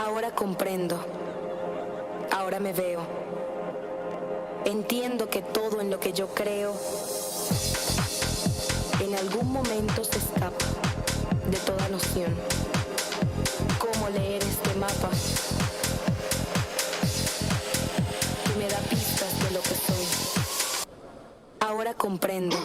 Ahora comprendo, ahora me veo, entiendo que todo en lo que yo creo en algún momento se escapa de toda noción. ¿Cómo leer este mapa que me da pistas de lo que soy? Ahora comprendo.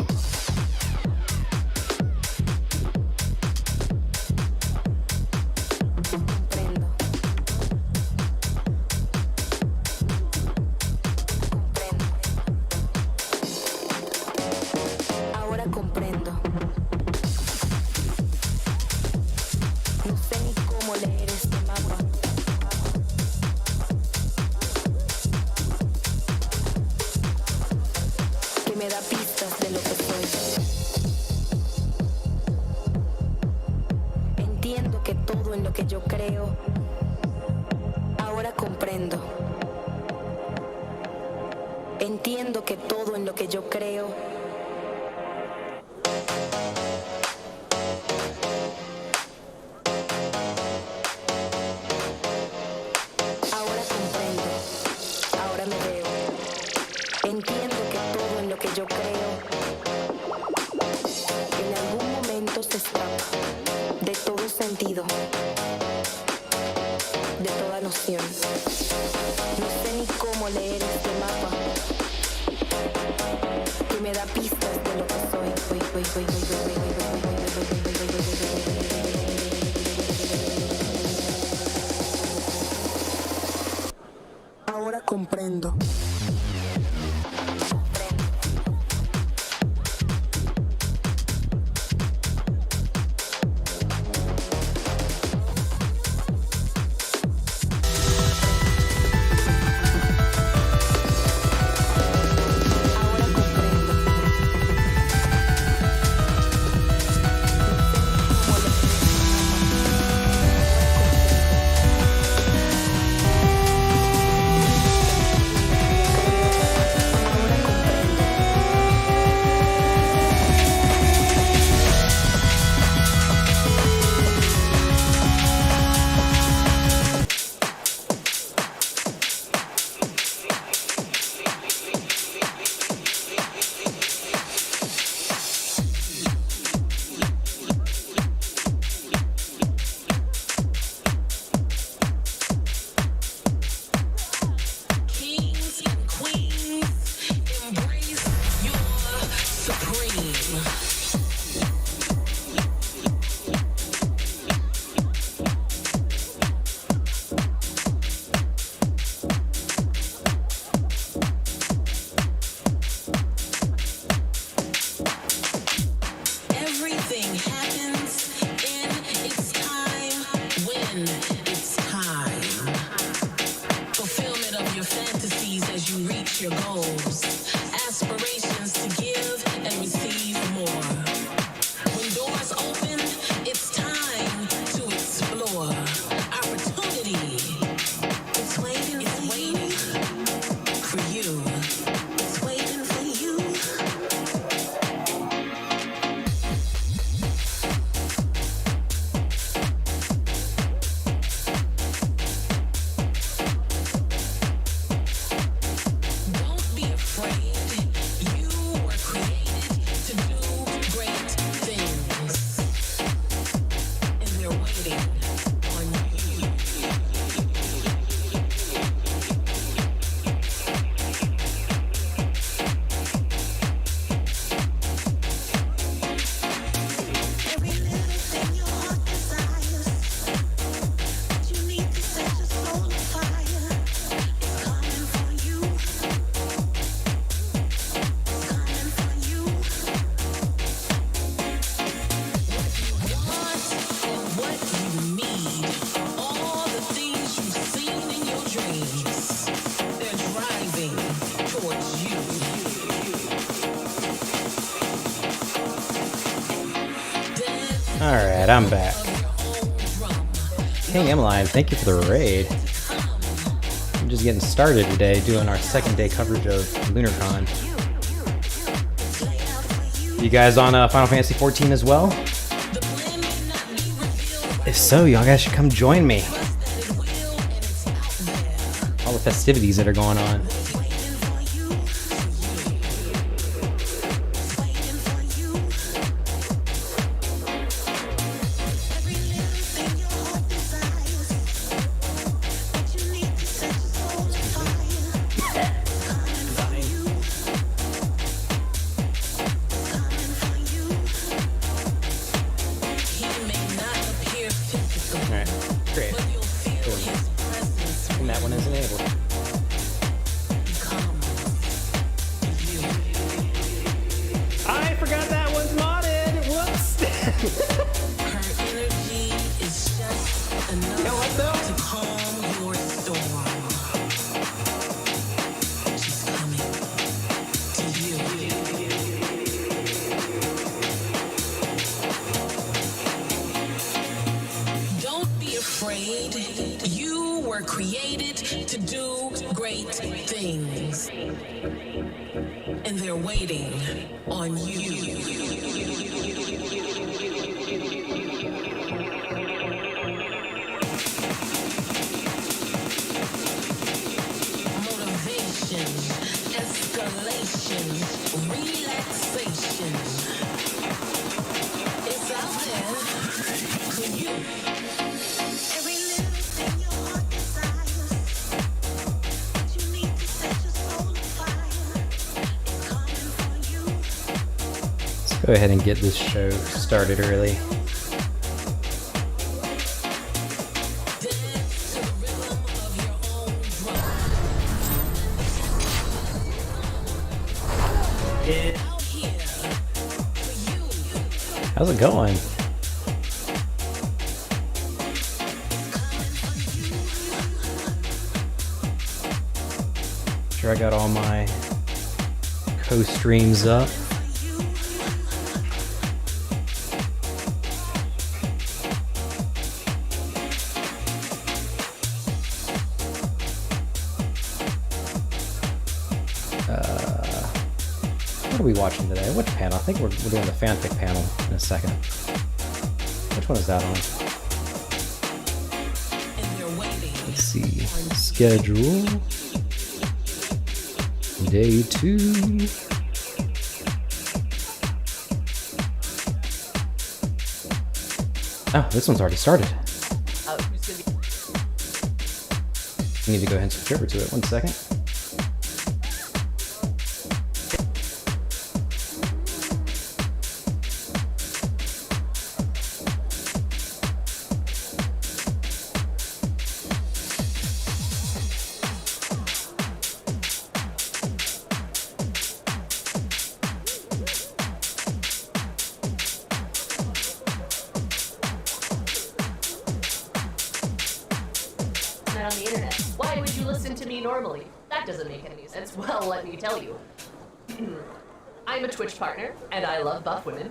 Entiendo que todo en lo que yo creo ahora comprendo, ahora me veo, entiendo que todo en lo que yo creo en algún momento se escapa de todo sentido, de toda noción. No sé ni cómo leer este mapa que me da pistas de lo que soy. Ahora comprendo. your goals, aspirations to give and receive more. When doors open, it's time to explore. Opportunity, it's waiting for you. It's waiting for you. Don't be afraid. You were created to do great things. And they're waiting on you. Every little thing your heart desires, but you need to set your soul on fire. It's coming for you. It's coming for you. What you want and what you need, all the things you've seen in your dreams, they're driving towards you. Alright, I'm back. King Emmeline, thank you for the raid. I'm just getting started today doing our second day coverage of LUNARCon. You guys on Final Fantasy 14 as well? If so, y'all guys should come join me. All the festivities that are going on. Alright, great. And that one is enabled. I forgot that one's modded! Whoops! Her energy is just enough You know what though? to calm your storm. She's coming to you. Don't be afraid. You were created to do great things. And they're waiting on you. Motivation, escalation, relaxation. It's out there for you. Every little thing your heart desires, but you need to set your soul on fire. It's coming for you. Let's go ahead and get this show started early. Dance to the rhythm of your own drum. Out here for you. How's it going? Sure, I got all my co-streams up. What are we watching today? Which panel? I think we're doing the fanfic panel in a second. Which one is that on? And they're waiting. Let's see. Schedule. Day 2. Oh, this one's already started. I need to go ahead and switch over to it. 1 second. On the internet. Why would you listen to me normally? That doesn't make any sense. Well, let me tell you. I'm a Twitch partner, and I love buff women.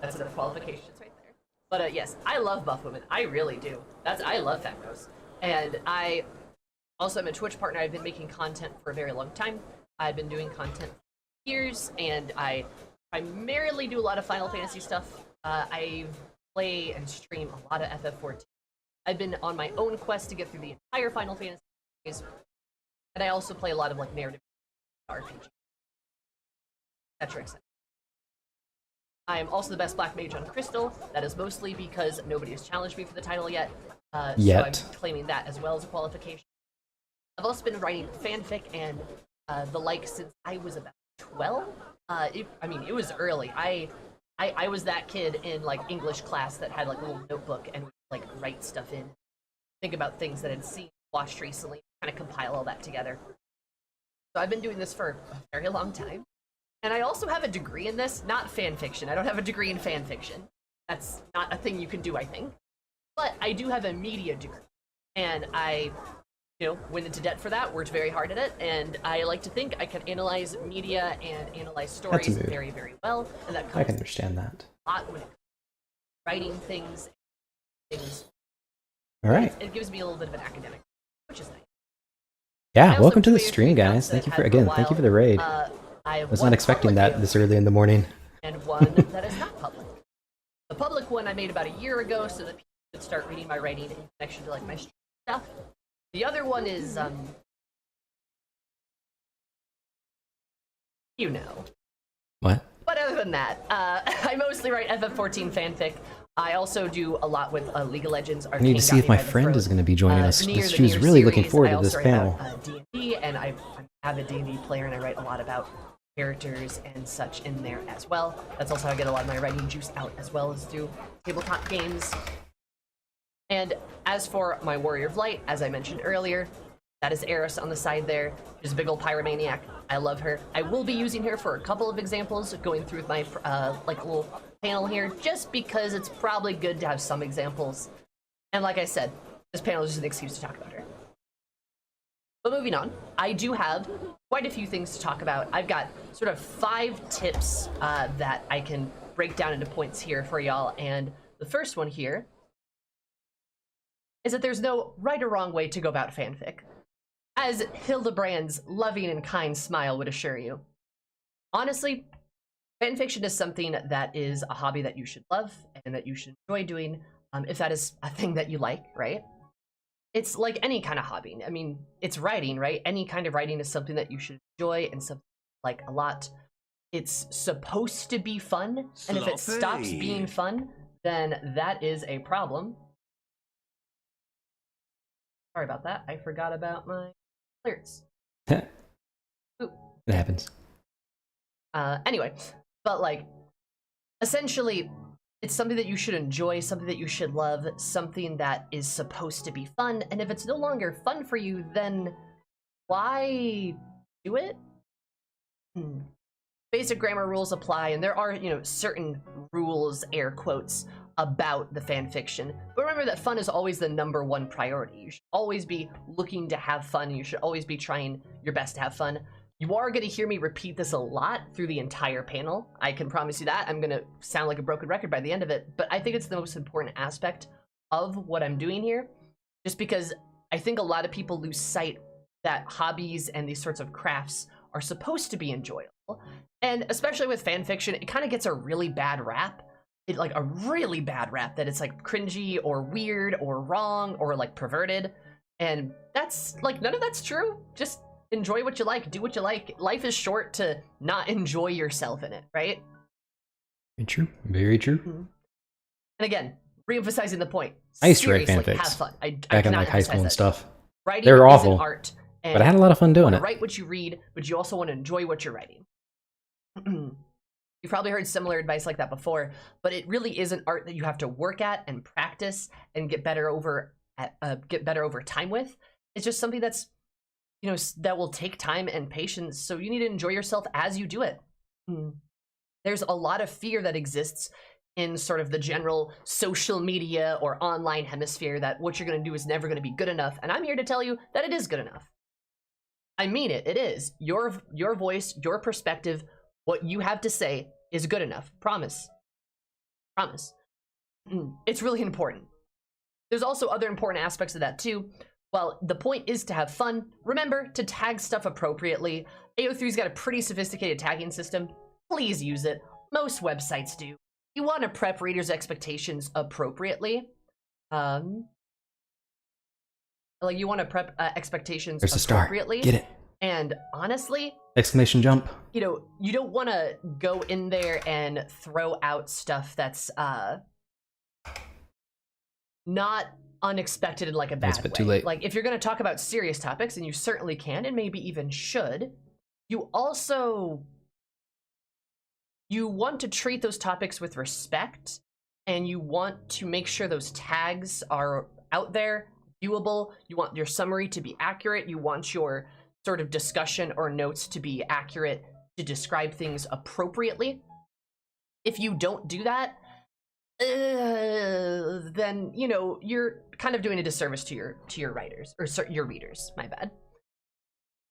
That's enough qualifications right there. But yes, I love buff women. I really do. I love femtos. And I also am a Twitch partner. I've been making content for a very long time. I've been doing content for years, and I primarily do a lot of Final Fantasy stuff. I play and stream a lot of FF14. I've been on my own quest to get through the entire Final Fantasy series, and I also play a lot of like narrative RPG, etc., etc. I am also the best black mage on Crystal. That is mostly because nobody has challenged me for the title yet. So I'm claiming that as well as a qualification. I've also been writing fanfic and the like since I was about 12. It was early. I was that kid in like English class that had like a little notebook and would like write stuff in, think about things that I'd seen, watched recently, kind of compile all that together. So I've been doing this for a very long time. And I also have a degree in this, not fan fiction. I don't have a degree in fan fiction. That's not a thing you can do, I think. But I do have a media degree. And I, went into debt for that, worked very hard at it, and I like to think I can analyze media and analyze stories very, very well. And that comes I can understand that. a lot when it comes to writing things. All right. It gives me a little bit of an academic, which is nice. Yeah, welcome to the stream, guys. Thank you for the raid. I was not expecting that this early in the morning. And one that is not public. The public one I made about a year ago so that people could start reading my writing in connection to like my stuff. The other one is, What? But other than that, I mostly write FF14 fanfic. I also do a lot with League of Legends. I need to see if my friend is going to be joining us. She was really looking forward to this panel. D&D, and I'm an avid D&D player, and I write a lot about characters and such in there as well. That's also how I get a lot of my writing juice out, as well as through tabletop games. And as for my Warrior of Light, as I mentioned earlier, that is Eris on the side there. She's a big old pyromaniac. I love her. I will be using her for a couple of examples, going through my little panel here, just because it's probably good to have some examples. And like I said, this panel is just an excuse to talk about her. But moving on, I do have quite a few things to talk about. I've got sort of 5 tips that I can break down into points here for y'all. And the first one here is that there's no right or wrong way to go about fanfic, as Hildebrand's loving and kind smile would assure you. Honestly, fanfiction is something that is a hobby that you should love and that you should enjoy doing, if that is a thing that you like, right? It's like any kind of hobby. I mean, it's writing, right? Any kind of writing is something that you should enjoy and something you like a lot. It's supposed to be fun, and if it stops being fun, then that is a problem. Sorry about that. I forgot about my alerts. It happens. Anyway, but like, essentially, it's something that you should enjoy, something that you should love, something that is supposed to be fun. And if it's no longer fun for you, then why do it? Basic grammar rules apply, and there are, certain rules, air quotes, about the fan fiction. But remember that fun is always the #1 priority. You should always be looking to have fun. You should always be trying your best to have fun. You are going to hear me repeat this a lot through the entire panel. I can promise you that. I'm going to sound like a broken record by the end of it, but I think it's the most important aspect of what I'm doing here, just because I think a lot of people lose sight that hobbies and these sorts of crafts are supposed to be enjoyable. And especially with fan fiction, it kind of gets a really bad rap. Like a really bad rap that it's like cringy or weird or wrong or like perverted. And that's like, none of that's true. Just enjoy what you like, do what you like. Life is short to not enjoy yourself in it, right? Very true. Very true. And again, re-emphasizing the point. I used to write fanfics. Have fun. Back in like high school and stuff. Writing they were awful, art, but I had a lot of fun doing it. Write what you read, but you also want to enjoy what you're writing. You've probably heard similar advice like that before, but it really is an art that you have to work at and practice and get better over time with. It's just something that's, that will take time and patience. So you need to enjoy yourself as you do it. There's a lot of fear that exists in sort of the general social media or online hemisphere that what you're going to do is never going to be good enough. And I'm here to tell you that it is good enough. I mean it. It is. Your voice, your perspective, what you have to say is good enough. Promise. Promise. It's really important. There's also other important aspects of that too. Well, the point is to have fun. Remember to tag stuff appropriately. AO3's got a pretty sophisticated tagging system. Please use it. Most websites do. You want to prep readers' expectations appropriately. Like you want to prep expectations There's a star. appropriately. Get it. And honestly, Exclamation jump. you know, you don't want to go in there and throw out stuff that's not unexpected in like a bad It's a bit way. too late. Like if you're going to talk about serious topics, and you certainly can, and maybe even should, you want to treat those topics with respect, and you want to make sure those tags are out there, viewable. You want your summary to be accurate. You want your sort of discussion or notes to be accurate to describe things appropriately. If you don't do that, then, you know, you're kind of doing a disservice to your writers, or your readers, my bad.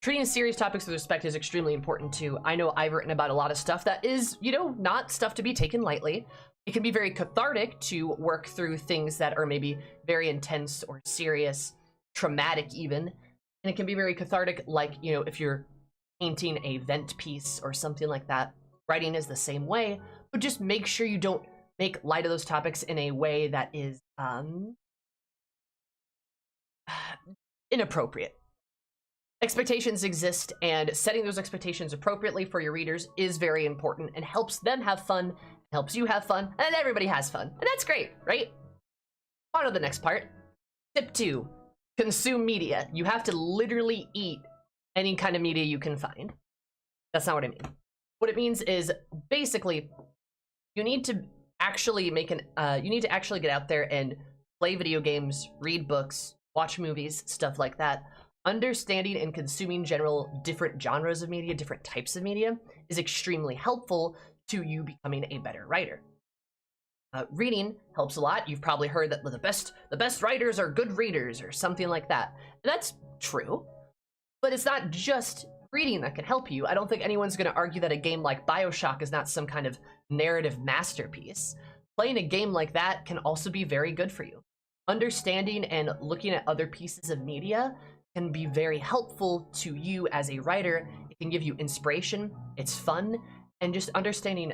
Treating serious topics with respect is extremely important too. I know I've written about a lot of stuff that is, you know, not stuff to be taken lightly. It can be very cathartic to work through things that are maybe very intense or serious, traumatic even. And it can be very cathartic, like, you know, if you're painting a vent piece or something like that. Writing is the same way, but just make sure you don't make light of those topics in a way that is inappropriate. Expectations exist, and setting those expectations appropriately for your readers is very important and helps them have fun, helps you have fun, and everybody has fun. And that's great, right? On to the next part. Tip 2, consume media. You have to literally eat any kind of media you can find. That's not what I mean. What it means is basically you need to actually get out there and play video games, read books, watch movies, stuff like that. Understanding and consuming general different genres of media, different types of media is extremely helpful to you becoming a better writer. Reading helps a lot. You've probably heard that the best writers are good readers or something like that. And that's true, but it's not just reading that can help you. I don't think anyone's going to argue that a game like BioShock is not some kind of narrative masterpiece. Playing a game like that can also be very good for you. Understanding and looking at other pieces of media can be very helpful to you as a writer. It can give you inspiration. It's fun, and just understanding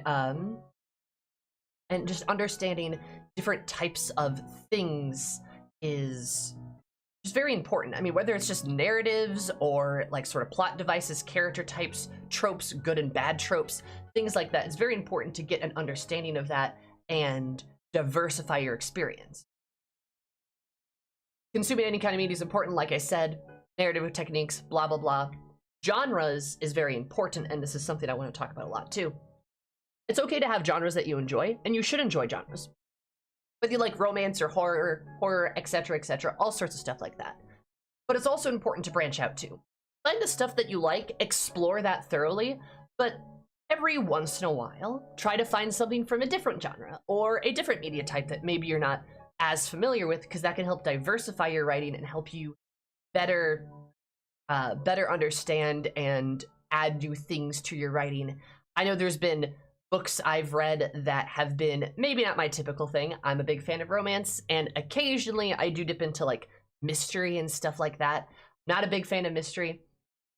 different types of things is just very important. I mean, whether it's just narratives or like sort of plot devices, character types, tropes, good and bad tropes, things like that. It's very important to get an understanding of that and diversify your experience. Consuming any kind of media is important, like I said. Narrative techniques, blah, blah, blah. Genres is very important, and this is something I want to talk about a lot, too. It's okay to have genres that you enjoy, and you should enjoy genres. Whether you like romance or horror, etc., all sorts of stuff like that. But it's also important to branch out, too. Find the stuff that you like, explore that thoroughly, but every once in a while, try to find something from a different genre, or a different media type that maybe you're not as familiar with, because that can help diversify your writing and help you better understand and add new things to your writing. I know there's been books I've read that have been maybe not my typical thing. I'm a big fan of romance, and occasionally I do dip into like mystery and stuff like that. Not a big fan of mystery,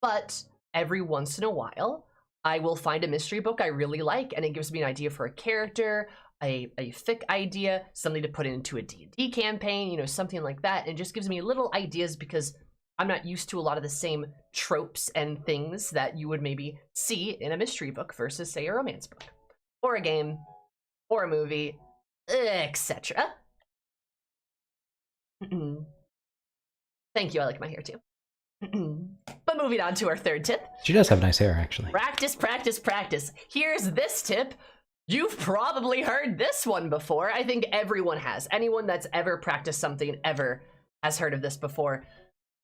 but every once in a while I will find a mystery book I really like, and it gives me an idea for a character, a fic idea, something to put into a D&D campaign, you know, something like that. And it just gives me little ideas because I'm not used to a lot of the same tropes and things that you would maybe see in a mystery book versus, say, a romance book, or a game, or a movie, etc. Thank you, I like my hair too. But moving on to our third tip. She does have nice hair, actually. Practice, practice, practice. Here's this tip. You've probably heard this one before. I think everyone has. Anyone that's ever practiced something ever has heard of this before.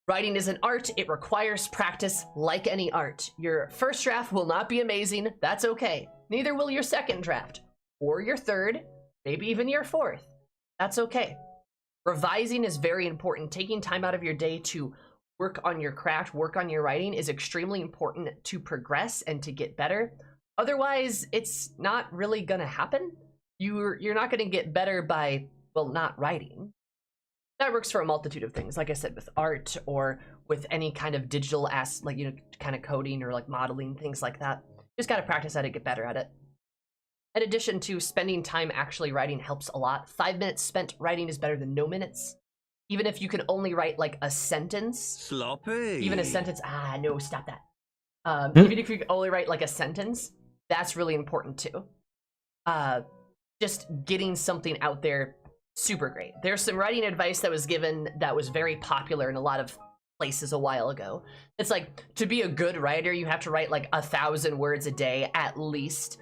Writing is an art. It requires practice like any art. Your first draft will not be amazing. That's okay. Neither will your second draft, or your third, maybe even your fourth. That's okay. Revising is very important. Taking time out of your day to work on your craft, work on your writing is extremely important to progress and to get better. Otherwise, it's not really gonna happen. You're not gonna get better by, well, not writing. That works for a multitude of things, like I said, with art or with any kind of digital like, you know, kind of coding or like modeling, things like that. Just gotta practice at it, get better at it. In addition to spending time actually writing helps a lot. 5 minutes spent writing is better than no minutes. Even if you can only write like a sentence. Sloppy. Even a sentence, no, stop that. Even if you can only write like a sentence, that's really important too. Just getting something out there, super great. There's some writing advice that was given that was very popular in a lot of places a while ago. It's like, to be a good writer, you have to write like 1,000 words a day at least.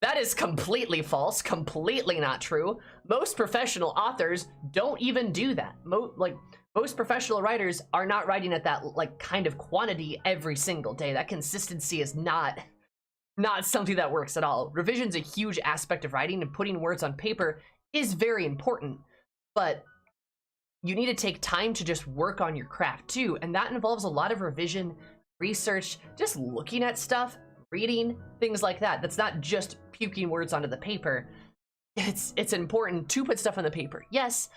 That is completely false, completely not true. Most professional authors don't even do that. Most professional writers are not writing at that like kind of quantity every single day. That consistency is not something that works at all. Revision's a huge aspect of writing, and putting words on paper is very important, but you need to take time to just work on your craft too, and that involves a lot of revision, research, just looking at stuff, reading, things like that. That's not just puking words onto the paper. It's important to put stuff on the paper, yes,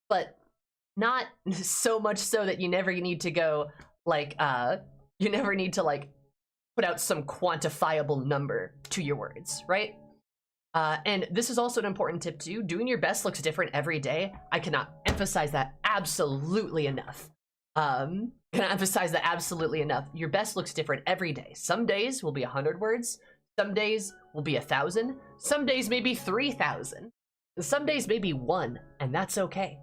but not so much so that you never need to go like you never need to like put out some quantifiable number to your words, right? And this is also an important tip too. Doing your best looks different every day. I cannot emphasize that absolutely enough. Your best looks different every day. Some days will be 100 words. Some days will be 1,000. Some days maybe 3,000. Some days maybe 1, and that's okay.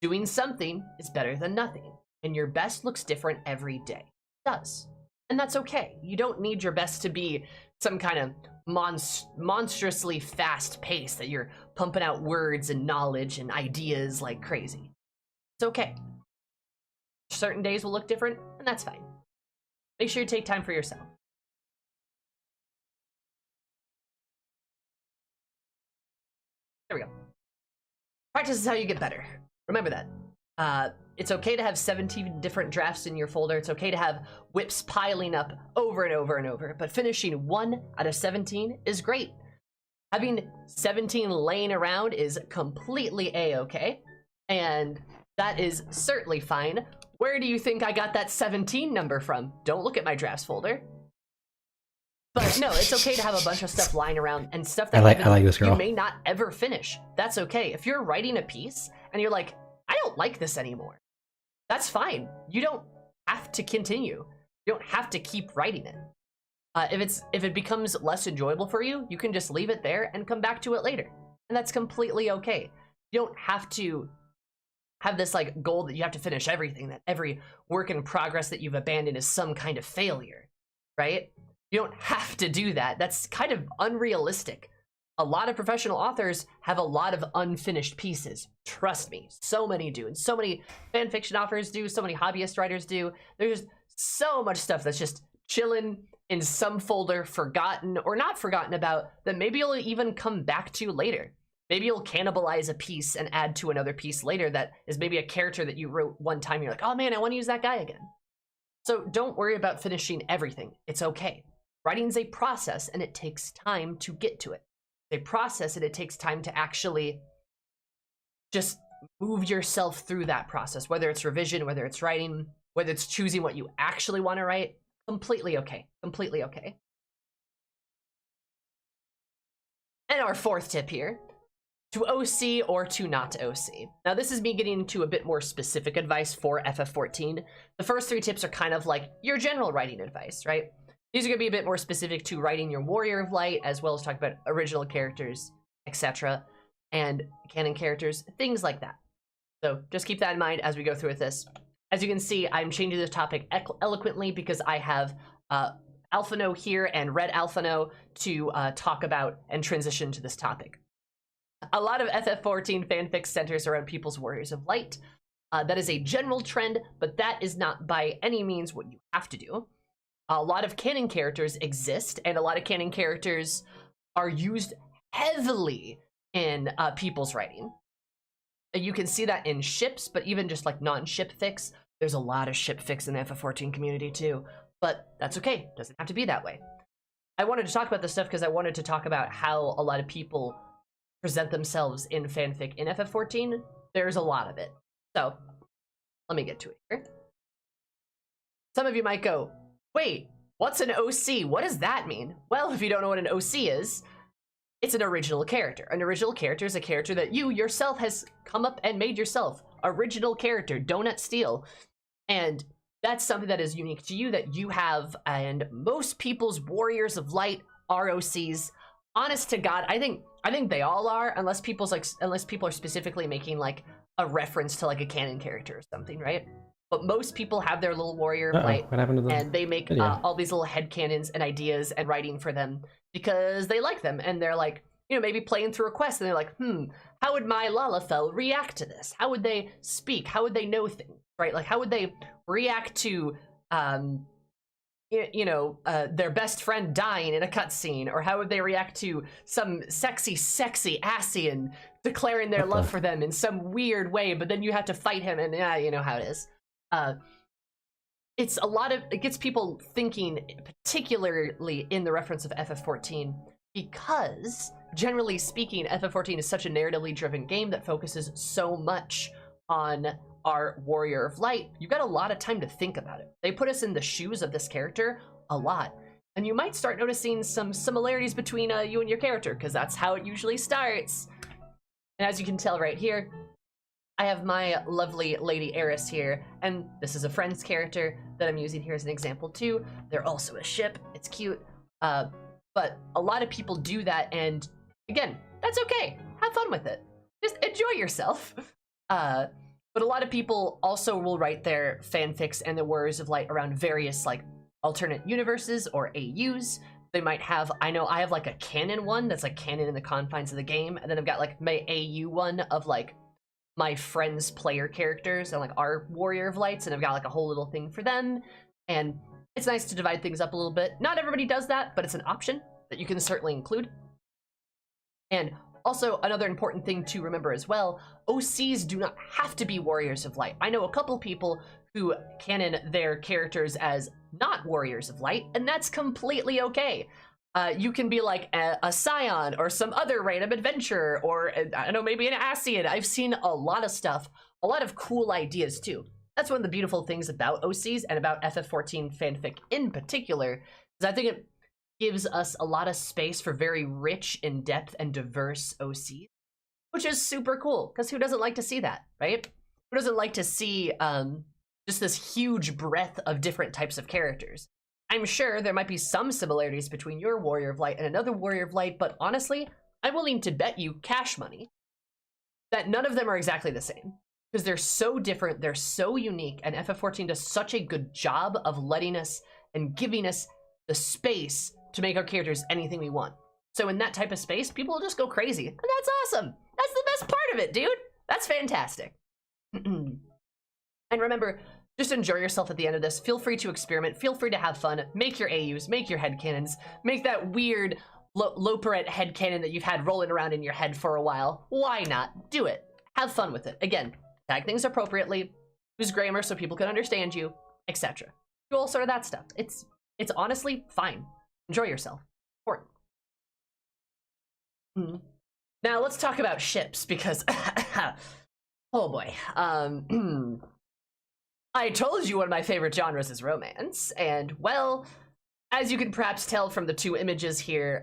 Doing something is better than nothing, and your best looks different every day. It does. And that's okay. You don't need your best to be some kind of monstrously fast pace that you're pumping out words and knowledge and ideas like crazy. It's okay. Certain days will look different, and that's fine. Make sure you take time for yourself. There we go. Practice is how you get better. Remember that. It's okay to have 17 different drafts in your folder. It's okay to have whips piling up over and over and over, but finishing 1 out of 17 is great. Having 17 laying around is completely a-okay, and that is certainly fine. Where do you think I got that 17 number from? Don't look at my drafts folder. But no, it's okay to have a bunch of stuff lying around and stuff that I like this girl. you may not ever finish. That's okay. If you're writing a piece and you're like, I don't like this anymore, that's fine. You don't have to continue. You don't have to keep writing it. If it becomes less enjoyable for you, you can just leave it there and come back to it later. And that's completely okay. You don't have to have this like goal that you have to finish everything, that every work in progress that you've abandoned is some kind of failure, right? You don't have to do that. That's kind of unrealistic. A lot of professional authors have a lot of unfinished pieces. Trust me, so many do. And so many fan fiction authors do, so many hobbyist writers do. There's so much stuff that's just chilling in some folder, forgotten or not forgotten about, that maybe you'll even come back to later. Maybe you'll cannibalize a piece and add to another piece later that is maybe a character that you wrote one time. You're like, oh man, I want to use that guy again. So don't worry about finishing everything. It's okay. Writing's a process and it takes time to get to it. It's a process and it takes time to actually just move yourself through that process, whether it's revision, whether it's writing, whether it's choosing what you actually want to write. Completely okay. Completely okay. And our fourth tip here, to OC or to not OC. Now this is me getting into a bit more specific advice for FF14. The first 3 tips are kind of like your general writing advice, right? These are going to be a bit more specific to writing your Warrior of Light, as well as talk about original characters, etc., and canon characters, things like that. So just keep that in mind as we go through with this. As you can see, I'm changing this topic eloquently because I have Alphino here and Red Alphino to talk about and transition to this topic. A lot of FF14 fanfic centers around people's Warriors of Light. That is a general trend, but that is not by any means what you have to do. A lot of canon characters exist, and a lot of canon characters are used heavily in people's writing. You can see that in ships, but even just like non-ship fics. There's a lot of ship fics in the FF14 community too, but that's okay. Doesn't have to be that way. I wanted to talk about this stuff because I wanted to talk about how a lot of people present themselves in fanfic in FF14. There's a lot of it. So let me get to it here. Some of you might go, wait, what's an OC? What does that mean? Well, if you don't know what an OC is, it's an original character. An original character is a character that you yourself has come up and made yourself. Original character, Donut Steel. And that's something that is unique to you, that you have, and most people's Warriors of Light are OCs. Honest to God, I think they all are, unless people are specifically making like a reference to like a canon character or something, right? But most people have their little Warrior of Light, what happened to them? And they make all these little headcanons and ideas and writing for them because they like them, and they're like, you know, maybe playing through a quest, and they're like, how would my Lalafell react to this? How would they speak? How would they know things, right? Like, how would they react to, their best friend dying in a cutscene? Or how would they react to some sexy Asian declaring their love for them in some weird way, but then you have to fight him, and yeah, you know how it is. It gets people thinking, particularly in the reference of FF14, because generally speaking, FF14 is such a narratively driven game that focuses so much on our Warrior of Light. You've got a lot of time to think about it. They put us in the shoes of this character a lot, and you might start noticing some similarities between you and your character, because that's how it usually starts. And as you can tell right here, I have my lovely Lady Eris here, and this is a friend's character that I'm using here as an example too. They're also a ship. It's cute. But a lot of people do that, and again, that's okay. Have fun with it. Just enjoy yourself. But a lot of people also will write their fanfics and their Warriors of Light around various like alternate universes or AUs. They might have, I know I have like a canon one that's like canon in the confines of the game, and then I've got like my AU one of like my friends' player characters and like our Warrior of Lights, and I've got like a whole little thing for them. And it's nice to divide things up a little bit. Not everybody does that, but it's an option that you can certainly include. And also, another important thing to remember as well, OCs do not have to be Warriors of Light. I know a couple people who canon their characters as not Warriors of Light, and that's completely okay. You can be like a Scion or some other random adventurer, or I don't know, maybe an Asian. I've seen a lot of stuff, a lot of cool ideas too. That's one of the beautiful things about OCs and about FF14 fanfic in particular, is I think it gives us a lot of space for very rich, in-depth, and diverse OCs, which is super cool, because who doesn't like to see that, right? Who doesn't like to see just this huge breadth of different types of characters? I'm sure there might be some similarities between your Warrior of Light and another Warrior of Light, but honestly, I'm willing to bet you cash money that none of them are exactly the same, because they're so different, they're so unique, and FF14 does such a good job of letting us and giving us the space to make our characters anything we want. So in that type of space, people will just go crazy, and that's awesome. That's the best part of it, dude. That's fantastic. And remember, just enjoy yourself at the end of this. Feel free to experiment. Feel free to have fun. Make your AUs, make your headcanons, make that weird Loperette headcanon that you've had rolling around in your head for a while. Why not? Do it. Have fun with it. Again, tag things appropriately, use grammar so people can understand you, etc. Do all sort of that stuff. It's honestly fine. Enjoy yourself. Important. Now let's talk about ships, because oh boy. I told you one of my favorite genres is romance, and well, as you can perhaps tell from the two images here,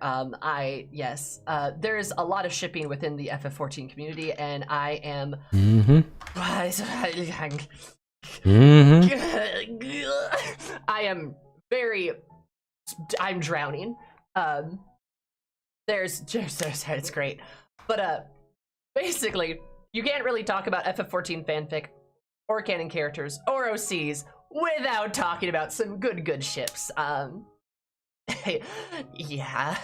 there's a lot of shipping within the FF14 community, and I am I'm drowning. It's great. But basically, you can't really talk about FF14 fanfic or canon characters or OCs without talking about some good ships. Yeah.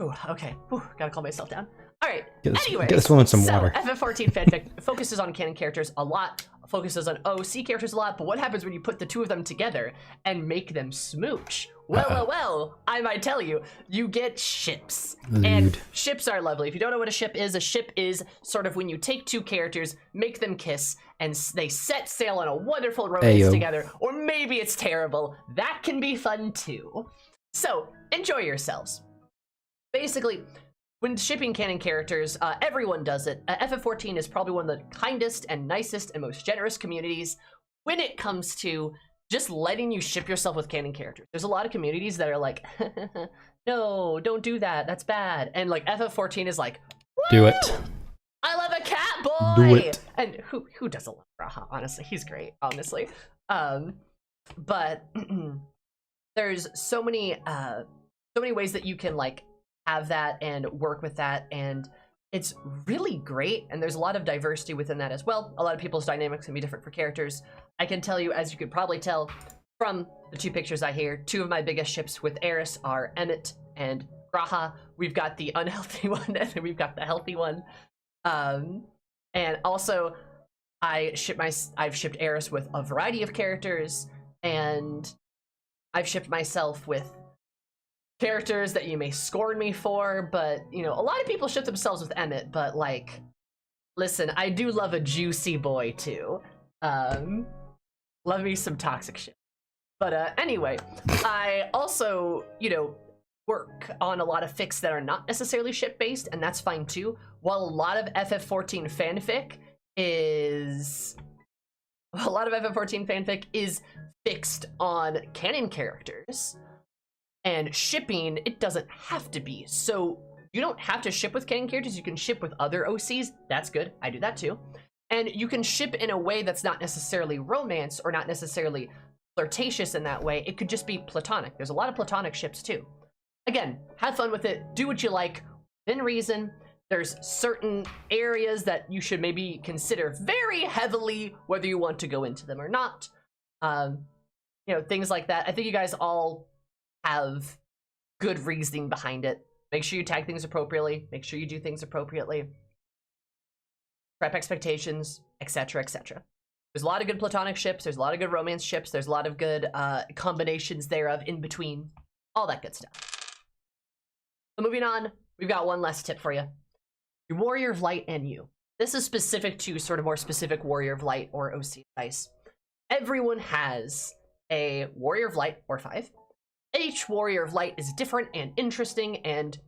Ooh, okay. Ooh, gotta calm myself down. All right. Get this, Anyways, get this woman some so water. FF14 fanfic focuses on canon characters a lot, focuses on OC characters a lot, but what happens when you put the two of them together and make them smooch? Well, I might tell you, you get ships. And ships are lovely. If you don't know what a ship is sort of when you take two characters, make them kiss, and they set sail on a wonderful romance Ayo. together. Or maybe it's terrible. That can be fun too. So, enjoy yourselves. Basically, when shipping canon characters, everyone does it. FF14 is probably one of the kindest and nicest and most generous communities when it comes to just letting you ship yourself with canon characters. There's a lot of communities that are like, no, don't do that, that's bad. And like FF14 is like, Do it. I love a cat boy! Do it. And who doesn't love Raha, honestly? He's great, honestly. But there's so many ways that you can like have that and work with that, and it's really great, and there's a lot of diversity within that as well. A lot of people's dynamics can be different for characters. I can tell you, as you could probably tell from the two pictures I hear, two of my biggest ships with Eris are Emmett and Graha. We've got the unhealthy one, and then we've got the healthy one. And also, I've shipped Eris with a variety of characters, and I've shipped myself with characters that you may scorn me for, but, you know, a lot of people ship themselves with Emmett, but, like, listen, I do love a juicy boy, too. Love me some toxic shit. But, anyway, I also, you know, work on a lot of fics that are not necessarily ship-based, and that's fine, too. While a lot of FF14 fanfic is fixed on canon characters, and shipping, it doesn't have to be. So you don't have to ship with canon characters. You can ship with other OCs. That's good. I do that too. And you can ship in a way that's not necessarily romance or not necessarily flirtatious in that way. It could just be platonic. There's a lot of platonic ships too. Again, have fun with it. Do what you like within reason. There's certain areas that you should maybe consider very heavily whether you want to go into them or not. You know, things like that. I think you guys all have good reasoning behind it. Make sure you tag things appropriately. Make sure you do things appropriately. Prep expectations, etc., etc. There's a lot of good platonic ships. There's a lot of good romance ships. There's a lot of good combinations thereof in between. All that good stuff. So moving on, we've got one last tip for you. Your Warrior of Light and you. This is specific to sort of more specific Warrior of Light or OC advice. Everyone has a Warrior of Light or 5. Each Warrior of Light is different and interesting, and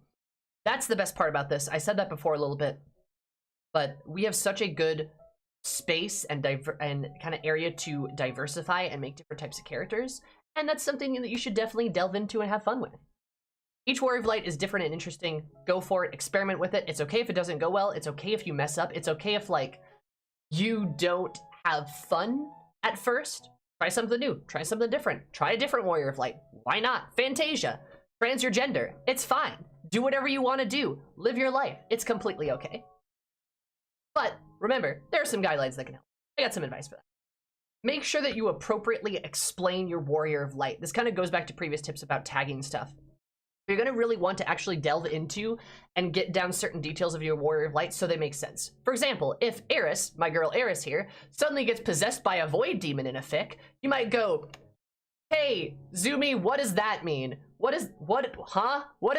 that's the best part about this. I said that before a little bit, but we have such a good space and kind of area to diversify and make different types of characters, and that's something that you should definitely delve into and have fun with. Each Warrior of Light is different and interesting. Go for it. Experiment with it. It's okay if it doesn't go well. It's okay if you mess up. It's okay if, like, you don't have fun at first. Try something new. Try something different. Try a different Warrior of Light. Why not? Fantasia. Trans your gender. It's fine. Do whatever you want to do. Live your life. It's completely okay. But remember, there are some guidelines that can help. I got some advice for that. Make sure that you appropriately explain your Warrior of Light. This kind of goes back to previous tips about tagging stuff. You're going to really want to actually delve into and get down certain details of your Warrior of Light so they make sense. For example, if Eris, my girl Eris here, suddenly gets possessed by a void demon in a fic, you might go, hey, Zumi, what does that mean? What does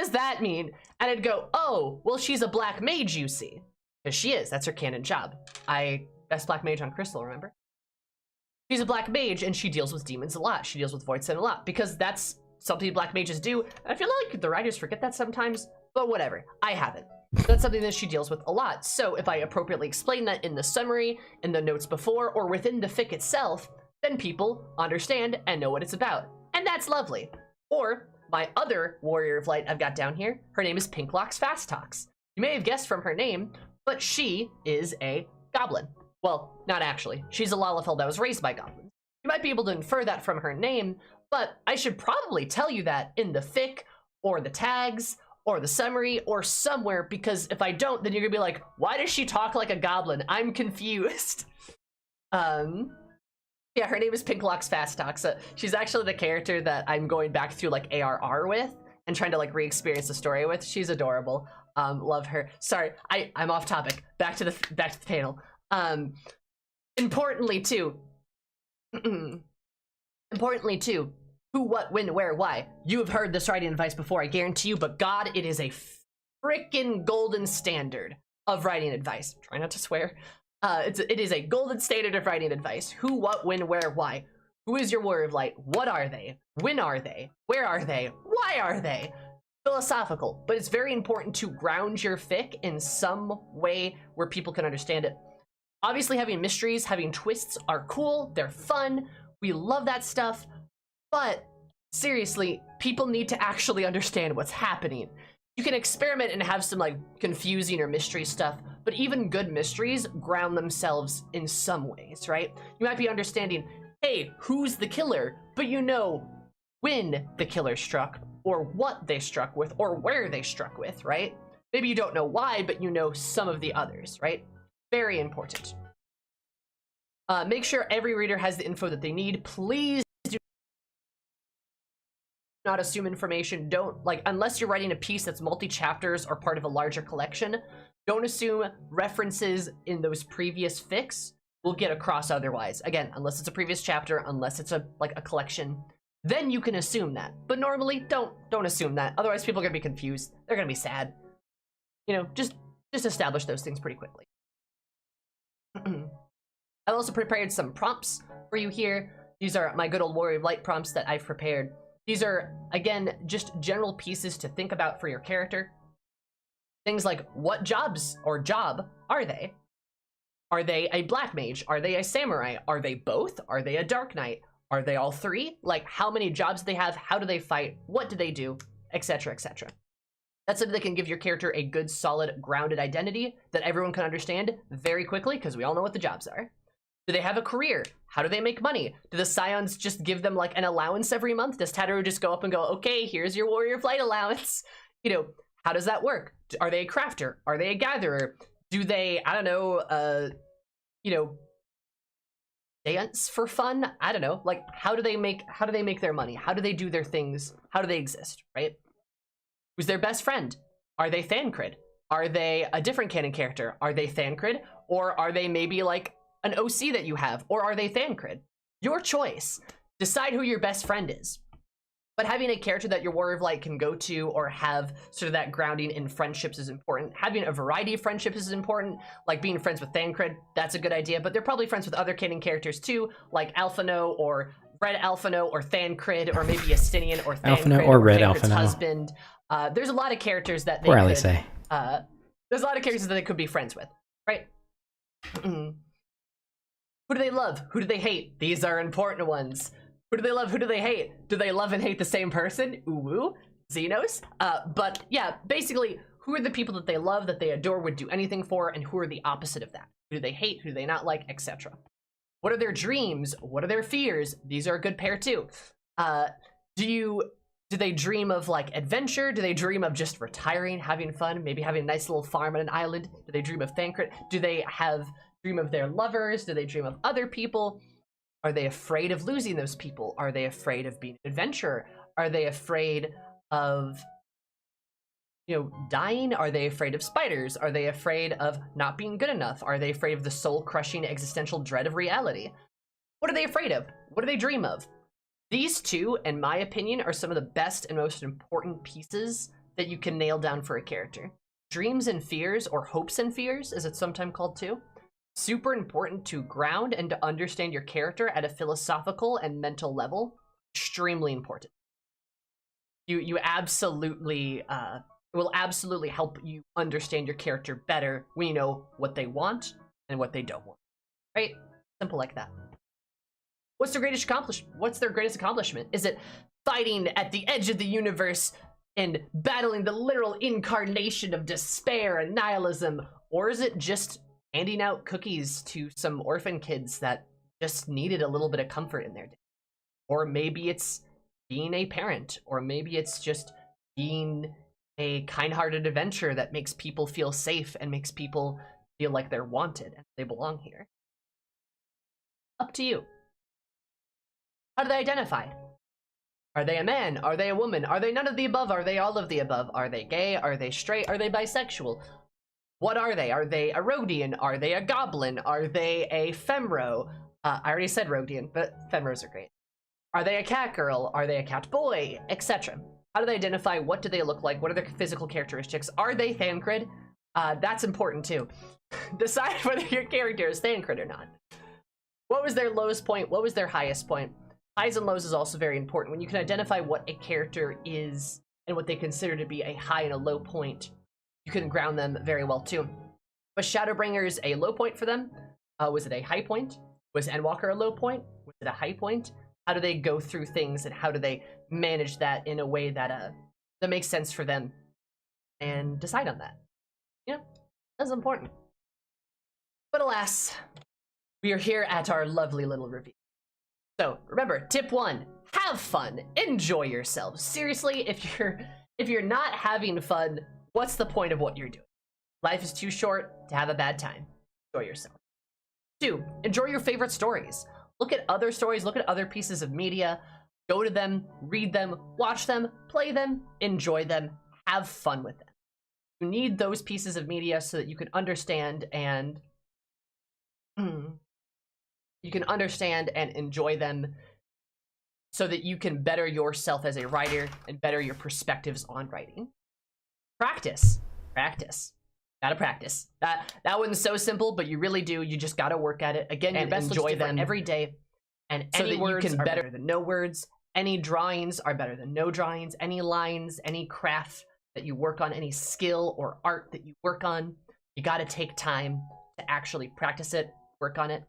that mean? And I'd go, oh, well, she's a black mage, you see. Because she is. That's her canon job. Best black mage on Crystal, remember? She's a black mage, and she deals with demons a lot. She deals with void sin a lot, because that's something black mages do. I feel like the writers forget that sometimes, but whatever. I haven't. That's something that she deals with a lot. So if I appropriately explain that in the summary, in the notes before, or within the fic itself, then people understand and know what it's about. And that's lovely. Or my other Warrior of Light I've got down here, her name is Pinklocks Fast Talks. You may have guessed from her name, but she is a goblin. Well, not actually. She's a Lalafell that was raised by goblins. You might be able to infer that from her name, but I should probably tell you that in the fic, or the tags, or the summary, or somewhere, because if I don't, then you're gonna be like, why does she talk like a goblin? I'm confused. Yeah, her name is Pinklocks Fast Talk. So she's actually the character that I'm going back through like ARR with, and trying to like re-experience the story with. She's adorable. Love her. Sorry, I'm off topic. Back to the panel. Importantly too, who, what, when, where, why. You have heard this writing advice before, I guarantee you, but God, it is a freaking golden standard of writing advice. Try not to swear. It is a golden standard of writing advice. Who, what, when, where, why. Who is your warrior of light? What are they? When are they? Where are they? Why are they? Philosophical, but it's very important to ground your fic in some way where people can understand it. Obviously, having mysteries, having twists are cool. They're fun. We love that stuff. But seriously, people need to actually understand what's happening. You can experiment and have some like confusing or mystery stuff, but even good mysteries ground themselves in some ways, right? You might be understanding, hey, who's the killer? But you know when the killer struck, or what they struck with, or where they struck with, right? Maybe you don't know why, but you know some of the others, right? Very important. Make sure every reader has the info that they need. Please do not assume information. Don't, like, unless you're writing a piece that's multi-chapters or part of a larger collection, don't assume references in those previous fics will get across otherwise. Again, unless it's a previous chapter, unless it's a collection, then you can assume that. But normally, don't assume that. Otherwise, people are gonna be confused. They're gonna be sad. You know, just establish those things pretty quickly. I've also prepared some prompts for you here. These are my good old Warrior of Light prompts that I've prepared. These are, again, just general pieces to think about for your character. Things like, what jobs or job are they? Are they a black mage? Are they a samurai? Are they both? Are they a dark knight? Are they all three? Like, how many jobs do they have? How do they fight? What do they do? Etc, etc. That's something that can give your character a good, solid, grounded identity that everyone can understand very quickly, because we all know what the jobs are. Do they have a career? How do they make money? Do the Scions just give them like an allowance every month? Does Tataru just go up and go, okay, here's your Warrior of Light allowance? You know, how does that work? Are they a crafter? Are they a gatherer? Do they, I don't know, you know, dance for fun? I don't know. Like, how do they make their money? How do they do their things? How do they exist, right? Who's their best friend? Are they Thancred? Are they a different canon character? Are they Thancred? Or are they maybe like an OC that you have? Or are they Thancred? Your choice. Decide who your best friend is. But having a character that your Warrior of Light can go to or have sort of that grounding in friendships is important. Having a variety of friendships is important. Like being friends with Thancred, that's a good idea. But they're probably friends with other canon characters too, like Alphino or Red Alphino or Thancred, or maybe Estinian or Thancred Alphino or Red Thancred's Alphino. husband. There's a lot of characters that they Or could, Alisaie. there's a lot of characters that they could be friends with, right? Who do they love? Who do they hate? These are important ones. Who do they love? Who do they hate? Do they love and hate the same person? Ooh, Xenos. But yeah, basically, who are the people that they love, that they adore, would do anything for, and who are the opposite of that? Who do they hate? Who do they not like, etc. What are their dreams? What are their fears? These are a good pair too. Do they dream of like adventure? Do they dream of just retiring, having fun, maybe having a nice little farm on an island? Do they dream of Thancred? Do they dream of their lovers? Do they dream of other people? Are they afraid of losing those people? Are they afraid of being an adventurer? Are they afraid of, you know, dying? Are they afraid of spiders? Are they afraid of not being good enough? Are they afraid of the soul-crushing existential dread of reality? What are they afraid of? What do they dream of? These two, in my opinion, are some of the best and most important pieces that you can nail down for a character. Dreams and fears, or hopes and fears, as it's sometimes called too. Super important to ground and to understand your character at a philosophical and mental level. Extremely important. You absolutely, it will absolutely help you understand your character better when you know what they want and what they don't want. Right? Simple like that. What's their greatest accomplishment? Is it fighting at the edge of the universe and battling the literal incarnation of despair and nihilism? Or is it just handing out cookies to some orphan kids that just needed a little bit of comfort in their day? Or maybe it's being a parent, or maybe it's just being a kind-hearted adventurer that makes people feel safe and makes people feel like they're wanted and they belong here. Up to you. How do they identify? Are they a man? Are they a woman? Are they none of the above? Are they all of the above? Are they gay? Are they straight? Are they bisexual? What are they? Are they a Rhodian? Are they a goblin? Are they a femro? I already said Rhodian, but femros are great. Are they a cat girl? Are they a cat boy? Etc. How do they identify? What do they look like? What are their physical characteristics? Are they Thancred? That's important too. Decide whether your character is Thancred or not. What was their lowest point? What was their highest point? Highs and lows is also very important. When you can identify what a character is and what they consider to be a high and a low point, you can ground them very well too. Was Shadowbringers a low point for them? Was it a high point? Was Endwalker a low point? Was it a high point? How do they go through things and how do they manage that in a way that that makes sense for them? And decide on that. Yeah, that's important. But alas, we are here at our lovely little review. So remember, tip 1, have fun, enjoy yourselves. Seriously, if you're not having fun, what's the point of what you're doing? Life is too short to have a bad time. Enjoy yourself. 2, enjoy your favorite stories. Look at other stories, look at other pieces of media, go to them, read them, watch them, play them, enjoy them, have fun with them. You need those pieces of media so that you can understand and enjoy them so that you can better yourself as a writer and better your perspectives on writing. Practice. Gotta practice. That one's so simple, but you really do. You just gotta work at it. Again, your best enjoy them every day. And so any words are better than no words. Any drawings are better than no drawings. Any lines, any craft that you work on, any skill or art that you work on, you gotta take time to actually practice it, work on it.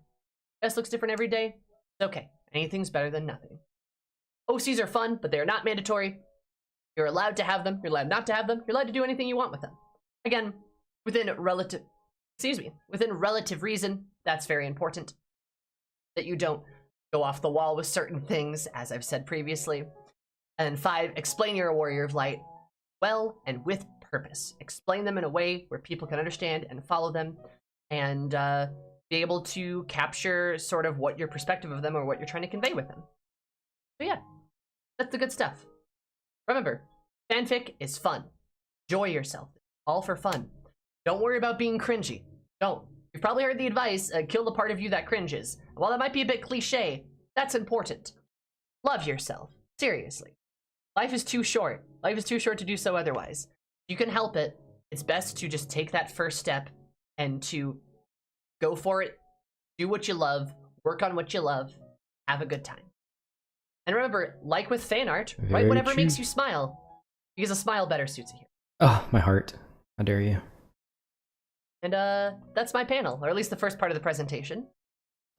Best looks different every day. It's okay. Anything's better than nothing. OCs are fun, but they're not mandatory. You're allowed to have them. You're allowed not to have them. You're allowed to do anything you want with them. Again, within relative reason. That's very important. That you don't go off the wall with certain things, as I've said previously. And 5, explain you're a warrior of light well and with purpose. Explain them in a way where people can understand and follow them, and be able to capture sort of what your perspective of them or what you're trying to convey with them. So yeah, that's the good stuff. Remember, fanfic is fun. Enjoy yourself. All for fun. Don't worry about being cringy. Don't. You've probably heard the advice, kill the part of you that cringes. While that might be a bit cliche, that's important. Love yourself. Seriously. Life is too short. Life is too short to do so otherwise. If you can help it, it's best to just take that first step and to go for it, do what you love, work on what you love, have a good time. And remember, like with fan art, write whatever makes you smile, because a smile better suits you here. Oh, my heart. How dare you. And that's my panel, or at least the first part of the presentation.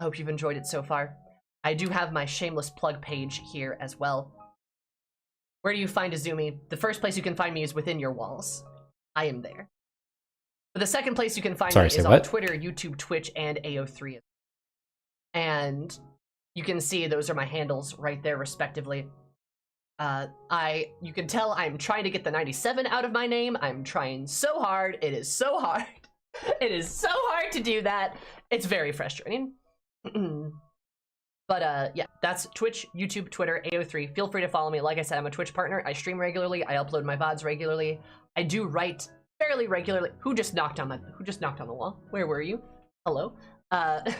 I hope you've enjoyed it so far. I do have my shameless plug page here as well. Where do you find Azumi? The first place you can find me is within your walls. I am there. But the second place you can find me is on Twitter, YouTube, Twitch, and AO3. And you can see those are my handles right there, respectively. You can tell I'm trying to get the 97 out of my name. I'm trying so hard. It is so hard. It is so hard to do that. It's very frustrating. But yeah, that's Twitch, YouTube, Twitter, AO3. Feel free to follow me. Like I said, I'm a Twitch partner. I stream regularly. I upload my VODs regularly. I do write fairly regularly. Who just knocked on the wall? Where were you? Hello. But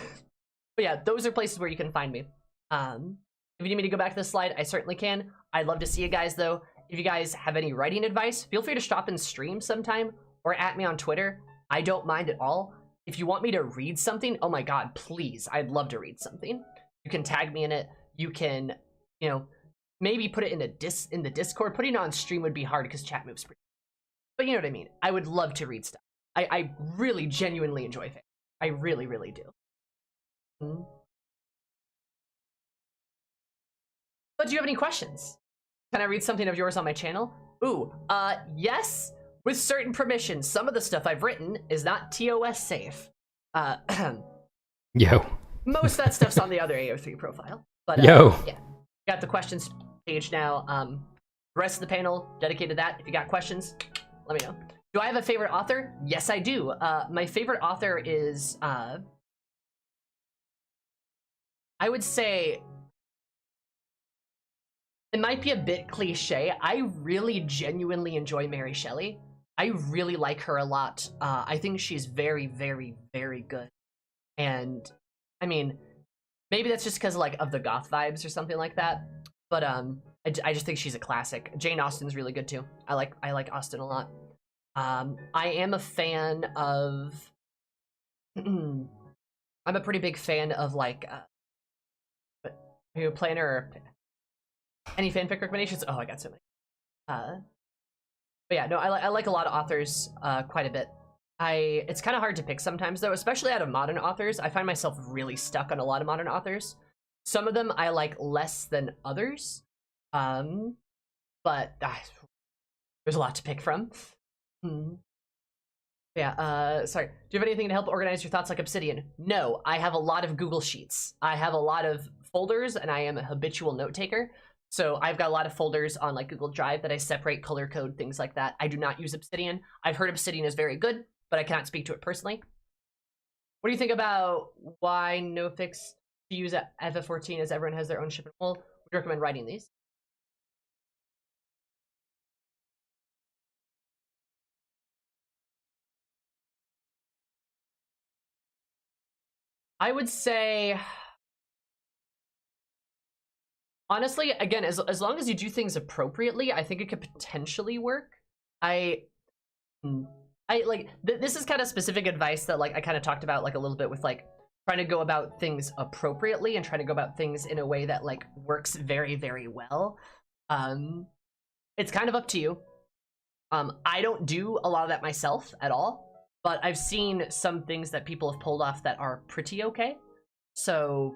yeah, those are places where you can find me. If you need me to go back to the slide, I certainly can. I'd love to see you guys though. If you guys have any writing advice, feel free to stop and stream sometime or at me on Twitter. I don't mind at all. If you want me to read something, oh my god, please. I'd love to read something. You can tag me in it. You can, you know, maybe put it in the Discord. Putting it on stream would be hard because chat moves pretty. But you know what I mean. I would love to read stuff. I really genuinely enjoy it. I really, really do. But do you have any questions? Can I read something of yours on my channel? Ooh, yes, with certain permissions. Some of the stuff I've written is not TOS safe. Yo. Most of that stuff's on the other AO3 profile. But Yo. Yeah, got the questions page now. The rest of the panel dedicated to that. If you got questions, let me know. Do I have a favorite author? Yes, I do. My favorite author is, I would say, it might be a bit cliche. I really genuinely enjoy Mary Shelley. I really like her a lot. I think she's very, very, very good. And I mean, maybe that's just because like of the goth vibes or something like that. But I just think she's a classic. Jane Austen's really good too. I like Austen a lot. I am a fan of. I'm a pretty big fan of like. Are you a planner or any fanfic recommendations? Oh, I got so many. But yeah, no, I like a lot of authors quite a bit. It's kind of hard to pick sometimes though, especially out of modern authors. I find myself really stuck on a lot of modern authors. Some of them I like less than others. But there's a lot to pick from. Yeah, sorry. Do you have anything to help organize your thoughts like Obsidian? No, I have a lot of Google Sheets. I have a lot of folders, and I am a habitual note taker. So I've got a lot of folders on like Google Drive that I separate, color code, things like that. I do not use Obsidian. I've heard Obsidian is very good, but I cannot speak to it personally. What do you think about why no fix to use FF14 as everyone has their own ship and hole? Would you recommend writing these? I would say, honestly, again, as long as you do things appropriately, I think it could potentially work. I like this is kind of specific advice that like I kind of talked about like a little bit with like trying to go about things appropriately and trying to go about things in a way that like works very, very well. It's kind of up to you. I don't do a lot of that myself at all. But I've seen some things that people have pulled off that are pretty okay. So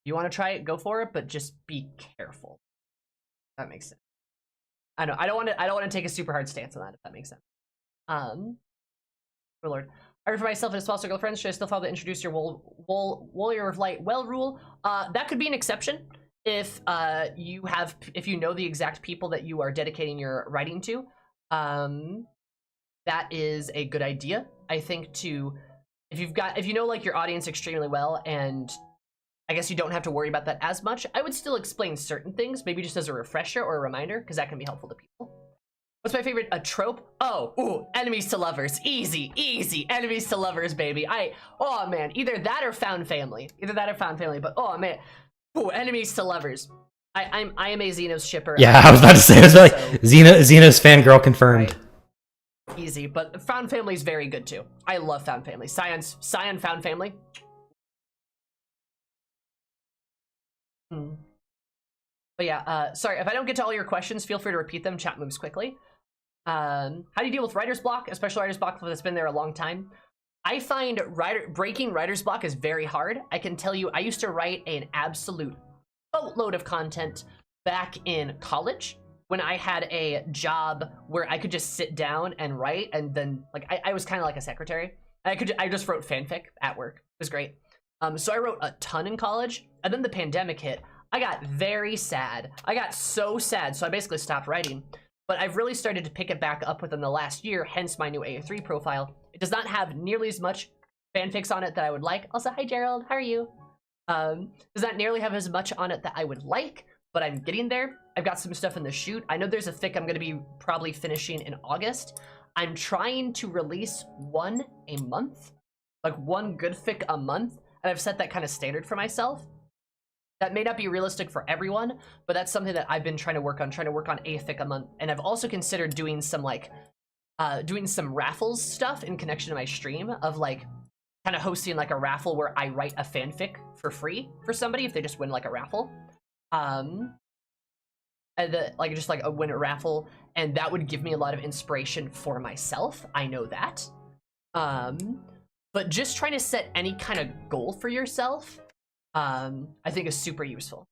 you want to try it, go for it, but just be careful. That makes sense. I know I don't want to take a super hard stance on that, if that makes sense. Oh Lord. I refer myself and a small circle of friends. Should I still follow the introduce your warrior of light well rule? That could be an exception if you know the exact people that you are dedicating your writing to. That is a good idea. I think if you know like your audience extremely well, and I guess you don't have to worry about that as much, I would still explain certain things, maybe just as a refresher or a reminder, because that can be helpful to people. What's my favorite trope? Enemies to lovers. Easy, enemies to lovers, baby. Oh man, either that or found family. But oh man, enemies to lovers. I am a Xenos shipper. Yeah, I was about to say, like Xenos fangirl confirmed. Right. Easy, but found family is very good too. I love found family. Scion found family. But yeah, sorry if I don't get to all your questions. Feel free to repeat them. Chat moves quickly. How do you deal with writer's block, especially writer's block that's been there a long time? I find breaking writer's block is very hard. I can tell you, I used to write an absolute boatload of content back in college, when I had a job where I could just sit down and write, and then like I was kind of like a secretary. I just wrote fanfic at work. It was great. So I wrote a ton in college, and then the pandemic hit. I got very sad. I got so sad, so I basically stopped writing. But I've really started to pick it back up within the last year, hence my new AO3 profile. It does not have nearly as much fanfics on it that I would like. Also, hi Gerald, how are you? Does not nearly have as much on it that I would like, but I'm getting there. I've got some stuff in the chute. I know there's a fic I'm going to be probably finishing in August. I'm trying to release one a month, like one good fic a month, and I've set that kind of standard for myself. That may not be realistic for everyone, but that's something that I've been trying to work on a fic a month. And I've also considered doing some like, doing some raffles stuff in connection to my stream of like, kind of hosting like a raffle where I write a fanfic for free for somebody if they just win like a raffle. And like just like a win a raffle, and that would give me a lot of inspiration for myself. I know that. But just trying to set any kind of goal for yourself, I think is super useful.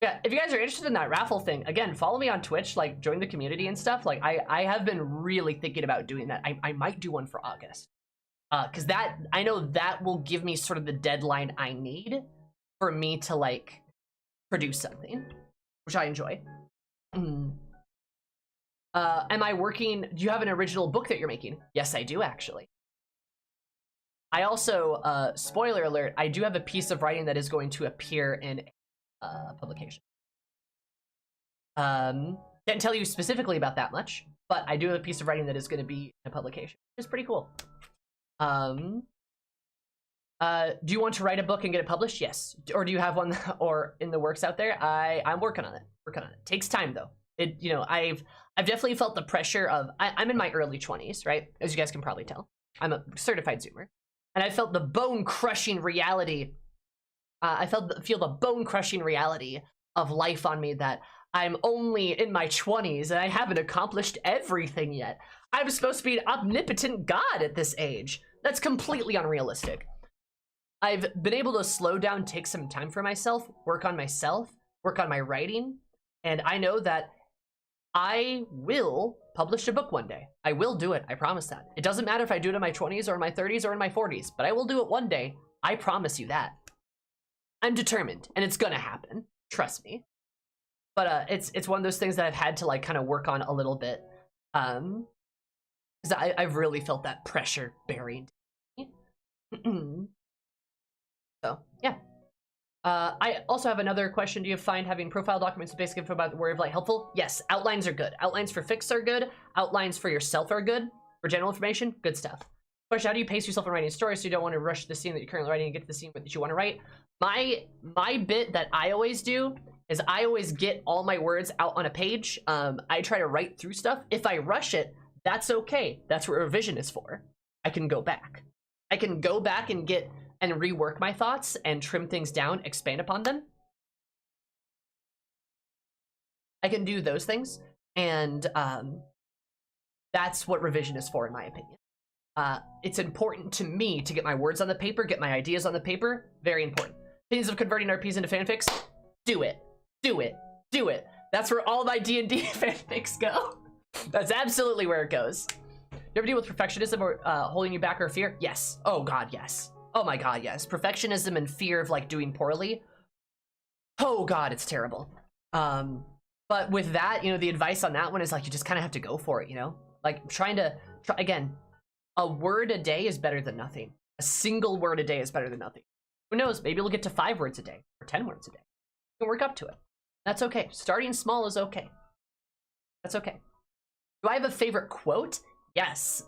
Yeah, if you guys are interested in that raffle thing, again, follow me on Twitch, like join the community and stuff. Like I have been really thinking about doing that. I might do one for August. Because that, I know that will give me sort of the deadline I need for me to like produce something, which I enjoy. Am I working, do you have an original book that you're making? Yes, I do actually. I also, spoiler alert, I do have a piece of writing that is going to appear in publication. Can't tell you specifically about that much, but I do have a piece of writing that is going to be in a publication. It's pretty cool. Do you want to write a book and get it published? Yes. Or do you have one or in the works out there? I'm working on it. Takes time though. I've definitely felt the pressure of I'm in my early 20s, right? As you guys can probably tell. I'm a certified Zoomer. And I felt the bone-crushing reality. Feel the bone-crushing reality of life on me that I'm only in my 20s and I haven't accomplished everything yet. I'm supposed to be an omnipotent god at this age. That's completely unrealistic. I've been able to slow down, take some time for myself, work on my writing, and I know that I will publish a book one day. I will do it, I promise that. It doesn't matter if I do it in my 20s or in my 30s or in my 40s, but I will do it one day. I promise you that. I'm determined, and it's gonna happen. Trust me. But it's one of those things that I've had to like kind of work on a little bit. Because I've really felt that pressure bearing me. So, yeah. I also have another question. Do you find having profile documents with basic info about the Warrior of Light helpful? Yes, outlines are good. Outlines for fics are good. Outlines for yourself are good. For general information, good stuff. Question, how do you pace yourself in writing stories so you don't want to rush the scene that you're currently writing and get to the scene that you want to write? My bit that I always do is I always get all my words out on a page. I try to write through stuff. If I rush it, that's okay. That's what revision is for. I can go back. I can go back and rework my thoughts and trim things down, expand upon them. I can do those things, and that's what revision is for, in my opinion. It's important to me to get my words on the paper, get my ideas on the paper. Very important. Opinions of converting RPs into fanfics? Do it. Do it. Do it. That's where all my D&D fanfics go. That's absolutely where it goes. You ever deal with perfectionism or holding you back or fear? Yes. Oh god, yes. Oh my god, yes. Perfectionism and fear of like doing poorly. Oh god, it's terrible. But with that, the advice on that one is like you just kind of have to go for it, Like again, a word a day is better than nothing. A single word a day is better than nothing. Who knows? Maybe you'll get to 5 words a day or 10 words a day. You can work up to it. That's okay. Starting small is okay. That's okay. Do I have a favorite quote? Yes.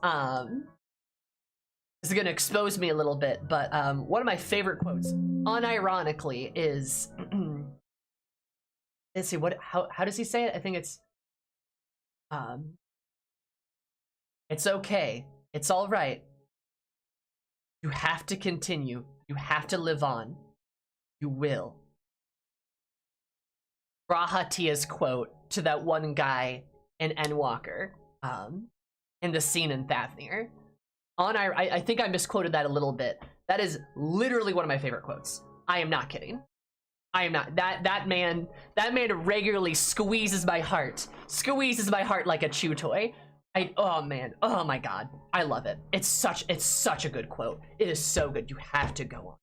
This is gonna expose me a little bit, but one of my favorite quotes, unironically, is let's see, how does he say it? I think it's okay. It's all right. You have to continue. You have to live on. You will. Rahatia's quote to that one guy in Endwalker, in the scene in Fafnir. I think I misquoted that a little bit. That is literally one of my favorite quotes. I am not kidding. I am not. That man regularly squeezes my heart. Squeezes my heart like a chew toy. Oh man. Oh my god. I love it. It's such a good quote. It is so good. You have to go on.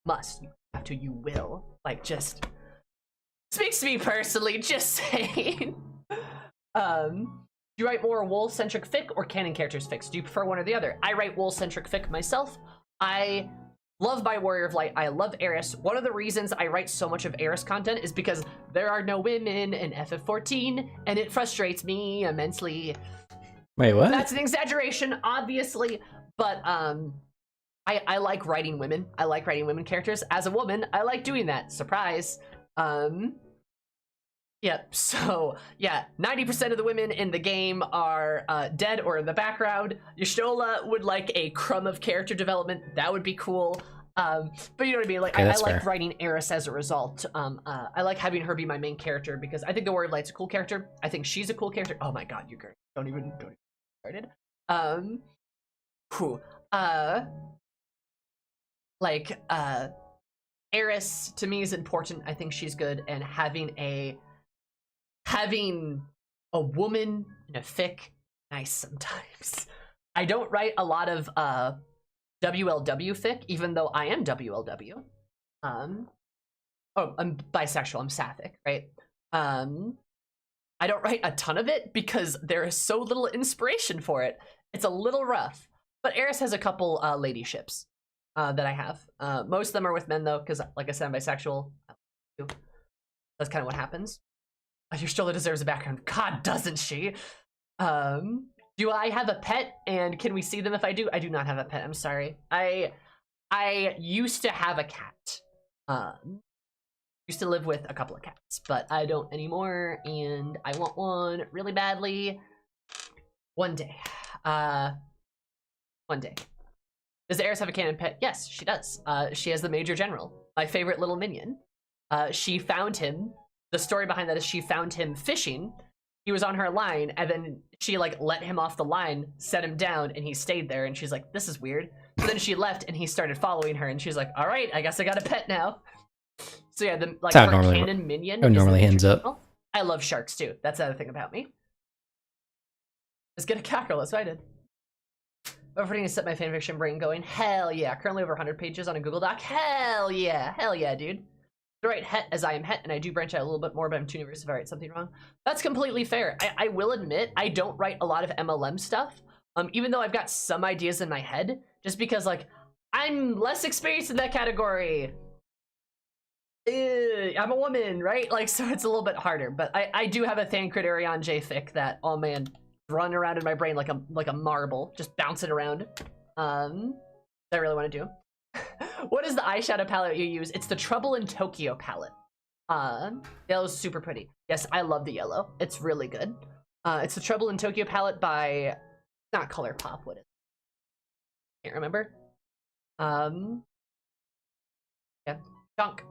Must. You have to. You will. Like, just speaks to me personally, just saying. Do you write more wool-centric fic or canon characters fics? Do you prefer one or the other? I write wool-centric fic myself. I love my Warrior of Light. I love Eris. One of the reasons I write so much of Eris content is because there are no women in FF14, and it frustrates me immensely. Wait, what? That's an exaggeration, obviously, but I like writing women. I like writing women characters. As a woman, I like doing that. Surprise. Yep, so, yeah, 90% of the women in the game are dead or in the background. Y'shtola would like a crumb of character development. That would be cool. But you know what I mean? Like, okay, I like fair. writing Eris as a result. I like having her be my main character because I think the Warrior of Light's a cool character. I think she's a cool character. Oh my god, you girl. Don't even started. Cool. Eris, to me, is important. I think she's good, and having a woman in a fic, nice sometimes. I don't write a lot of WLW fic, even though I am WLW. Oh, I'm bisexual, I'm sapphic, right? I don't write a ton of it because there is so little inspiration for it. It's a little rough. But Eris has a couple ladyships that I have. Most of them are with men though, because like I said, I'm bisexual. That's kind of what happens. Your stroller deserves a background. God, doesn't she? Do I have a pet, and can we see them if I do? I do not have a pet. I'm sorry. I used to have a cat. Used to live with a couple of cats, but I don't anymore, and I want one really badly. One day. One day. Does Eris have a canon pet? Yes, she does. She has the Major General, my favorite little minion. She found him. The story behind that is she found him fishing. He was on her line, and then she like let him off the line, set him down, and he stayed there. And she's like, "This is weird." So then she left, and he started following her, and she's like, "All right, I guess I got a pet now." So yeah, the like her canon minion. It normally ends up. General. I love sharks too. That's the other thing about me. Let's get a cackle. That's what I did. Overthinking to set my fanfiction brain going. Hell yeah. Currently over 100 pages on a Google Doc. Hell yeah. Hell yeah, dude. I write het as I am het, and I do branch out a little bit more, but I'm too nervous if I write something wrong. That's completely fair. I will admit, I don't write a lot of MLM stuff, even though I've got some ideas in my head, just because, like, I'm less experienced in that category. I'm a woman, right? Like, so it's a little bit harder, but I do have a Thancred Arion J fic that, oh man, run around in my brain like a marble, just bouncing around. That I really want to do. What is the eyeshadow palette you use? It's the Trouble in Tokyo palette. Yellow's super pretty. Yes, I love the yellow. It's really good. It's the Trouble in Tokyo palette by, not ColourPop, what is it? Can't remember. Yeah, Chunk.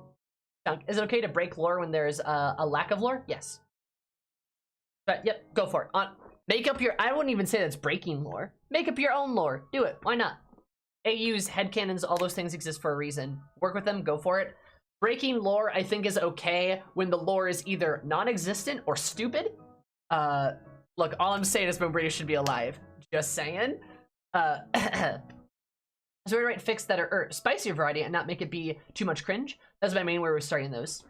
Chunk. Is it okay to break lore when there's a lack of lore? Yes. But yep, go for it. Make up your, I wouldn't even say that's breaking lore. Make up your own lore. Do it. Why not? AUs, headcanons, all those things exist for a reason. Work with them, go for it. Breaking lore, I think, is okay when the lore is either non-existent or stupid. Look, all I'm saying is British should be alive. Just saying. So we write fics that are spicier variety and not make it be too much cringe. That's my main way we're starting those.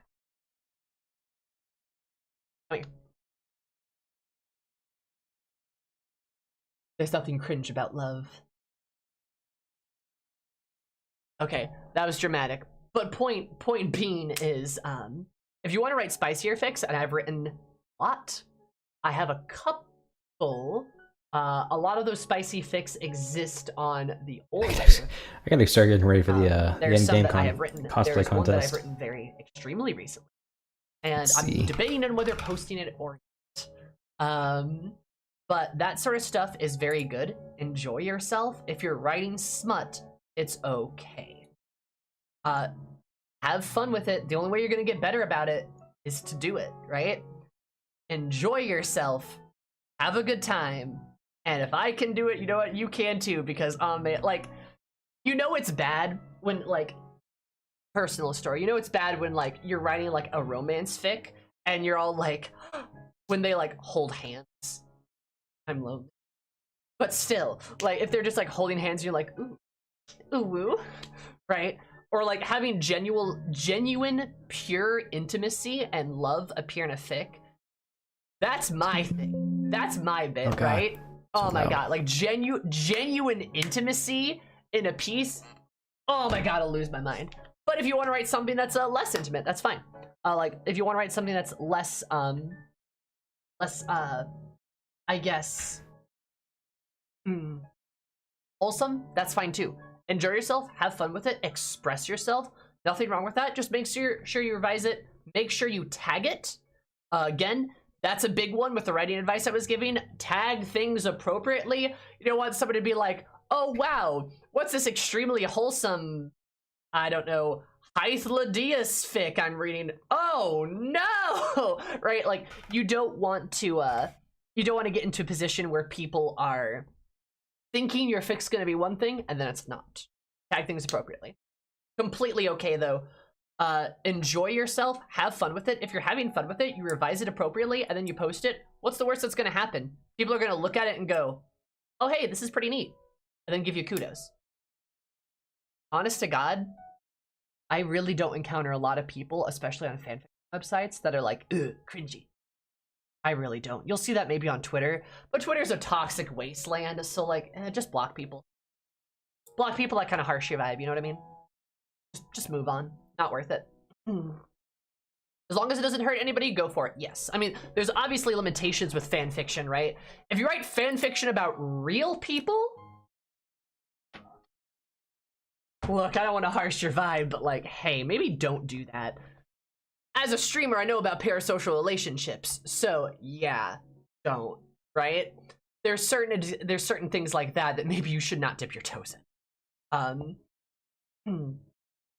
Okay. There's nothing cringe about love. Okay, that was dramatic. But point being is, if you want to write spicier fics, and I've written a lot, I have a couple. A lot of those spicy fics exist on the old layer. I gotta start getting ready for the end game cosplay one that I've contest. written very extremely recently, and I'm debating on whether posting it or not. But that sort of stuff is very good. Enjoy yourself. If you're writing smut, it's okay. Have fun with it. The only way you're gonna get better about it is to do it, right? Enjoy yourself. Have a good time. And if I can do it, you know what? You can too, because, man, like, you know it's bad when, like, personal story. You know it's bad when, like, you're writing, like, a romance fic, and you're all, like, when they, like, hold hands. I'm lonely. But still, like, if they're just, like, holding hands, you're like, ooh, ooh, woo, right? Or, like, having genuine, pure intimacy and love appear in a fic. That's my thing. That's my bit, right? Oh my god, like genuine intimacy in a piece. Oh my god, I'll lose my mind. But if you want to write something that's less intimate, that's fine. Like if you want to write something that's less I guess wholesome, that's fine too. Enjoy yourself, have fun with it, express yourself. Nothing wrong with that. Just make sure you revise it. Make sure you tag it. Again, that's a big one with the writing advice I was giving. Tag things appropriately. You don't want somebody to be like, oh wow, what's this extremely wholesome, I don't know, Hythladius fic I'm reading? Oh no! Right? Like, you don't want to get into a position where people are thinking your fic's gonna be one thing and then it's not. Tag things appropriately. Completely okay though. Enjoy yourself, have fun with it. If you're having fun with it, you revise it appropriately and then you post it. What's the worst that's gonna happen? People are gonna look at it and go, oh hey, this is pretty neat, and then give you kudos. Honest to God, I really don't encounter a lot of people, especially on fanfic websites, that are like, ugh, cringy. I really don't. You'll see that maybe on Twitter, but Twitter's a toxic wasteland, so like, just block people. Block people that kind of harsh your vibe, you know what I mean? Just move on. Not worth it. As long as it doesn't hurt anybody, go for it. Yes. I mean, there's obviously limitations with fan fiction, right? If you write fan fiction about real people, look, I don't want to harsh your vibe, but like, hey, maybe don't do that. As a streamer, I know about parasocial relationships, so yeah, don't, right? There's certain things like that maybe you should not dip your toes in.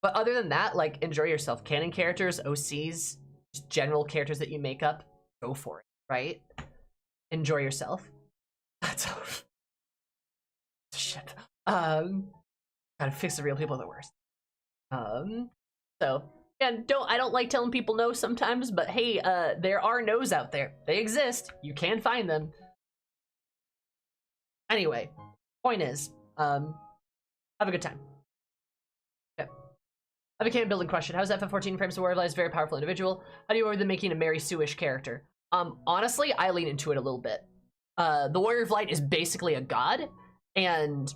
But other than that, like, enjoy yourself. Canon characters, OCs, just general characters that you make up, go for it, right? Enjoy yourself. That's all. Shit. Gotta fix the real people are the worst. So, yeah, I don't like telling people no sometimes, but hey, there are no's out there. They exist. You can find them. Anyway, point is, have a good time. Okay. I became a building question. How's FF14 frames the Warrior is a very powerful individual? How do you avoid them making a Mary Sue-ish character? Honestly, I lean into it a little bit. The Warrior of Light is basically a god, and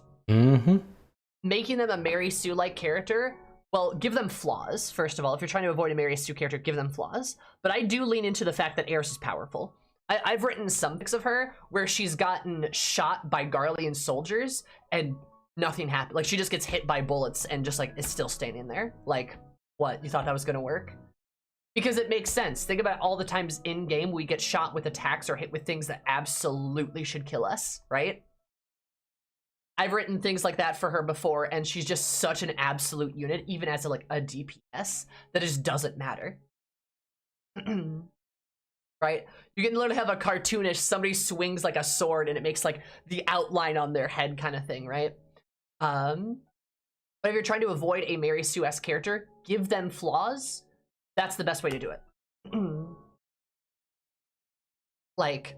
making them a Mary Sue-like character, well, give them flaws, first of all. If you're trying to avoid a Mary Sue character, give them flaws. But I do lean into the fact that Eris is powerful. I've written some pics of her where she's gotten shot by Garlean soldiers and nothing happened. Like, she just gets hit by bullets and just, like, is still standing there. Like, what? You thought that was gonna work? Because it makes sense. Think about all the times in-game we get shot with attacks or hit with things that absolutely should kill us, right? I've written things like that for her before, and she's just such an absolute unit, even as a DPS, that it just doesn't matter. Right? You can literally have a cartoonish, somebody swings like a sword and it makes like the outline on their head kind of thing, right? But if you're trying to avoid a Mary Sue-esque character, give them flaws. That's the best way to do it. Like,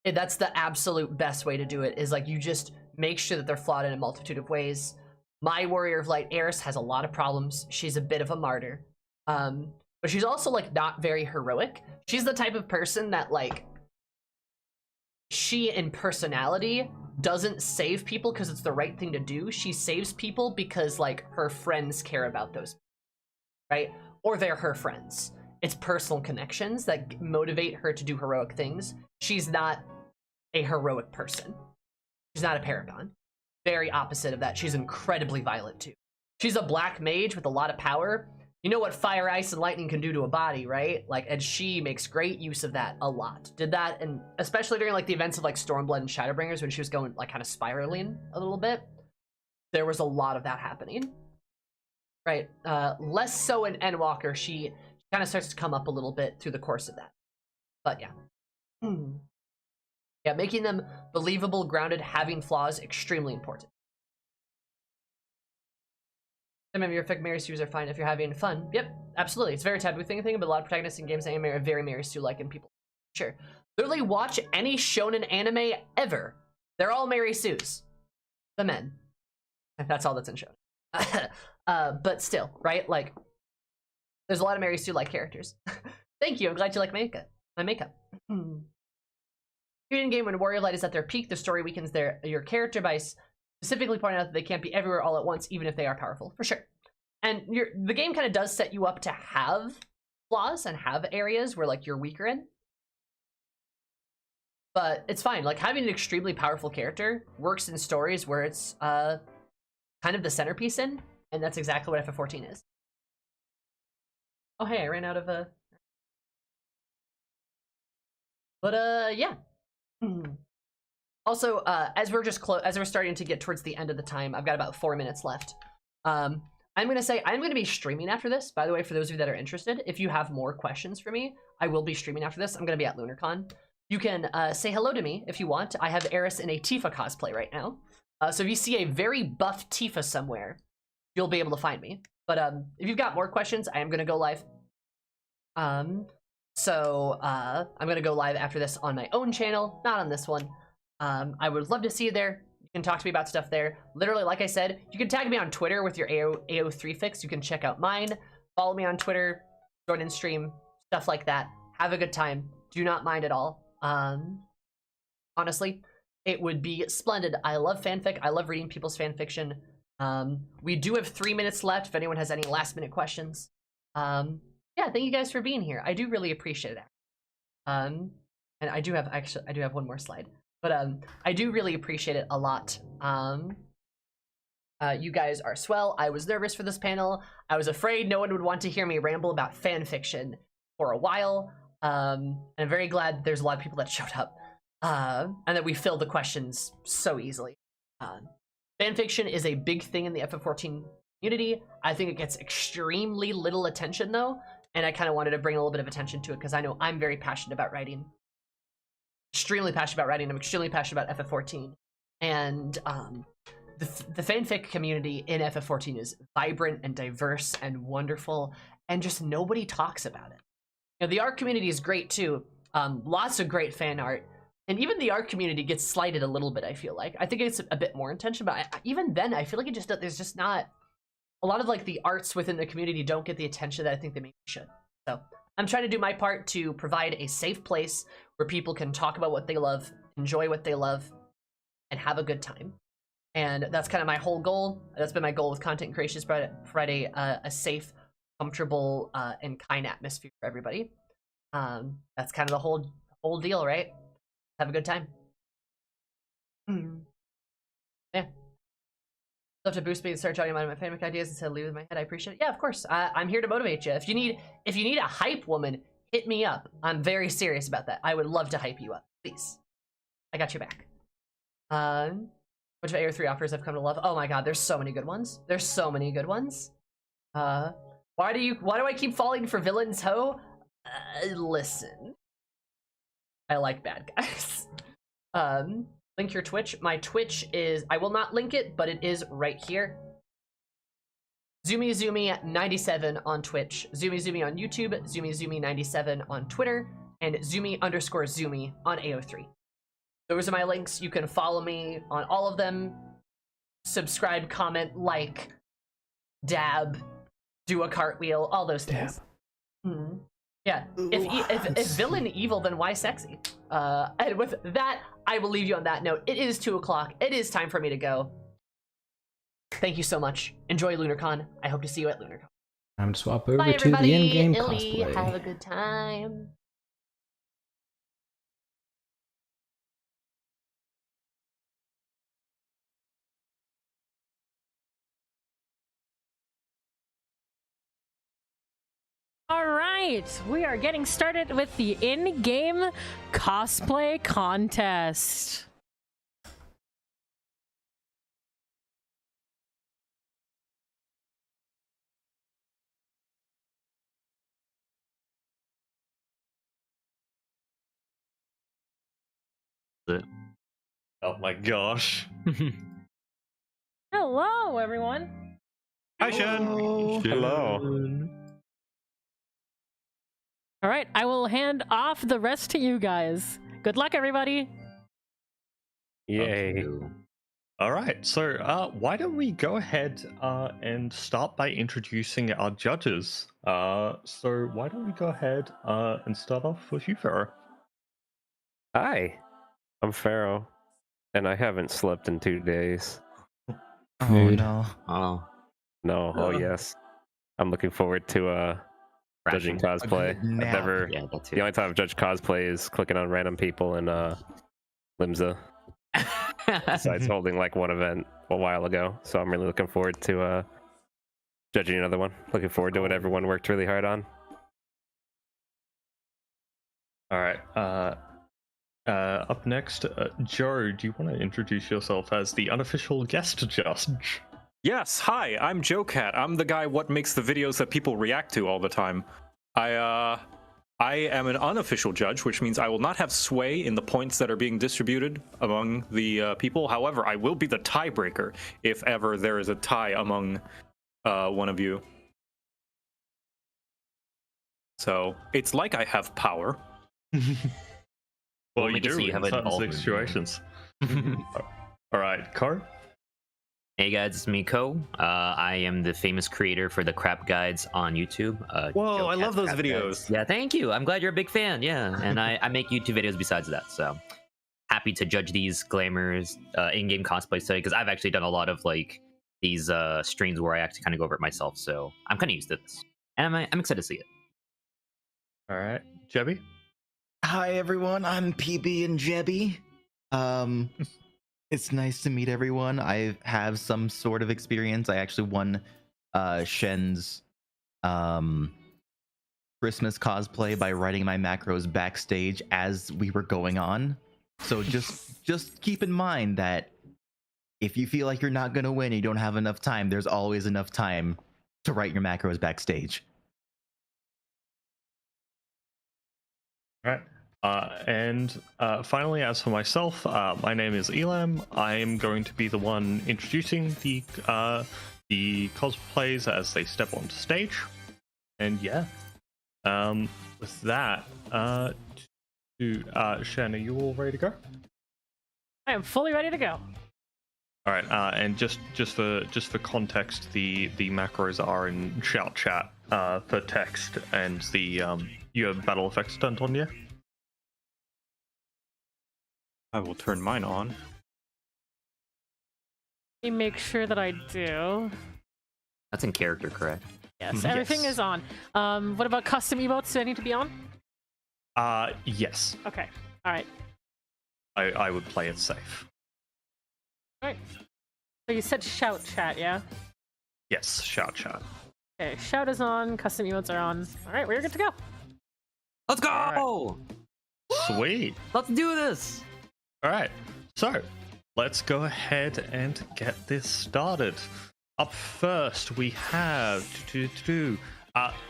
that's the absolute best way to do it, is like, you just make sure that they're flawed in a multitude of ways. My Warrior of Light, Eris, has a lot of problems. She's a bit of a martyr. But she's also, like, not very heroic. She's the type of person that, like, she, in personality, doesn't save people because it's the right thing to do. She saves people because, like, her friends care about those, right? Or they're her friends. It's personal connections that motivate her to do heroic things. She's not a heroic person. She's not a paragon. Very opposite of that. She's incredibly violent, too. She's a black mage with a lot of power. You know what fire, ice, and lightning can do to a body, right? Like, and she makes great use of that a lot. Did that, and especially during, like, the events of, like, Stormblood and Shadowbringers, when she was going, like, kind of spiraling a little bit. There was a lot of that happening. Right? Less so in Endwalker. She kind of starts to come up a little bit through the course of that. But, yeah. Yeah, making them believable, grounded, having flaws, extremely important. Some of your effect Mary Sues are fine if you're having fun. Yep, absolutely. It's a very taboo thing, but a lot of protagonists in games are very Mary Sue-like, and people. Sure. Literally watch any shonen anime ever. They're all Mary Sues. The men. That's all that's in shonen. But still, right? Like, there's a lot of Mary Sue-like characters. Thank you. I'm glad you like my makeup. In game when Warrior Light is at their peak, the story weakens your character by specifically pointing out that they can't be everywhere all at once, even if they are powerful, for sure. And the game kind of does set you up to have flaws and have areas where, like, you're weaker in. But it's fine. Like, having an extremely powerful character works in stories where it's kind of the centerpiece in, and that's exactly what FF14 is. Oh, hey, I ran out of But, yeah. Also, as we're starting to get towards the end of the time, I've got about 4 minutes left. I'm gonna be streaming after this. By the way, for those of you that are interested, if you have more questions for me, I will be streaming after this. I'm gonna be at LUNARCON. You can say hello to me if you want. I have Eris in a Tifa cosplay right now. So if you see a very buff Tifa somewhere, you'll be able to find me. But if you've got more questions, I am gonna go live. I'm gonna go live after this on my own channel, not on this one. I would love to see you there. You can talk to me about stuff there. Literally, like I said, you can tag me on Twitter with your AO3 fix. You can check out mine. Follow me on Twitter, join in stream, stuff like that. Have a good time. Do not mind at all. Honestly, it would be splendid. I love fanfic. I love reading people's fanfiction. We do have 3 minutes left if anyone has any last minute questions. yeah, thank you guys for being here. I do really appreciate it. And I do have one more slide, but I do really appreciate it a lot. You guys are swell. I was nervous for this panel. I was afraid no one would want to hear me ramble about fan fiction for a while. And I'm very glad there's a lot of people that showed up, and that we filled the questions so easily. Fan fiction is a big thing in the FF14 community. I think it gets extremely little attention though, and I kind of wanted to bring a little bit of attention to it because I know I'm very passionate about writing. Extremely passionate about writing. I'm extremely passionate about FF14, and the fanfic community in FF14 is vibrant and diverse and wonderful, and just nobody talks about it. You know, the art community is great too. Lots of great fan art, and even the art community gets slighted a little bit. I feel like I think it's a bit more intention, but even then, I feel like there's just not a lot of like the arts within the community don't get the attention that I think they maybe should. So I'm trying to do my part to provide a safe place where people can talk about what they love, enjoy what they love, and have a good time. And that's kind of my whole goal. That's been my goal with Content Creation, is provide a safe, comfortable, and kind atmosphere for everybody. That's kind of the whole deal, right? Have a good time. Yeah. Love to boost me and start talking about my fanfic ideas instead of leave with my head. I appreciate it. Yeah, of course. I'm here to motivate you. If you need a hype woman, hit me up. I'm very serious about that. I would love to hype you up. Please. I got your back. Which of AO3 offers I've come to love? Oh my god, there's so many good ones. There's so many good ones. Why do I keep falling for villains, ho? Listen. I like bad guys. Link your Twitch. My Twitch is, I will not link it, but it is right here. ZumiZumi97 on Twitch, ZumiZumi on YouTube, ZumiZumi97 on Twitter, and Zumi_Zumi on AO3. Those are my links. You can follow me on all of them. Subscribe, comment, like, dab, do a cartwheel, all those things. Mm-hmm. Yeah. If villain evil, then why sexy? And with that, I will leave you on that note. It is 2 o'clock. It is time for me to go. Thank you so much. Enjoy LunarCon. I hope to see you at LunarCon. Time to swap over Bye, to the everybody. in-game Illy, cosplay. have a good time. All right, we are getting started with the in-game cosplay contest. Oh my gosh. Hello, everyone. Hi, Shen. Hello. All right, I will hand off the rest to you guys. Good luck, everybody. Yay. All right, so why don't we go ahead and start by introducing our judges. So why don't we go ahead and start off with you, Pharaoh? Hi, I'm Pharaoh, and I haven't slept in 2 days. Oh Mood. no. Oh. No, oh yes. I'm looking forward to judging cosplay. I've nap. never. Yeah, that too. The only time I've judged cosplay is clicking on random people in Limsa. Besides holding like one event a while ago, so I'm really looking forward to judging another one. Looking forward to what everyone worked really hard on. All right. Up next, Joe, do you want to introduce yourself as the unofficial guest judge? Yes, hi, I'm Joe Cat. I'm the guy what makes the videos that people react to all the time. I am an unofficial judge, which means I will not have sway in the points that are being distributed among the people. However, I will be the tiebreaker if ever there is a tie among one of you. So it's like I have power. Well, you make it do so you in have an certain involvement. situations. All right, Ko. Hey guys, it's me, Ko. I am the famous creator for the crap guides on YouTube. Whoa, Joe I love Cat's those Crap videos. Guides. Yeah, thank you. I'm glad you're a big fan. Yeah, and I make YouTube videos besides that. So happy to judge these glamours in-game cosplay study because I've actually done a lot of like these streams where I actually kind of go over it myself. So I'm kind of used to this, and I'm excited to see it. All right, Jebby. Hi everyone, I'm PB and Jebby. It's nice to meet everyone. I have some sort of experience. I actually won Shen's Christmas cosplay by writing my macros backstage as we were going on. So just keep in mind that if you feel like you're not gonna win and you don't have enough time, there's always enough time to write your macros backstage. All right. And finally, as for myself, my name is Elam. I'm going to be the one introducing the cosplays as they step onto stage. And yeah, with that, Shen, are you all ready to go? I am fully ready to go. All right, and just for context, the macros are in shout chat for text, and the you have battle effects turned on, yeah. I will turn mine on. Let me make sure that I do. That's in character, correct? Yes, everything Yes. is on. What about custom emotes? Do I need to be on? Yes, Okay. All right. I would play it safe. All right. So you said shout chat, yeah? Yes, shout chat. Okay, shout is on, custom emotes are on. All right, we're good to go. Let's go! Sweet. Let's do this! All right, so let's go ahead and get this started. Up first, we have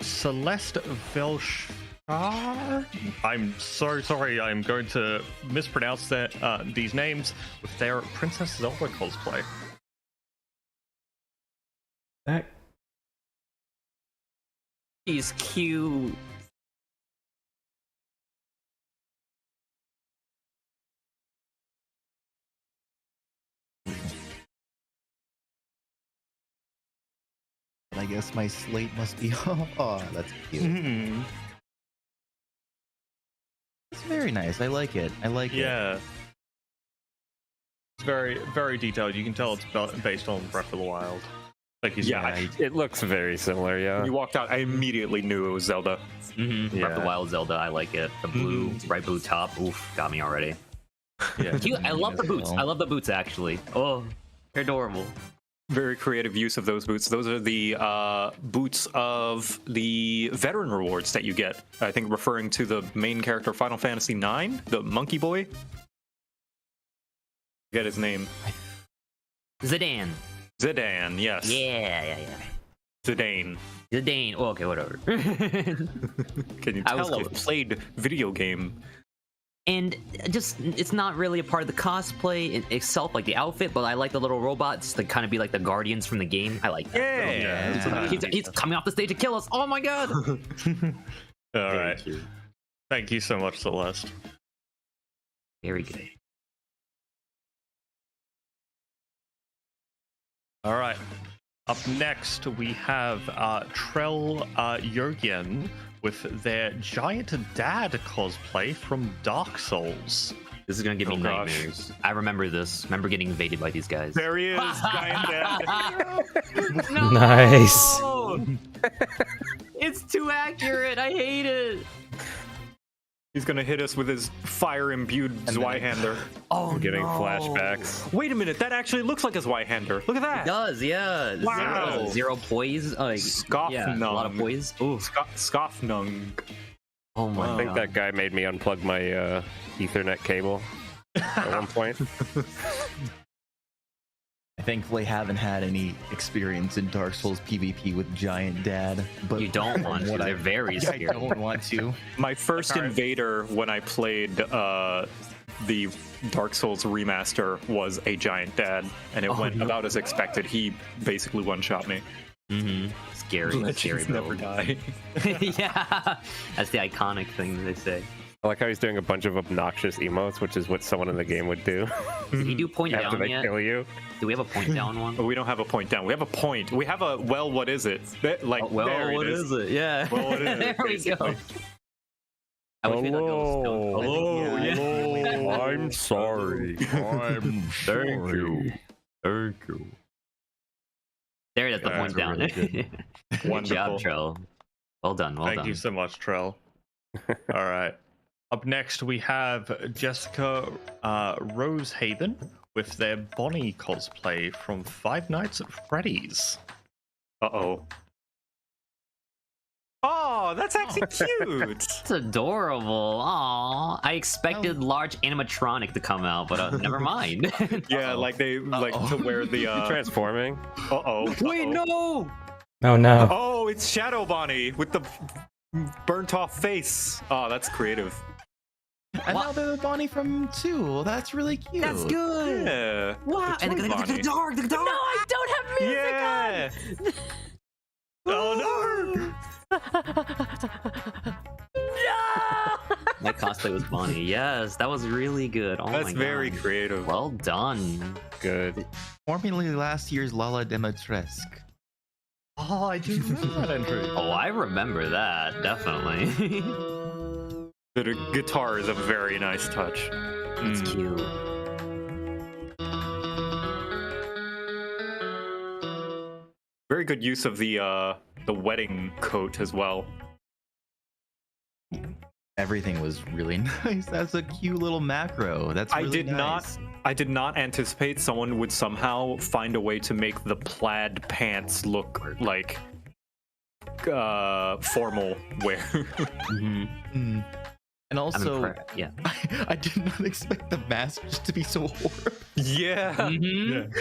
Celeste Velshar. I'm so sorry. I'm going to mispronounce these names with their Princess Zelda cosplay. He's cute. I guess my slate must be off. Oh, that's cute. It's very nice. I like it. I like it. Yeah. It's very, very detailed. You can tell it's based on Breath of the Wild. Like he's Yeah, It looks very similar, yeah. When you walked out, I immediately knew it was Zelda. Mm-hmm. Breath of the Yeah. Wild Zelda, I like it. The blue, bright blue top, oof, got me already. Yeah. Cute. I love the boots. well. I love the boots, actually. Oh, they're adorable. Very creative use of those boots. Those are the boots of the veteran rewards that you get. I think referring to the main character of Final Fantasy IX, the monkey boy. Forget his name. Zidane. Zidane, yes. Yeah. Zidane. Zidane. Oh, okay, whatever. Can you I was tell I've close. played video game? And just, it's not really a part of the cosplay itself, like the outfit, but I like the little robots to kind of be like the guardians from the game. I like that. Yeah. He's coming off the stage to kill us. Oh my god. All right. Thank you so much, Celeste. Very good. All right. Up next, we have Trell Yogian with their giant dad cosplay from Dark Souls. This is gonna give me Oh, gosh. nightmares. I remember this. Remember getting invaded by these guys. There he is, giant dad. No! Nice. It's too accurate. I hate it. He's gonna hit us with his fire-imbued Zweihander. Oh, I'm getting no. flashbacks. Wait a minute, that actually looks like a Zweihander. Look at It that. does, yeah. Wow. Zero poise. Like, yeah, a lot of Skofnung. poise. Ooh. Skofnung. Oh my I god. think that guy made me unplug my Ethernet cable at one point. I thankfully haven't had any experience in Dark Souls PvP with Giant Dad, but You don't want to. what They're very I scary. don't want to. My first invader when I played the Dark Souls remaster was a giant dad, and it went about as expected. He basically one-shot me. Mm-hmm. Scary, scary Legends never build. die. Yeah, that's the iconic thing that they say. I like how he's doing a bunch of obnoxious emotes, which is what someone in the game would do Did he do point after down they yet? kill you. Do we have a point down one? But we don't have a point down. We have a point. We have a, well, what is it? Like, there what it is it? Yeah. Well, what is it, There we basically. go. I wish we had that ghost Hello. stone. Hello. I'm sorry. I'm Thank you. Thank you. There, that's the Yeah, point that's down. really Good job, Wonderful. Trell. Well done, well Thank done. you so much, Trell. All right. Up next, we have Jessica Rosehaven with their Bonnie cosplay from Five Nights at Freddy's. Uh-oh. Oh, that's actually cute. It's adorable. Aw, I expected large animatronic to come out, but never mind. Yeah, like they like to wear the Transforming. Uh-oh. Wait, no! Oh no. Oh, it's Shadow Bonnie with the burnt off face. Oh, that's creative. And now they're the Bonnie from 2. That's really cute. That's good. Yeah. Wow, The and toy the Bonnie. dark, the dark. No, I don't have music Yeah. Oh no. My cosplay was Bonnie. Yes, that was really good. Oh That's my very God. creative. Well done. Good. Formerly last year's Lala Dimitrescu. Oh, I do remember that entry. Oh, I remember that, definitely. The guitar is a very nice touch. It's cute. Very good use of the wedding coat as well. Everything was really nice. That's a cute little macro. That's really I did not anticipate someone would somehow find a way to make the plaid pants look like formal wear. Mm-hmm. And also, yeah. I did not expect the mask just to be so horrible. Yeah. Mm-hmm.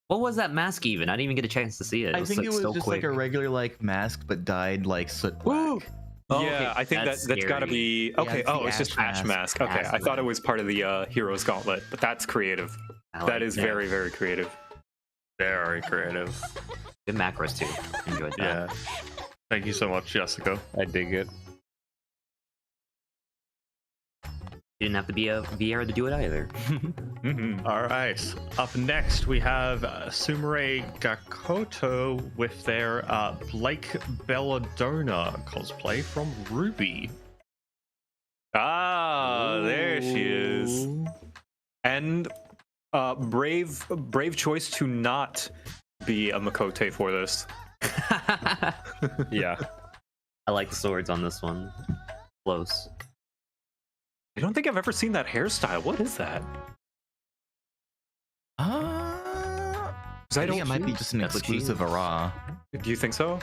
What was that mask even? I didn't even get a chance to see it. I think like, it was so just quick. like a regular like mask, but dyed like soot black. Oh, Yeah, okay. I think that's got to scary. be Yeah, okay. it's the Oh, it's just Ash Ash mask. mask. Okay, Ash I thought it mask. was part of the Hero's Gauntlet, but that's creative. I like That is very, very creative. Very creative. good macros too. Enjoyed that. Yeah. Thank you so much, Jessica. I dig it. You didn't have to be a VR to do it either. All right. Up next, we have Sumire Gakoto with their Blake Belladonna cosplay from Ruby. Ah, there she is. And brave choice to not be a Makote for this. Yeah. I like the swords on this one. Close. I don't think I've ever seen that hairstyle. What is that? I think don't it might be see- just an That's what she- exclusive Ara. Do you think so?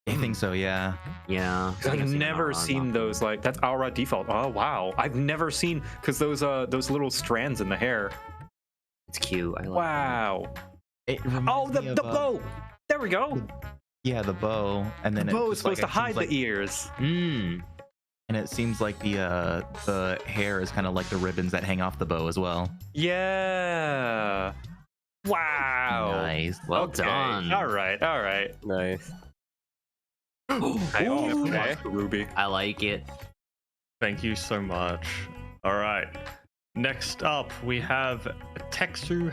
I think so, yeah. Yeah. 'Cause I've never seen those like that's Aura default. Oh wow, I've never seen because those little strands in the hair. It's cute. I like Wow. It Oh, reminds the me of, bow. There we go. Yeah, the bow, and then The bow it is just, like, supposed to it seems hide like, the ears. that. Mmm. and it seems like the hair is kind of like the ribbons that hang off the bow as well. Yeah. Wow. Nice. Well Okay. done. All right. All right. Nice. I almost okay. lost the ruby. I like it. Thank you so much. All right. Next up, we have Teksu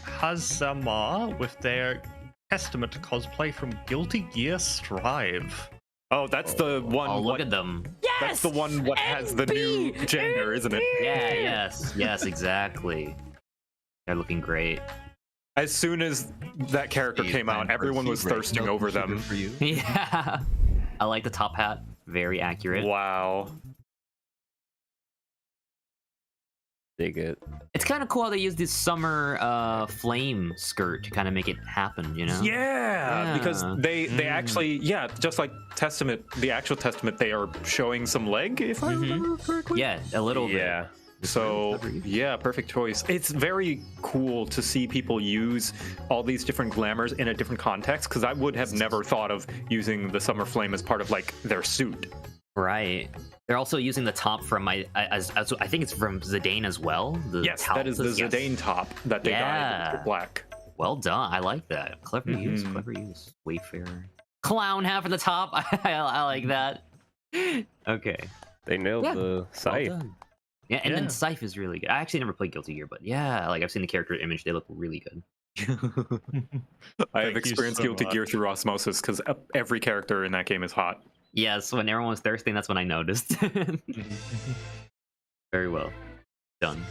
Hazama with their Testament cosplay from Guilty Gear Strive. Oh, that's the one. Oh, look what- at them. Yes! That's the one. What has the new NB! gender, isn't it? Yeah, yes, exactly. They're looking great. As soon as that character came out, everyone was thirsting over them. For you. Yeah. I like the top hat. Very accurate. Wow. Dig it. It's kind of cool how they use this summer flame skirt to kind of make it happen, you know? Yeah, because Yeah. they actually just like Testament, the actual Testament, they are showing some leg, if I remember correctly. Yeah, a little bit. Yeah. So yeah, perfect choice. It's very cool to see people use all these different glamours in a different context, because I would have never thought of using the summer flame as part of like their suit. Right. They're also using the top from I think it's from Zidane as well. The Yes, that is the Talus, yes. Zidane top that they dyed Yeah. with black. Well done. I like that. Clever use. Mhm. Clever use. Wayfarer. Clown hat for the top. I like that. Okay. They nailed Yeah. the Well scythe. done. Yeah, and then Scythe is really good. I actually never played Guilty Gear, but yeah, like I've seen the character image. They look really good. I have Thank you experienced so Guilty Gear much. through osmosis because every character in that game is hot. Yes, when everyone was thirsting, that's when I noticed. Very well done.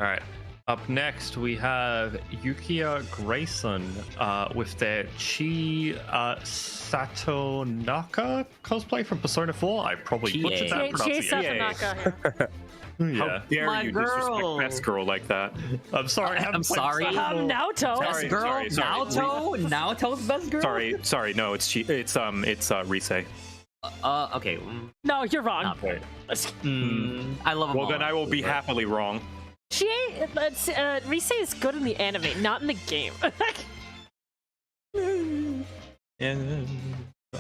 All right. Up next, we have Yukiya Grayson with their Chi Satonaka cosplay from Persona 4. I probably Chie. butchered that Chase pronunciation. Satonaka. How Yeah. dare My you girl. disrespect best girl like that? I'm sorry. I haven't I'm played sorry. Persona 4. Naoto. Best Sorry, girl, sorry. Naoto. Naoto's best girl. Sorry, no, it's Rise. Okay. No, you're wrong. Not fair. I love them Well, all, then I will be actually, but- happily wrong. Rise is good in the anime, not in the game.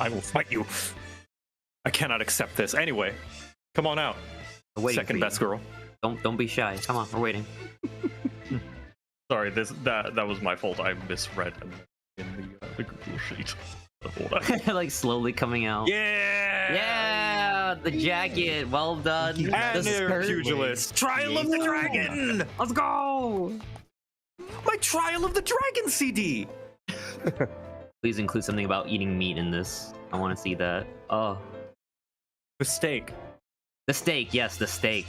I will fight you. I cannot accept this. Anyway, come on out. We're waiting for Second you. best girl. Don't be shy. Come on, we're waiting. Sorry, that was my fault. I misread in the Google sheet. Like slowly coming out. Yeah. Yeah, the jacket. Well done. And The they're skirt. pugilist. Trial of the Dragon. Let's go. My Trial of the Dragon CD. Please include something about eating meat in this. I want to see that. Oh, The steak. the steak. Yes, the steak.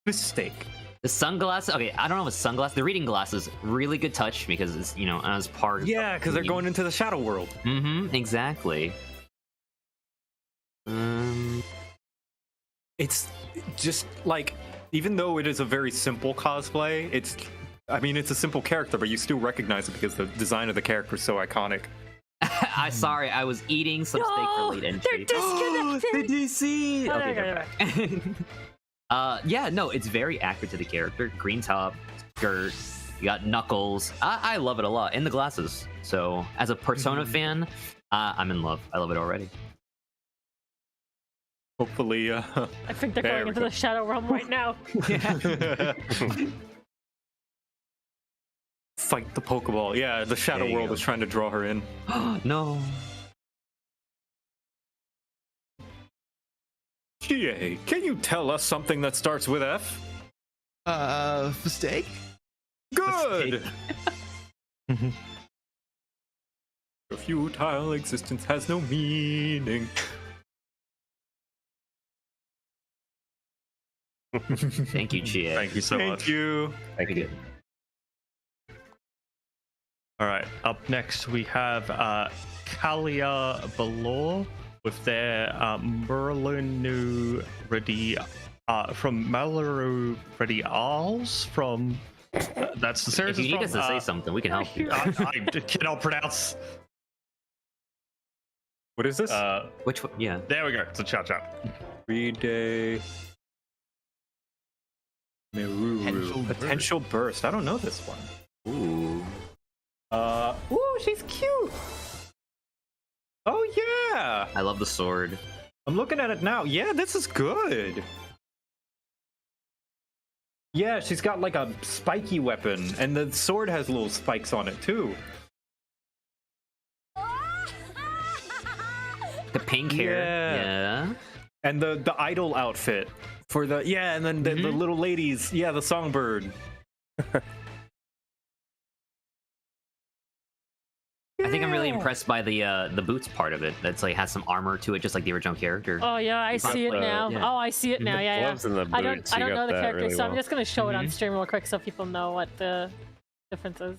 The steak. The sunglasses. Okay, I don't know if it's sunglasses. The reading glasses. Really good touch because it's as part of. Yeah, because they're going into the shadow world. Mm-hmm. Exactly. It's just like, even though it is a very simple cosplay, it's a simple character, but you still recognize it because the design of the character is so iconic. I'm sorry. I was eating some steak for late entry. They're disconnected. DC. Oh, Okay, there, they're back. Yeah, no, it's very accurate to the character. Green top, skirt, you got Knuckles. I love it a lot. And the glasses. So, as a Persona fan, I'm in love. I love it already. Hopefully, I think they're There going we into go. the Shadow Realm right now. fight the Pokeball. Yeah, the shadow There you world go. is trying to draw her in. No. Chie, can you tell us something that starts with F? Steak? Good! Your futile existence has no meaning. Thank you, Chie. Thank you so Thank much. you. Thank you. All right, up next we have Kalia Balor with their Merlinu Ready from Malaru Ready Arls from that's the series. If you is need us from, to say something, we can help you. I cannot pronounce. What is this? Which one? Yeah. There we go. It's a cha-cha. 3-day Meruru. Potential burst. I don't know this one. Ooh. Ooh, she's cute. Oh yeah. I love the sword. I'm looking at it now. Yeah, this is good. Yeah, she's got like a spiky weapon, and the sword has little spikes on it too. The pink hair. Yeah. Yeah. And the idol outfit for the and then the little ladies. Yeah, the songbird. I think I'm really impressed by the boots part of it. That's like has some armor to it, just like the original character. Oh yeah, I see it the- now. yeah. Oh, I see it now. Yeah, gloves and the I don't boots, I you don't got know the that character, really so I'm well. just gonna show it on stream real quick so people know what the difference is,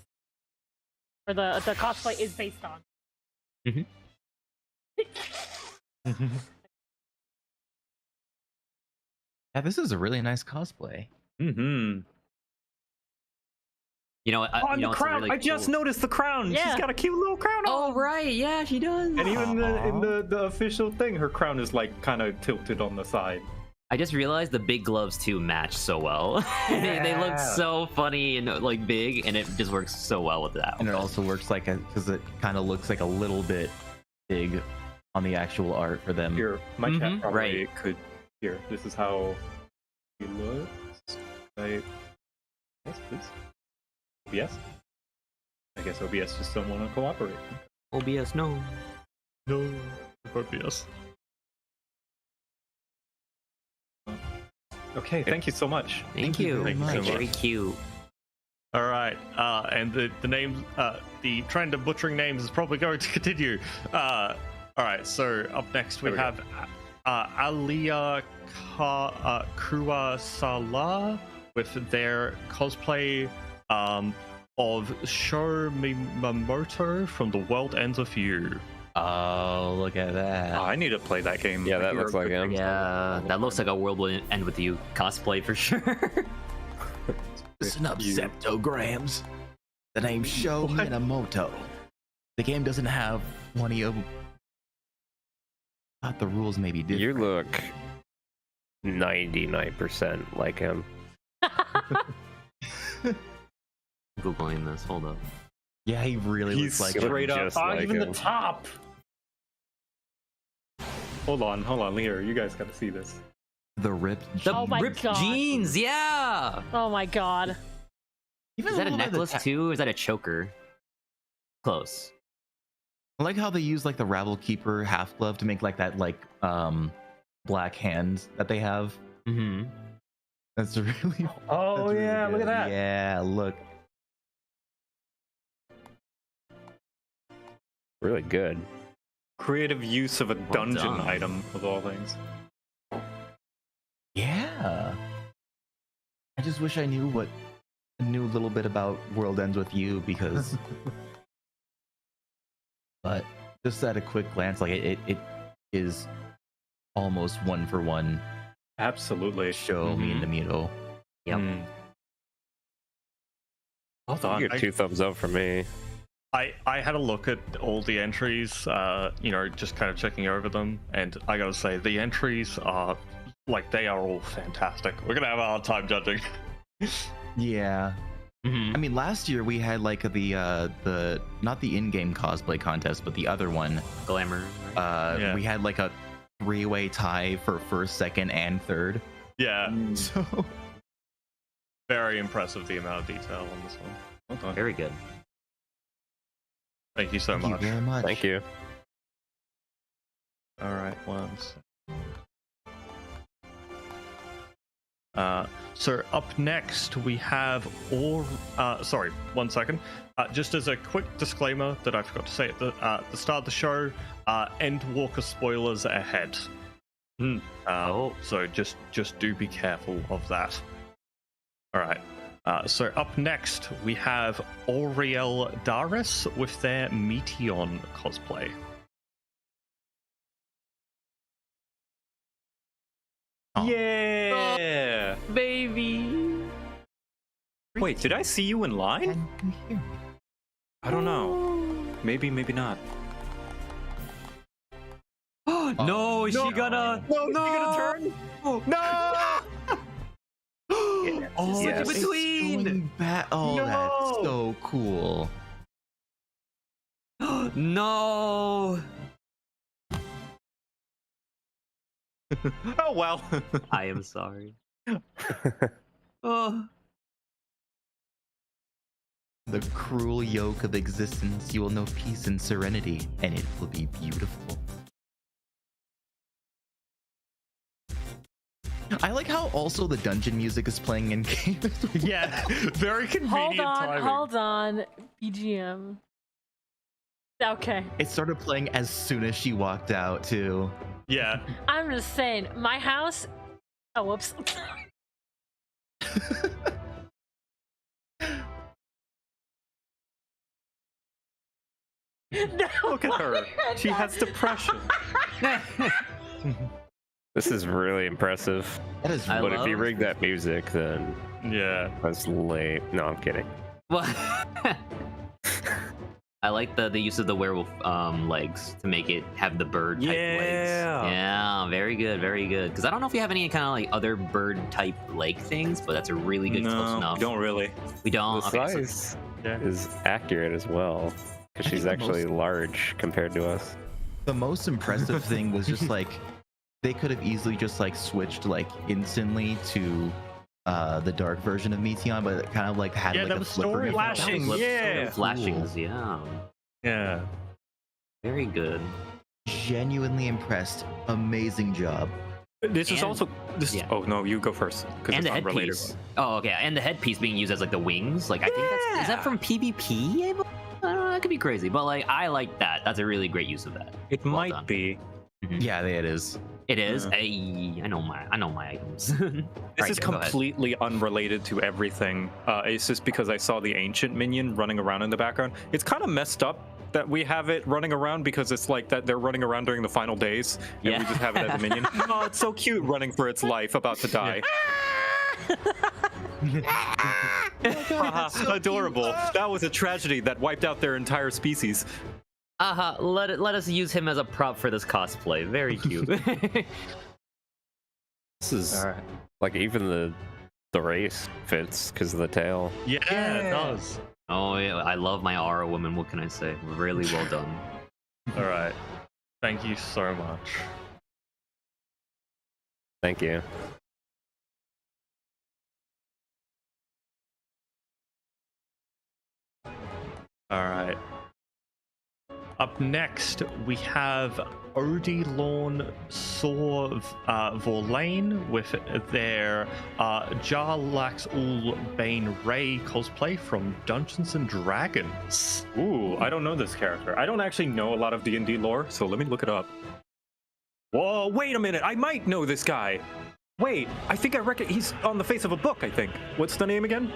or the cosplay is based on. Yeah, this is a really nice cosplay. Mm-hmm. You know what? On the what's crown. really I just cool? noticed the crown. Yeah. She's got a cute little crown Oh on. right, yeah, she does. And even in the official thing, her crown is like kind of tilted on the side. I just realized the big gloves too match so well. they look so funny and like big, and it just works so well with that. And it also works like because it kind of looks like a little bit big on the actual art for them. Here, my chat probably right. could. Here, this is how he looks. Yes, please. OBS? I guess OBS just don't want to cooperate. OBS, no. No, OBS. Okay, thank you so much. Thank you. Thank you so Very much. cute. All right, and the names, the trend of butchering names is probably going to continue. All right, so up next we have Alia Kuasala with their cosplay of Sho Miyamoto from The World Ends With You. Oh, look at that. Oh, I need to play that game. Yeah, I that hear looks good like him. things. Yeah, that looks like a World Will End With You cosplay for sure. Listen up, septograms. The name's Sho Minamoto. The game doesn't have plenty of. Thought the rules may be different. You look 99% like him. Googling this. Hold up. Yeah, he really He's looks like straight up. just like Even the him. top. Hold on, here. You guys got to see this. the ripped. The Oh my ripped God. jeans, yeah. Oh my god. Even Is that a little bit of the necklace too, or is that a choker? Close. I like how they use like the Rabble Keeper half glove to make like that black hands that they have. Mm-hmm. That's really. Oh that's really yeah, look at good. that. Yeah, look. Really good. Creative use of a dungeon done. item of all things. Yeah. I just wish I knew a little bit about World Ends With You because. But just at a quick glance, like it is almost one for one. Absolutely. Show me in the middle. Yep. Hmm. Hold You on. get 2 thumbs up from me. I had a look at all the entries, just kind of checking over them, and I gotta say, the entries are, they are all fantastic. We're gonna have a hard time judging. Yeah. Mm-hmm. I mean, last year we had like the not the in-game cosplay contest, but the other one. Glamour. Right? Yeah. We had like a 3-way tie for first, second, and third. Yeah, So very impressive the amount of detail on this one. Hold on. Very good. Thank you so thank much. you very much. Thank you. All right, once. So up next we have sorry, 1 second. Just as a quick disclaimer that I forgot to say at the start of the show, Endwalker spoilers ahead. So just do be careful of that. All right. So up next we have Auriel Daris with their Meteon cosplay. Yeah. Baby. Wait, did I see you in line? Can you hear me? I don't know. Maybe, maybe not. No, is she gonna? No, no. Is she gonna turn? No. Oh, Yes. it's It's between. going back. Oh, No. that's so cool. No. Oh well. I am sorry. Oh. The cruel yoke of existence, you will know peace and serenity, and it will be beautiful. I like how also the dungeon music is playing in game. Yeah, very convenient timing. Hold on. BGM. Okay. It started playing as soon as she walked out, too. Yeah. I'm just saying, my house. Oh, whoops. No. Look at her. She has depression. This is really impressive. That is I But if you love- rig that music, then Yeah. that's late. No, I'm kidding. What? I like the use of the werewolf legs to make it have the bird type legs. Yeah. Yeah, very good, very good. Because I don't know if you have any kind of like other bird type leg things, but that's a really good close No, enough. don't really. We don't. The Okay, so- size Yeah. is accurate as well, because I she's think the actually large compared to us. The most impressive thing was just like they could have easily just like switched like instantly to the dark version of Meteon, but it kind of like had Yeah, like that a was flickering story effect. flashing. Flip- Yeah. flashings. Yeah, Yeah. very good. Genuinely impressed. Amazing job. This is And- also this. yeah. Oh no, you go first because And it's the unrelated. headpiece. Oh, okay. And the headpiece being used as like the wings. Like I think that's is that from PvP? I don't know. That could be crazy, but like I like that. That's a really great use of that. It Well might done. be. Yeah, it is. It is. I know my items. This Alright, is go ahead. completely unrelated to everything. It's just because I saw the ancient minion running around in the background. It's kind of messed up that we have it running around because it's like that they're running around during the final days, and Yeah. we just have it as a minion. Oh, it's so cute, running for its life, about to die. Haha, adorable. That was a tragedy that wiped out their entire species. Let us use him as a prop for this cosplay. Very cute. This is Alright. like even the race fits because of the tail. Yeah, it does. Oh yeah, I love my Aura woman. What can I say? Really well done. All right. Thank you so much. Thank you. All right. Up next, we have Odilon Saw Vorlane with their Jarlax Ul Bane Ray cosplay from Dungeons and Dragons. Ooh, I don't know this character. I don't actually know a lot of D&D lore, so let me look it up. Whoa, wait a minute. I might know this guy. Wait, I think I reckon he's on the face of a book, I think. What's the name again?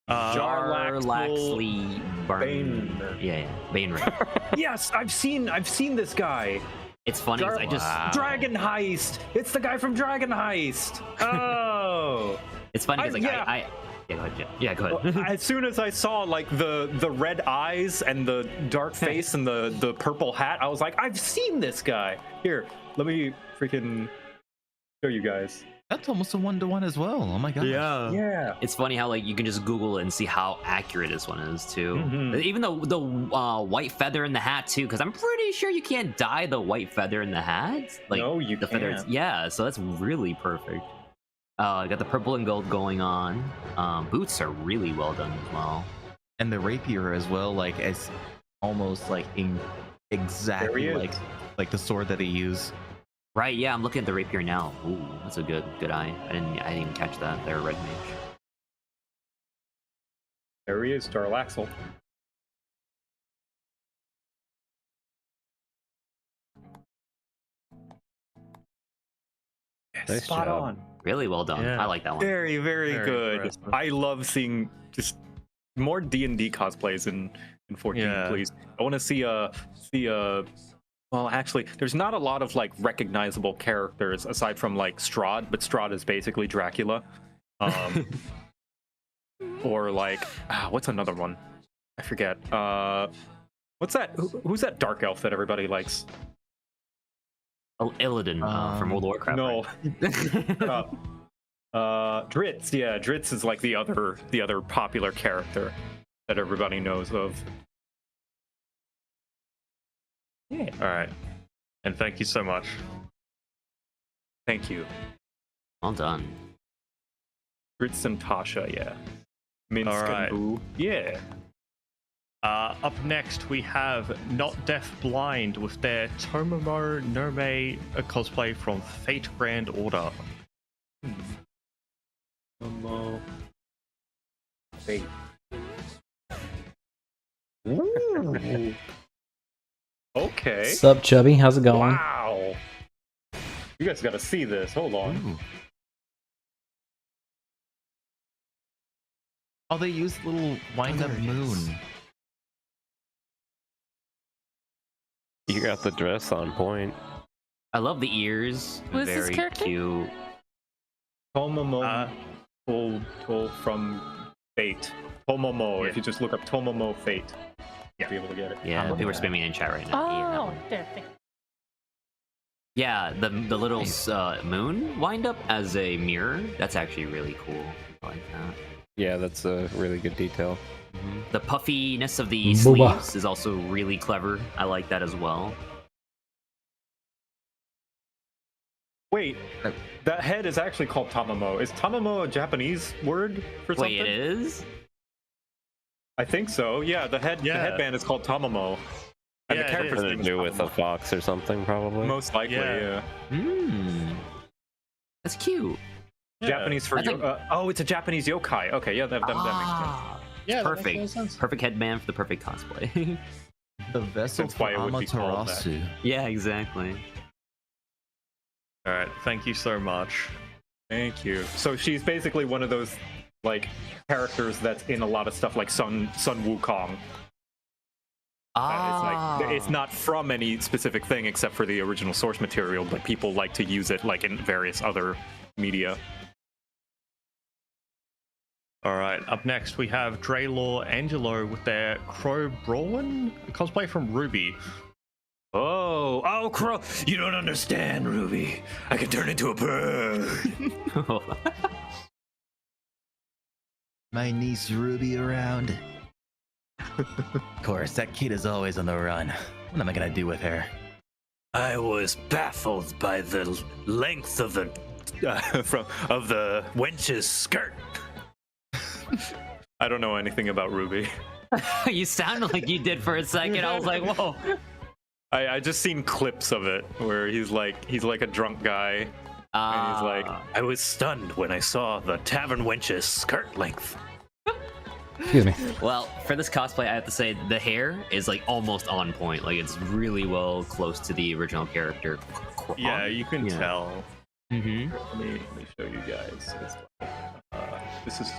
Jarlaxley Bane. Yeah, Bane Ray. Yes, I've seen this guy. It's funny. 'Cause I just. Dragon Heist. It's the guy from Dragon Heist. Oh. It's funny because like yeah. Yeah, go ahead. Yeah, go ahead. As soon as I saw like the red eyes and the dark face and the purple hat, I was like, I've seen this guy. Here, let me freaking show you guys. That's almost a 1-to-1 as well. Oh my god. Yeah. It's funny how like you can just Google it and see how accurate this one is too. Mhm. Even the white feather in the hat too, because I'm pretty sure you can't dye the white feather in the hat. Like No, you the feathers. can't. Yeah, so that's really perfect. I got the purple and gold going on. Boots are really well done as well. And the rapier as well, like it's almost like exactly There he is. like the sword that they use. Right? Yeah, I'm looking at the rapier now. Ooh, that's a good eye. I didn't even catch that. They're a red mage. There he is, Jarlaxle. Nice Spot job. on. Really well done. Yeah. I like that one. Very, very, Very good. impressive. I love seeing just more D&D cosplays in 14, Yeah. please. I want to see well, actually, there's not a lot of like recognizable characters aside from like Strahd, but Strahd is basically Dracula. Or like, what's another one? I forget. What's that? Who's that dark elf that everybody likes? Oh, Illidan from World of Warcraft. No. right? Dritz. Yeah, Dritz is like the other popular character that everybody knows of. Yeah. All right. And thank you so much. Thank you. Well done. Dritz and Tasha, yeah. Minsk All right. and Boo. Yeah. Up next, we have Not Deaf Blind with their Tomomo Nome cosplay from Fate Grand Order. Fate. Ooh. Okay. Sup, Chubby? How's it going? Wow. You guys gotta see this. Hold on. Oh, they use little wind-up moon. You got the dress on point. I love the ears. Who is this Very character? cute. Tomomo told from Fate. Tomomo. Yeah. If you just look up Tomomo Fate, you'll be able to get it. Yeah, people are spamming in chat right now. Yeah, that Oh, one. there. Thank you. Yeah, the little moon wind up as a mirror. That's actually really cool. I like that. Yeah, that's a really good detail. The puffiness of the Booba. sleeves is also really clever. I like that as well. Wait, that head is actually called Tomomo. Is Tomomo a Japanese word for something? Wait, it is? I think so. Yeah, the Yeah. headband is called Tomomo. And Yeah, the it character's is. Something name to is do with a Tomomo. fox or something, probably. Most likely, Yeah. yeah. That's cute. Yeah. Japanese for That's oh, it's a Japanese yokai. Okay, yeah, that makes sense. Ah, Yeah, that makes perfect. total sense. Perfect headband for the perfect cosplay. The vessel That's why for it would be called that. Amaterasu. Yeah, exactly. All right, thank you so much. Thank you. So she's basically one of those like characters that's in a lot of stuff like Sun Wukong. It's not from any specific thing except for the original source material, but people like to use it like in various other media. All right, up next we have Draylor Angelo with their Crow Brawlin cosplay from Ruby. Oh, Crow! You don't understand, Ruby. I can turn into a bird. My niece Ruby around. Of course, that kid is always on the run. What am I gonna do with her? I was baffled by the length of the of the wench's skirt. I don't know anything about Ruby. You sounded like you did for a second. I was like, whoa. I just seen clips of it where he's like a drunk guy, and he's like, I was stunned when I saw the tavern wench's skirt length. Excuse me. Well, for this cosplay, I have to say the hair is like almost on point. Like it's really well close to the original character. Yeah, you can tell. Mm-hmm. Let me show you guys. This is,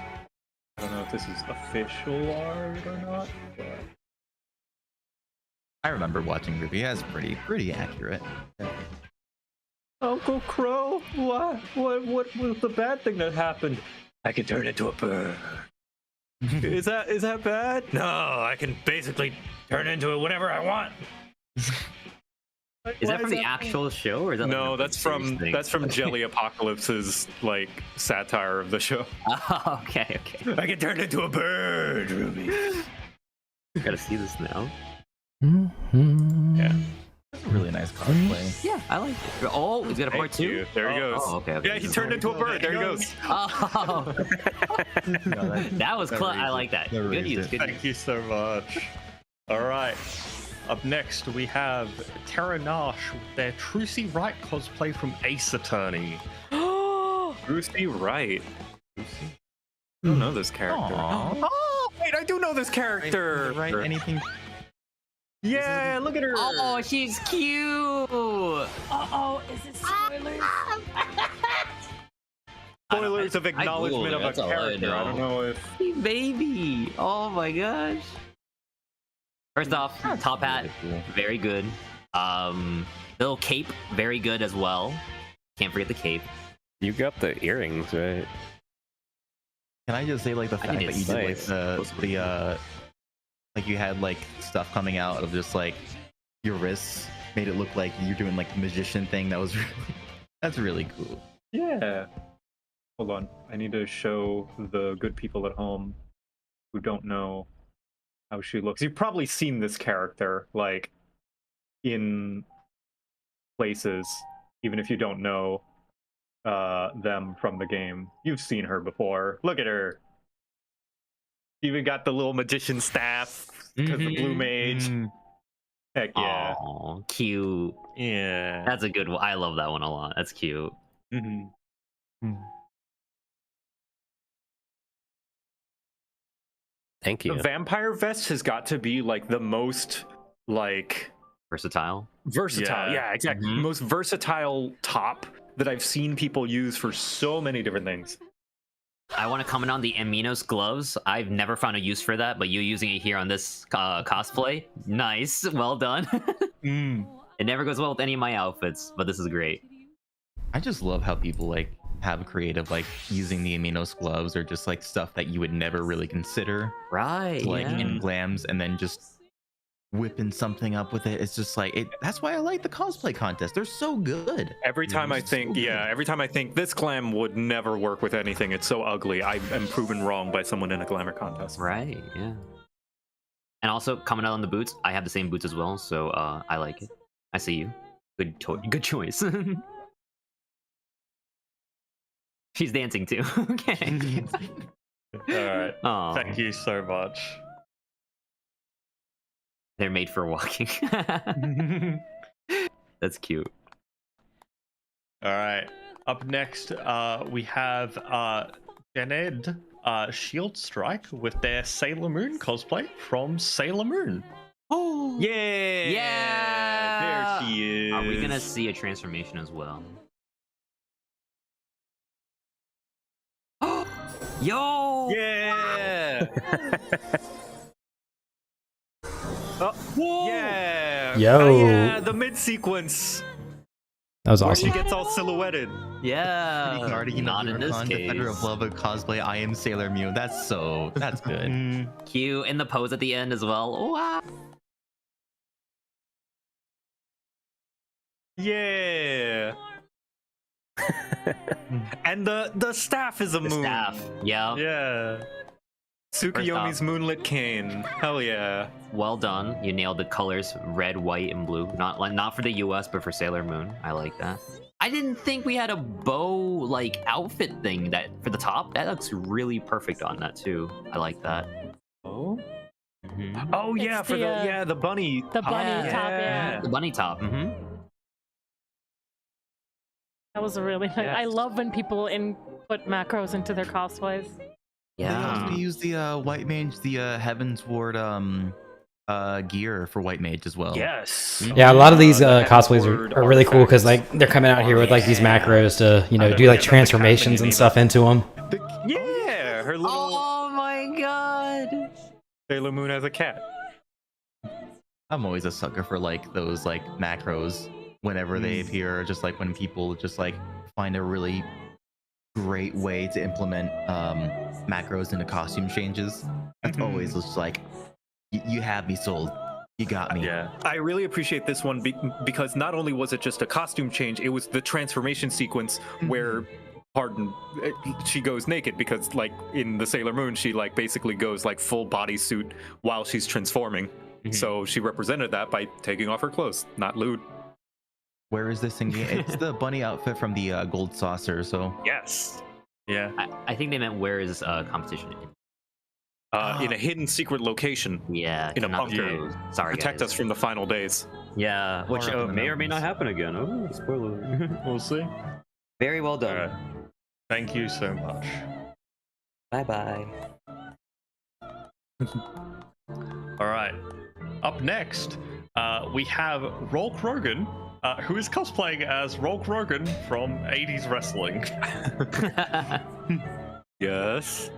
I don't know if this is official art or not. But... I remember watching Ruby. That's pretty accurate. Uncle Crow, what was the bad thing that happened? I can turn into a bird. Is that bad? No, I can basically turn into it whenever I want. Is that from the actual show, or is that no? Like that's from Jelly Apocalypse's like satire of the show. Oh, okay. I can turn into a bird, Ruby. Gotta see this now. Yeah, That's a really nice cosplay. Yeah, I like it. Oh, he's got a part Thank you. two. There he goes. Oh, okay. Yeah, he turned into a bird. There he goes. Oh, that was close. I like that. Never Good used use. it. Good Thank you so much. All right. Up next, we have Terra Nash with their Trucy Wright cosplay from Ace Attorney. Brucey Wright. I don't know this character. Aww. Oh, wait, I do know this character. Right? Anything? Yeah, look at her. Oh, she's cute. Uh-oh, is it spoilers? Spoilers of I acknowledgement Googled of it, a that's all I character. I don't know if. Baby. Oh my gosh. First off, top hat, really cool. very good. Little cape, very good as well. Can't forget the cape. You got the earrings, right? Can I just say like the fact think that you it's did like nice. the like you had like stuff coming out of just like your wrists, made it look like you're doing like the magician thing. That was that's really cool. Yeah. Hold on. I need to show the good people at home who don't know how she looks. You've probably seen this character like in places, even if you don't know them from the game. You've seen her before. Look at her. Even got the little magician staff because the blue mage. Heck yeah. Oh, cute. Yeah. That's a good one. I love that one a lot. That's cute. Thank you. The vampire vest has got to be like the most like Versatile. versatile. Yeah. Yeah, exactly. Mhm. Most versatile top that I've seen people use for so many different things. I want to comment on the Aminos gloves. I've never found a use for that, but you using it here on this cosplay, nice. Well done. It never goes well with any of my outfits, but this is great. I just love how people like have creative like using the Aminos gloves or just like stuff that you would never really consider Right. like yeah. in glams and then just whipping something up with it. It's just like it. That's why I like the cosplay contest. They're so good. Every time I so think, good. every time I think this glam would never work with anything, it's so ugly. I am proven wrong by someone in a glamour contest. Right. Yeah. And also coming out on the boots, I have the same boots as well, so I like it. I see you. Good choice. She's dancing too. Okay. All right. Aw. Thank you so much. They're made for walking. That's cute. All right. Up next, we have Janed Shield Strike with their Sailor Moon cosplay from Sailor Moon. Oh, Yeah. yeah. There she is. Are we gonna see a transformation as well? Yo! Yeah. Yeah. Yo. Oh, yeah, the mid sequence That was where she awesome. gets all silhouetted. Yeah. Guardian Not of in this LUNARCON, Defender of case. Love, cosplay. I am Sailor Moon. That's good. Cute. And the pose at the end as well. Wow. Yeah. And the staff is a The moon. staff. Yeah. Yeah. Tsukuyomi's off- moonlit cane. Hell yeah. Well done. You nailed the colors red, white, and blue. Not for the US, but for Sailor Moon. I like that. I didn't think we had a bow like outfit thing that for the top. That looks really perfect on that too. I like that. Oh. Mhm. Oh yeah, It's for the, the bunny. The bunny top, yeah. The bunny top. Mm-hmm. That was a really nice. I Yes. love when people put macros into their cosplays. They Yeah. also use the White Mage, the Heavensward gear for White Mage as well. Yes. Yeah, a lot of these The cosplays Heavenward are really cool because artifacts. like they're coming out here with like these Yeah. macros to do like transformations and stuff into them. Yeah, her little Oh my god. Sailor Moon as a cat. I'm always a sucker for like those like macros whenever they appear, just like when people just like find a really great way to implement macros into costume changes. That's always just like you have me sold. You got me. Yeah, I really appreciate this one because not only was it just a costume change, it was the transformation sequence where, pardon, she goes naked because, like, in the Sailor Moon, she like basically goes like full bodysuit while she's transforming. So she represented that by taking off her clothes, not lewd. Where is this in game? It's the bunny outfit from the Gold Saucer. So Yes. Yeah. I think they meant where is competition? In a hidden secret location. Yeah. In a cannot bunker. disclose. Sorry, Protect guys. us from the final days. Yeah, which Far up in the may or may not mountains. happen again. Oh, spoiler. We'll see. Very well done. Alright. Thank you so much. Bye bye. All right. Up next, we have Rolk Rogan, who is cosplaying as Rolk Rogan from 80s wrestling. Yes.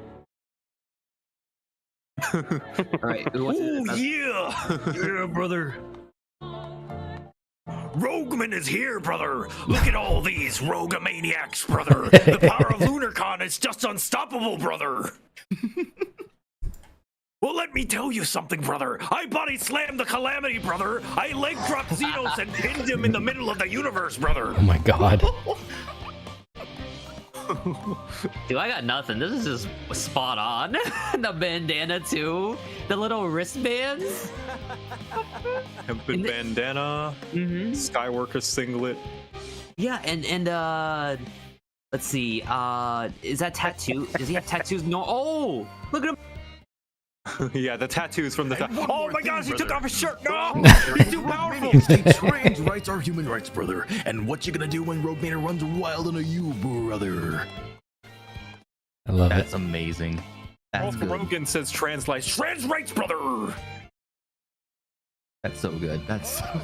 All right. Who wants to- Oh yeah! Yeah, brother. Rogueman is here, brother! Look at all these Rogamaniacs, brother! The power of LUNARCON is just unstoppable, brother! Well, let me tell you something, brother. I body slammed the Calamity, brother! I leg dropped Xenos and pinned him in the middle of the universe, brother! Oh my god. Dude, I got nothing. This is just spot on. The bandana too. The little wristbands. Hempen bandana, Skywalker singlet. Yeah, and let's see. Is that tattoo? Does he have tattoos? No. Oh, look at him. Yeah, the tattoos from the Oh my gosh, he took off his shirt! No! He's He's too powerful! Trans rights are human rights, brother. And what you gonna do when Rogue Mater runs wild on you, brother? I love that's it. amazing. That's Rolf good. Rogan says trans rights, brother! That's so good. That's so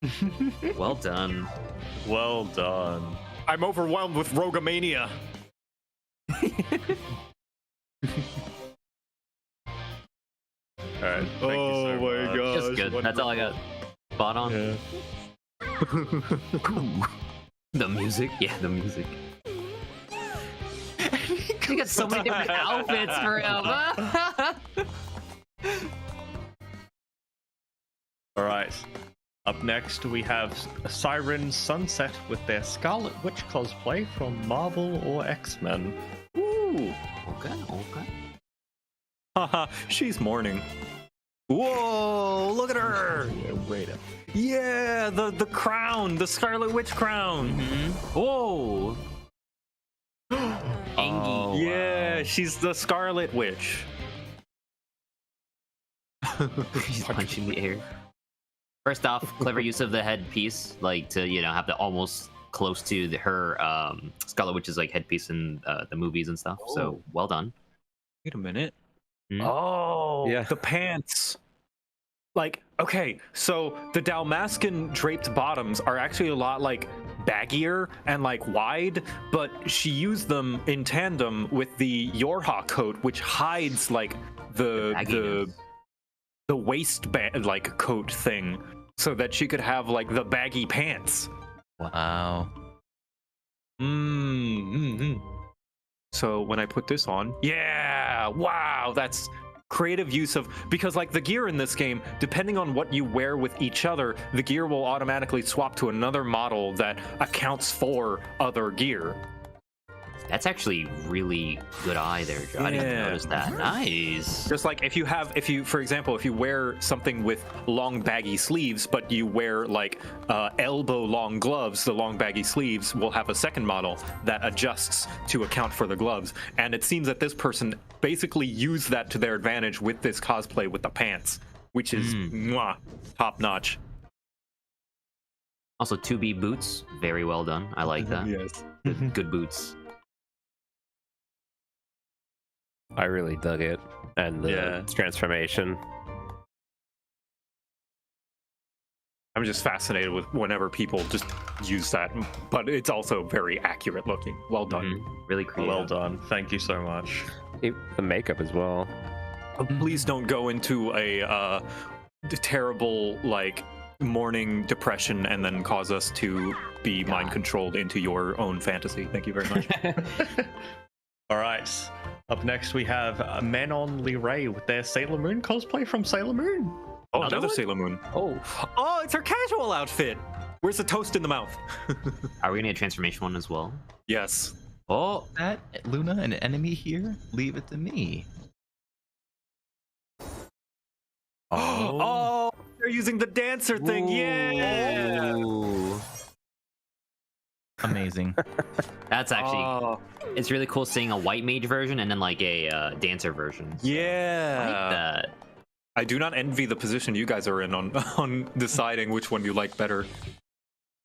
good. Well done. Well done. I'm overwhelmed with Rogamania. All right. Thank you so much. Just good. That's all I got. Spot on. Yeah. The music. Yeah, the music. We got so many different outfits for him. All right. Up next, we have Siren Sunset with their Scarlet Witch cosplay from Marvel or X-Men. Ooh. Okay. Haha, she's mourning. Whoa, look at her! Yeah, wait up. Yeah, the crown, the Scarlet Witch crown. Whoa. Angie. Yeah, she's the Scarlet Witch. She's punching the air. First off, clever use of the headpiece, like to have the almost close to her Scarlet Witch's like headpiece in the movies and stuff. So well done. Wait a minute. Hmm? Oh, Yeah. the pants. like, okay, so the Dalmascan draped bottoms are actually a lot like baggier and like wide, but she used them in tandem with the Yorha coat, which hides like the waistband like coat thing, so that she could have like the baggy pants. Wow. So when I put this on, yeah, wow, that's creative use of, because like the gear in this game, depending on what you wear with each other, the gear will automatically swap to another model that accounts for other gear. That's actually really good eye there, Joe. I didn't notice that. Nice. Just like if you, for example, if you wear something with long baggy sleeves, but you wear like elbow long gloves, the long baggy sleeves will have a second model that adjusts to account for the gloves. And it seems that this person basically used that to their advantage with this cosplay with the pants, which is top notch. Also, 2B boots, very well done. I like that. Yes. Good boots. I really dug it, and the transformation. I'm just fascinated with whenever people just use that, but it's also very accurate looking. Well done. Really creative. Well done. Thank you so much. The makeup as well. Please don't go into a terrible like morning depression and then cause us to be mind controlled into your own fantasy. Thank you very much. All right. Up next, we have Manon Ray with their Sailor Moon cosplay from Sailor Moon. Oh, another Sailor Moon. Oh, it's her casual outfit. Where's the toast in the mouth? Are we gonna get a transformation one as well? Yes. Oh, That Luna, an enemy here? Leave it to me. Oh, they're using the dancer thing. Yeah. Ooh. Amazing. That's actually, it's really cool seeing a white mage version and then like a dancer version. Yeah. I like that. I do not envy the position you guys are in on deciding which one you like better.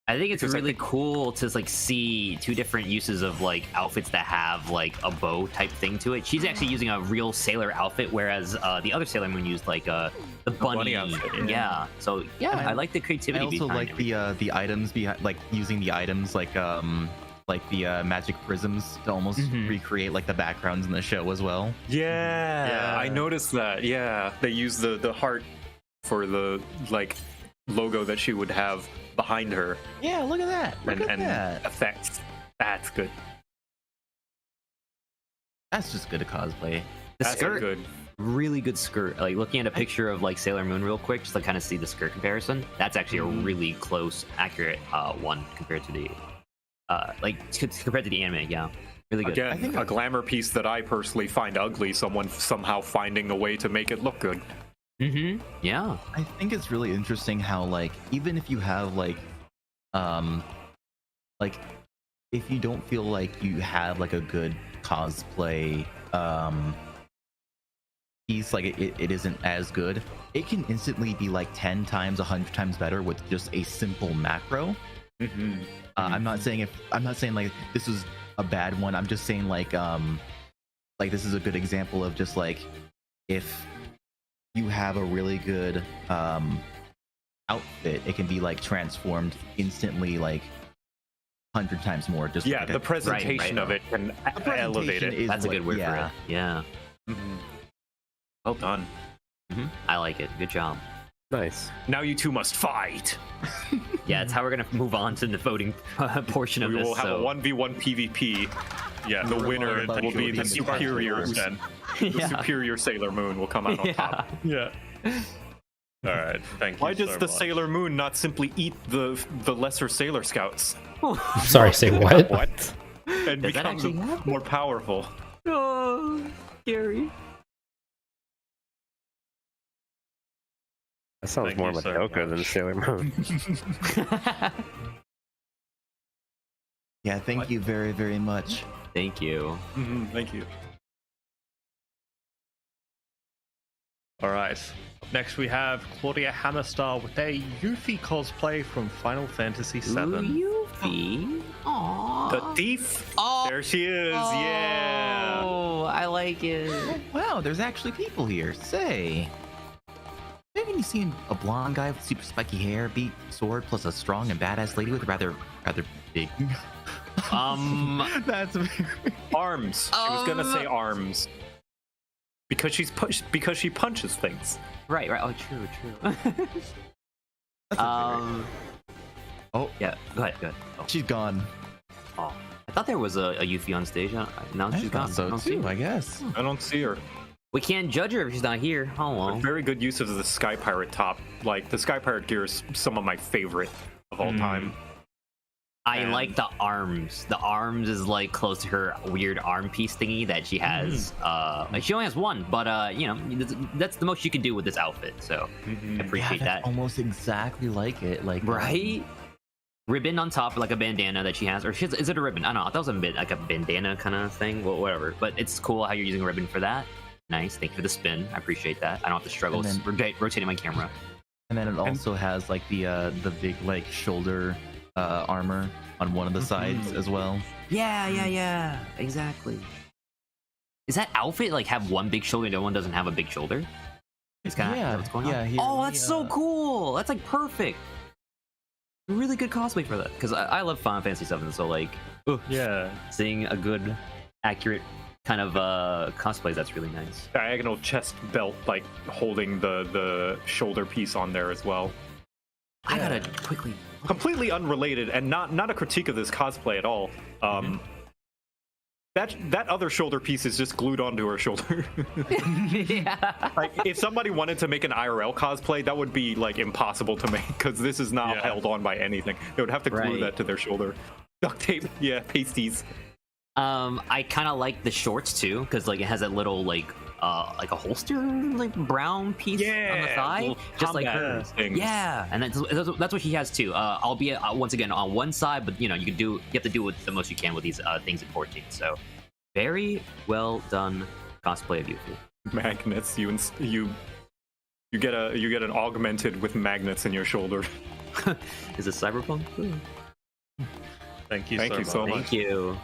I think it's Because I really think- cool to like see two different uses of like outfits that have like a bow type thing to it. She's actually using a real sailor outfit, whereas the other Sailor Moon used like the bunny outfit, Yeah. So yeah, And I like the creativity. I also behind like the items behind, like using the items like the magic prisms to almost recreate like the backgrounds in the show as well. Yeah, I noticed that. Yeah, they use the heart for the like logo that she would have behind her. Yeah, look at that. Look at and that. effects. That's good. That's just good to cosplay. The That's skirt, good. really good skirt. Like looking at a picture of like Sailor Moon real quick, just to kind of see the skirt comparison. That's actually a really close, accurate one compared to the compared to the anime. Yeah, really good. Again, I think- a glamour piece that I personally find ugly. Someone somehow finding a way to make it look good. Yeah. I think it's really interesting how like even if you have like if you don't feel like you have like a good cosplay piece, like it isn't as good, it can instantly be like 10 times 100 times better with just a simple macro. I'm not saying like this is a bad one. I'm just saying like this is a good example of just like if you have a really good outfit, it can be like transformed instantly like 100 times more. Just Yeah, like the presentation of it can elevate it. That's a good word for it. Yeah. Well done. I like it. Good job. Nice. Now you two must fight. Yeah, it's how we're gonna move on to the voting portion of We this. will have so. a 1v1 PvP. Yeah, the winner But will be the it's superior. possible. The superior Sailor Moon will come out on top. Yeah. All right. Thank you. Why does so the much. Sailor Moon not simply eat the lesser Sailor Scouts Sorry, say what? What? and Does that become actually happen? more powerful? Oh, scary. That sounds Thank more you so Madoka than much. Sailor Moon. Yeah, thank you very, very much. Thank you. Thank you. All right. Next, we have Claudia Hammerstar with their Yuffie cosplay from Final Fantasy VII. Ooh, Yuffie. Aww. The thief. Oh. There she is. Yeah. Oh, I like it. Wow, there's actually people here. Say, maybe you seen a blonde guy with super spiky hair beat sword plus a strong and badass lady with rather big? That's Arms. She was gonna say arms. Because she punches things. Right. Oh, true. Oh Yeah. Go ahead. Oh. she's gone. Oh. I thought there was a Yuffie on stage. Now she's I gone. thought so I don't see too, her. I guess. I don't see her. We can't judge her if she's not here. Hello. Very good use of the Sky Pirate top. Like, the Sky Pirate gear is some of my favorite of all time. I like the arms. The arms is like close to her weird arm piece thingy that she has. Like she only has one, but you know, that's the most you can do with this outfit. So I appreciate Yeah, that. that's almost exactly like it. Like Right? Ribbon on top, like a bandana that she has, or is it a ribbon? I don't know. I thought it was a bit like a bandana kind of thing. Well, whatever. But it's cool how you're using a ribbon for that. Nice. Thank you for the spin. I appreciate that. I don't have to struggle And then- rotating my camera. And then it also has like the big like shoulder armor on one of the sides as well. Yeah. Exactly. Does that outfit like have one big shoulder and no one doesn't have a big shoulder? It's kind of Yeah, what's going yeah, on. here, Oh, let that's me, so cool. That's like perfect. Really good cosplay for that because I love Final Fantasy 7. So like, Yeah. seeing a good, accurate kind of cosplays, that's really nice. Diagonal chest belt, like, holding the shoulder piece on there as well. I gotta quickly. Completely unrelated, and not a critique of this cosplay at all. That other shoulder piece is just glued onto her shoulder. Yeah. Like, if somebody wanted to make an IRL cosplay, that would be like impossible to make because this is not held on by anything. They would have to glue Right. that to their shoulder. Duct tape, yeah, pasties. I kind of like the shorts too because like it has that little like a holster like brown piece on the thigh, little just like combat hers. things. Yeah, and that's what she has too. Albeit once again on one side, but you know you have to do with the most you can with these things in 14. So very well done cosplay of Yuffie. Magnets, you get an augmented with magnets in your shoulder. Is it cyberpunk? Thank you Thank you so much. Thank you.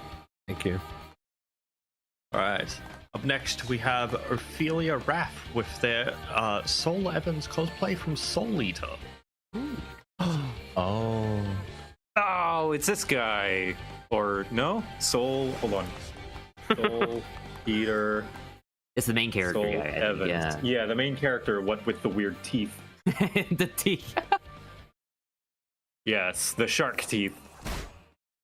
Thank you. All right. Up next, we have Ophelia Raff with their Soul Evans cosplay from Soul Eater. Oh. Oh, it's this guy. Or no? Hold on. Soul Eater. It's the main character Soul guy. Evans. Yeah, the main character, what with the weird teeth. The teeth. Yes, the shark teeth.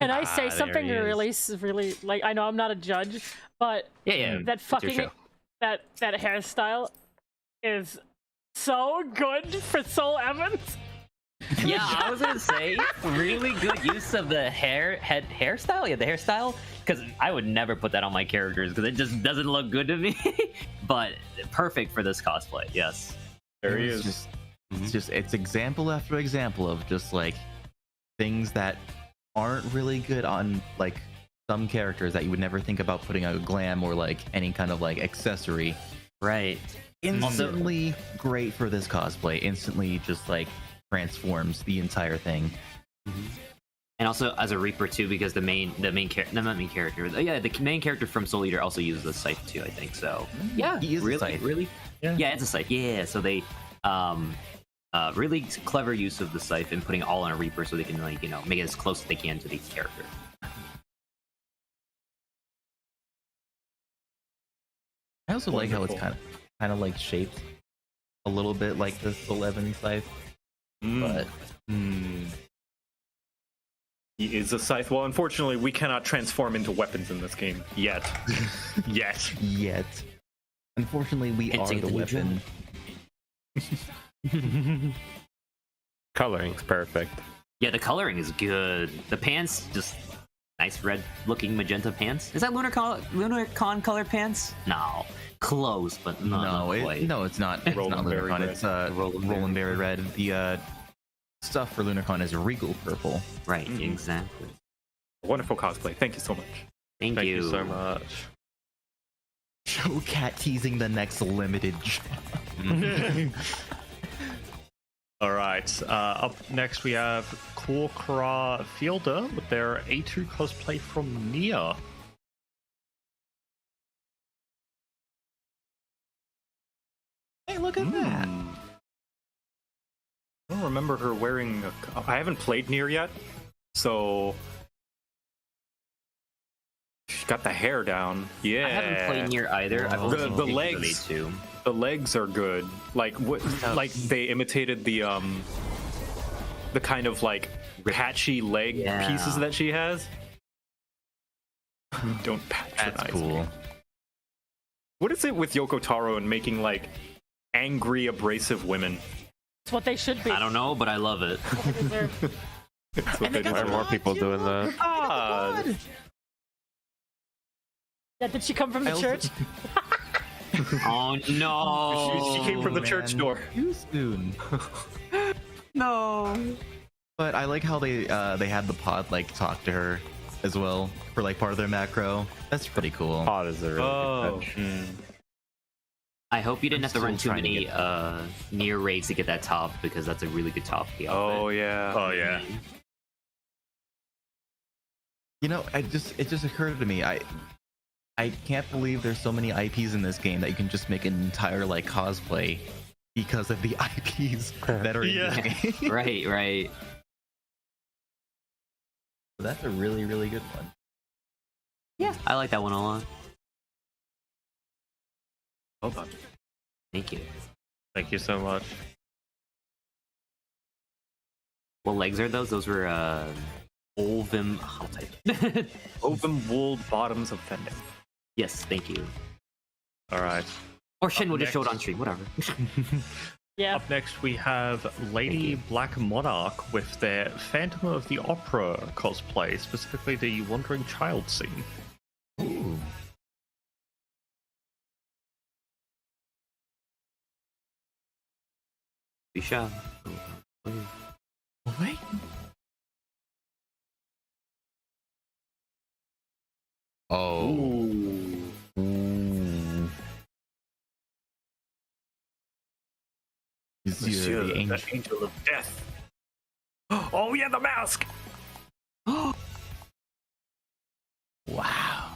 Can I say there something he is. really like I know I'm not a judge, but Yeah. that it's your fucking show. that hairstyle is so good for Soul Evans. Yeah, I was gonna say really good use of the hairstyle. Yeah, the hairstyle, because I would never put that on my characters because it just doesn't look good to me. But perfect for this cosplay. Yes. There he is. It's example after example of just like things that aren't really good on like some characters that you would never think about putting a glam or like any kind of like accessory. Right. Instantly great for this cosplay. Instantly just like transforms the entire thing. And also as a Reaper too, because the main character from Soul Eater also uses the scythe too, I think. So yeah, He is a really, scythe. really, yeah, it's a scythe. Yeah, so they really clever use of the scythe and putting it all on a Reaper so they can like make it as close as they can to the character. I also like how it's Wonderful. kind of like shaped a little bit like the Soul Evans scythe, but He is a scythe. Well, unfortunately, we cannot transform into weapons in this game yet. yet, unfortunately, we Can't are take the the new weapon. Coloring's perfect. Yeah, the coloring is good. The pants, just nice red looking magenta pants. Is that LunarCon color pants? No. Close, but not quite. No, it's not. It's Roland not Berry LunarCon. red. It's Roland Roland Berry Red. The stuff for LunarCon is Regal Purple. Right, exactly. Wonderful cosplay. Thank you so much. Thank you so much. Joe Cat teasing the next limited. All right. Up next, we have Korkra Fielder with their A2 cosplay from Nia. Hey, look at that! don't remember her wearing. I haven't played Nier yet, so she's got the hair down. Yeah, I haven't played Nier either. I've only seen the videos legs. of it too. The legs are good. Like like they imitated the kind of like patchy leg pieces that she has. Don't patronize. That's cool. Me. What is it with Yoko Taro and making like angry, abrasive women? It's what they should be. I don't know, but I love it. That's what they Why are more people doing that? God. Yeah, did she come from the church? Oh no! She came from the church door. Too soon. No. But I like how they had the pod like talk to her as well for like part of their macro. That's pretty cool. Pod is a really good touch. I hope you didn't have to still run too trying to many get near raids to get that top, because that's a really good top. Oh yeah. Oh yeah. You know, it just occurred to me. I can't believe there's so many IPs in this game that you can just make an entire like cosplay because of the IPs that are in the game. Right. That's a really, really good one. Yeah, I like that one a lot. Hold on. Thank you. Thank you so much. What legs are those? Those were Olvim. I'll type. Open wool bottoms of Fendek. Yes, thank you. All right. Or Shin will Up just show it next. on stream. Whatever. Yeah. Up next, we have Lady Black Monarch with their Phantom of the Opera cosplay, specifically the Wandering Child scene. Ooh. Bisha. Wait. Oh. Ooh. Monsieur, The angel. the angel of death. Oh yeah, the mask. Wow.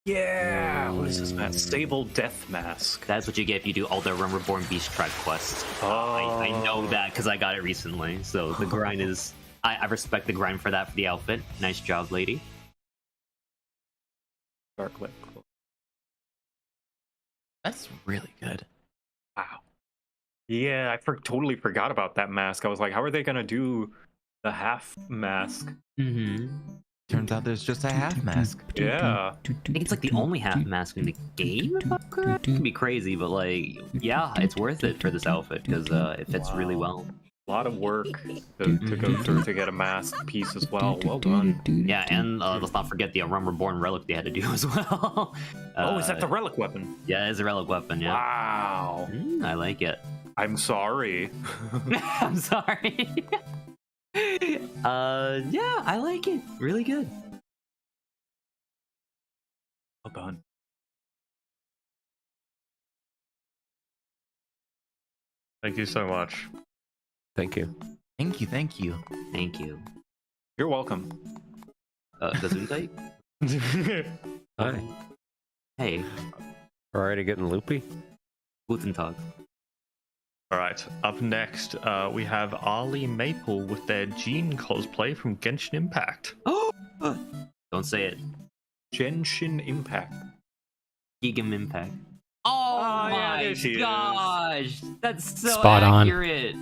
Yeah. What is this mask? Stable death mask. That's what you get if you do all the Realm Reborn Beast Tribe quests. I know that because I got it recently. So the grind is. I respect the grind for that for the outfit. Nice job, lady. Dark lit. That's really good. Wow. Yeah, I totally forgot about that mask. I was like, how are they gonna do the half mask? Mm-hmm. Turns out there's just a half mask. Yeah. I think it's like the only half mask in the game. If I'm correct. It can be crazy, but like, yeah, it's worth it for this outfit because it fits really well. A lot of work to go through to get a mask piece as well. Well done. Yeah, and let's not forget the Realm Reborn relic they had to do as well. Oh, is that the relic weapon? Yeah, it's a relic weapon. Yeah. Wow. I like it. I'm sorry. I'm sorry. Yeah, I like it. Really good. Well done. Thank you so much. Thank you. Thank you, thank you. Thank you. You're welcome. Gesundheit? Hi. Hey, Already getting loopy? guten Tag. All right. Up next, we have Ali Maple with their Jean cosplay from Genshin Impact. Oh! Don't say it. Genshin Impact. Gigam Impact. Oh yeah, my there she is. gosh! That's so Spot on. accurate.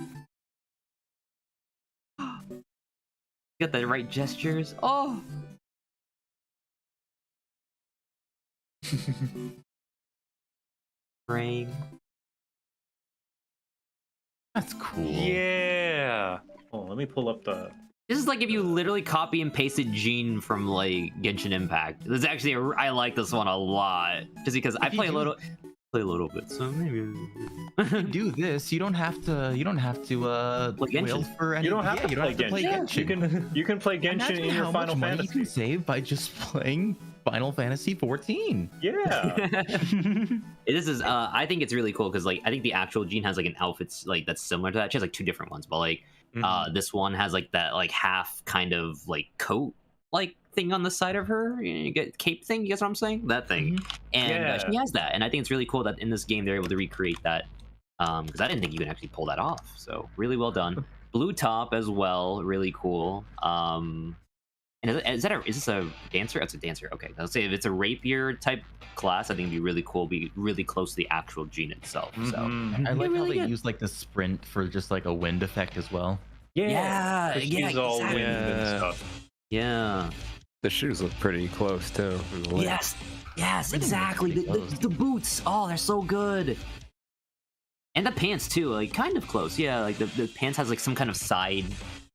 Got the right gestures. Oh! Praying. That's cool. Yeah. Oh, let me pull up the. This is like if you literally copy and pasted Jean from like Genshin Impact. This is actually I like this one a lot, just because I play a little bit. So maybe Do this. You don't have to. You don't have to. Play Genshin. Wail for any. You don't have yeah, to you don't have to play Genshin. You can play Genshin Imagine in your how Final much money Fantasy. you can save by just playing Final Fantasy 14. Yeah. This is I think it's really cool because like I think the actual Jean has like an outfit like that's similar to that. She has like two different ones, but like this one has like that like half kind of like coat like thing on the side of her. You get cape thing. You guess what I'm saying? That thing. And Yeah. she has that, and I think it's really cool that in this game they're able to recreate that. because I didn't think you could actually pull that off. So really well done. Blue top as well, really cool. And is this a dancer? It's a dancer. Okay, let's say if it's a rapier type class, I think it'd be really cool. Be really close to the actual gene itself. So I like really how they good. use like the sprint for just like a wind effect as well. Yeah, She's all exactly. wind and stuff. Yeah. The shoes look pretty close too. in the link. Yes, exactly. The boots, oh, they're so good. And the pants too, like kind of close. Yeah, like the pants has like some kind of side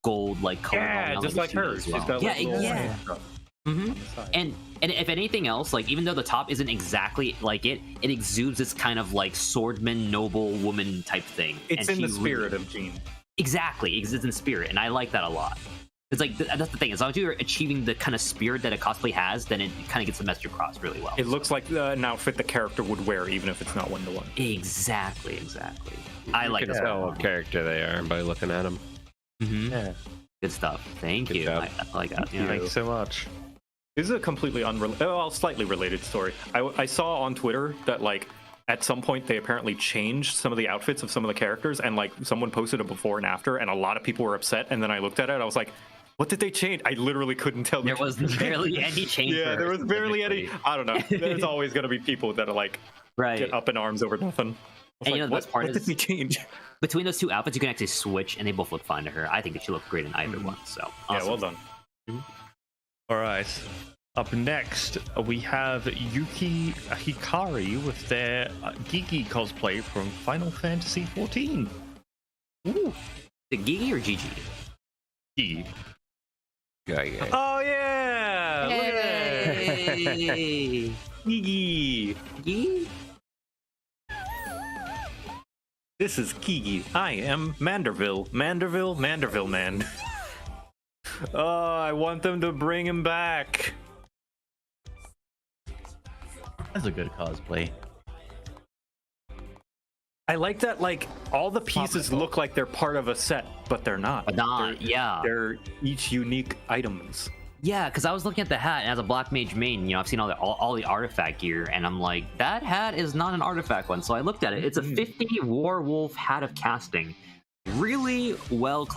gold like color. Yeah, just like hers. She's got like little stuff. Mm-hmm. And if anything else, like even though the top isn't exactly like it exudes this kind of like swordman, noble woman type thing. It's and in the she spirit of Jean. Exactly, it exists in spirit, and I like that a lot. It's like that's the thing. As long as you're achieving the kind of spirit that a cosplay has, then it kind of gets the message across really well. It looks like an outfit the character would wear, even if it's not 1-to-1. Exactly. I like You can this. tell what character they are by looking at them. Mm-hmm. Yeah. Good stuff. Thank Good you. job. I like that. Yeah. Thank you so much. This is a completely slightly related story. I saw on Twitter that like at some point they apparently changed some of the outfits of some of the characters, and like someone posted a before and after, and a lot of people were upset. And then I looked at it, I was like, "What did they change?" I literally couldn't tell. There was barely any change. Yeah, there was barely any. I don't know. There's always gonna be people that are like get up in arms over nothing. And you know the best part what is did they change? between those two outfits, you can actually switch, and they both look fine to her. I think that she looked great in either one. So Yeah, awesome. well done. All right. Up next, we have Yuki Hikari with their Gigi cosplay from Final Fantasy XIV. Ooh, the Gigi or Gigi? Gigi. Yeah. Oh yeah! Look at that. Hey. Gigi. Gigi? This is Kigi. I am Manderville man. Oh, I want them to bring him back. That's a good cosplay. I like that, like, all the pieces look like they're part of a set, but they're not. But not, yeah. They're each unique items. Yeah, because I was looking at the hat, and as a Black Mage main, you know, I've seen all the artifact gear, and I'm like, that hat is not an artifact one. So I looked at it. It's a 50 Warwolf hat of casting. Really well.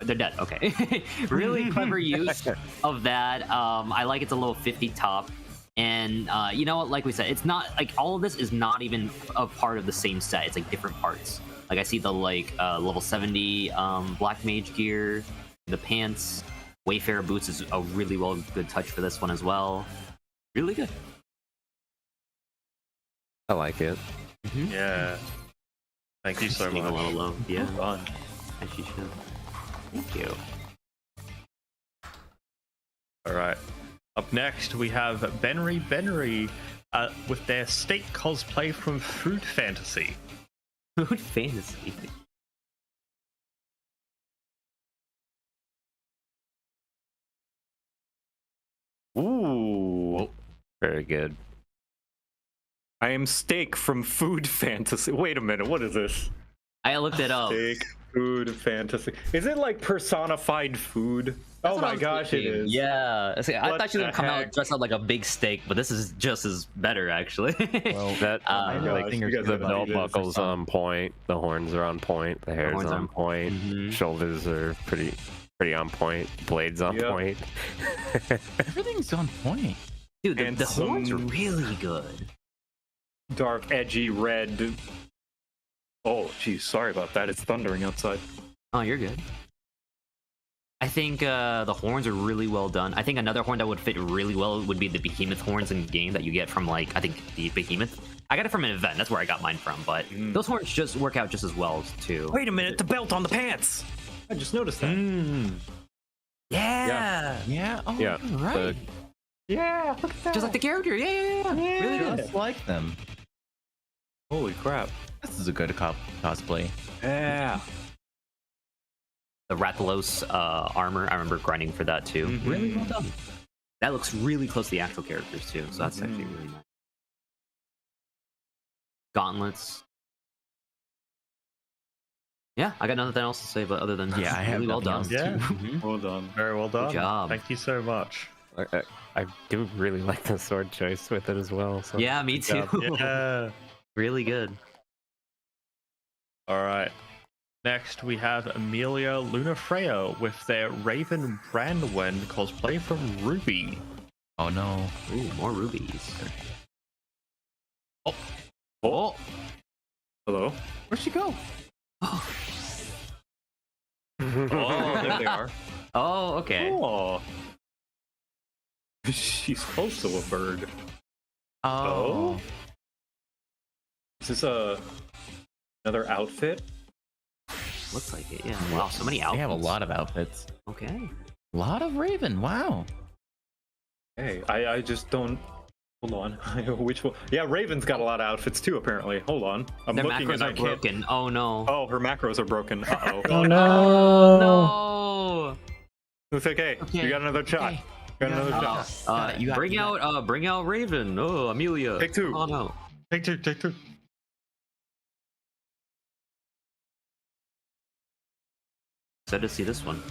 They're dead. Okay. Really clever use of that. I like it's a little 50 top. And you know what? Like we said, it's not like all of this is not even a part of the same set. It's like different parts. Like I see the like level 70 Black Mage gear, the pants. Wayfarer boots is a really good touch for this one as well. Really good. I like it. Yeah. Thank you so Getting a much. little low. Yeah. Fun. As she should. Thank you. All right. Up next, we have Benry with their steak cosplay from Food Fantasy. Food fantasy. Ooh. Very good. I am Steak from Food Fantasy. Wait a minute, what is this? I looked it up. Steak, Food Fantasy. Is it like personified food? That's Oh what my I was gosh, it thinking. is. Yeah. See, I What thought she was the gonna come heck? out dressed up like a big steak, but this is just as better actually. Well, that my like gosh, you guys the have belt ideas. buckle's on point, the horns are on point, the hair's horns are on on point, Mhm. shoulders are pretty on point, blades on Yep. point. Everything's on point. Dude, And the horns are some- really good. Dark, edgy, red. Oh, geez, sorry about that. It's thundering outside. Oh, you're good. I think the horns are really well done. I think another horn that would fit really well would be the behemoth horns in game that you get from like I think the behemoth. I got it from an event. That's where I got mine from. But those horns just work out just as well too. Wait a minute, the belt on the pants! I just noticed that. Yeah. Yeah. Oh, Yeah, you're right. Yeah, look at that. Just like the character. Yeah. Really good. Just like them. Holy crap. This is a good cosplay. Yeah. The Rathalos armor. I remember grinding for that too. Really well done. That looks really close to the actual characters too. So that's actually really nice. Gauntlets. Yeah, I got nothing else to say, but other than that, Yeah, I have really well nothing done. else Yeah. Well done. Very well done. job. Thank you so much. I do really like the sword choice with it as well. So Yeah, me good too. job. Yeah. Really good. All right. Next, we have Amelia Lunafreo with their Raven Brandwen cosplay from Ruby. Oh no. Ooh, more rubies. Oh. Hello. Where'd she go? Oh, there they are. Oh, okay. Oh. She's close to a bird. Oh. Is this another outfit? Looks like it, yeah. Wow, so many outfits. They have a lot of outfits. Okay. A lot of Raven. Wow. Hey, I just don't. Hold on. Which one? Yeah, Raven's got a lot of outfits too, apparently. Hold on. I'm Their looking macros and I are can't. broken. Oh no. Oh, her macros are broken. Uh-oh. Oh no! No. It's okay. You got another shot. Okay. You got another shot. You got- Bring out Raven. Oh, Amelia. Take two. Oh no. Take two. Excited to see this one.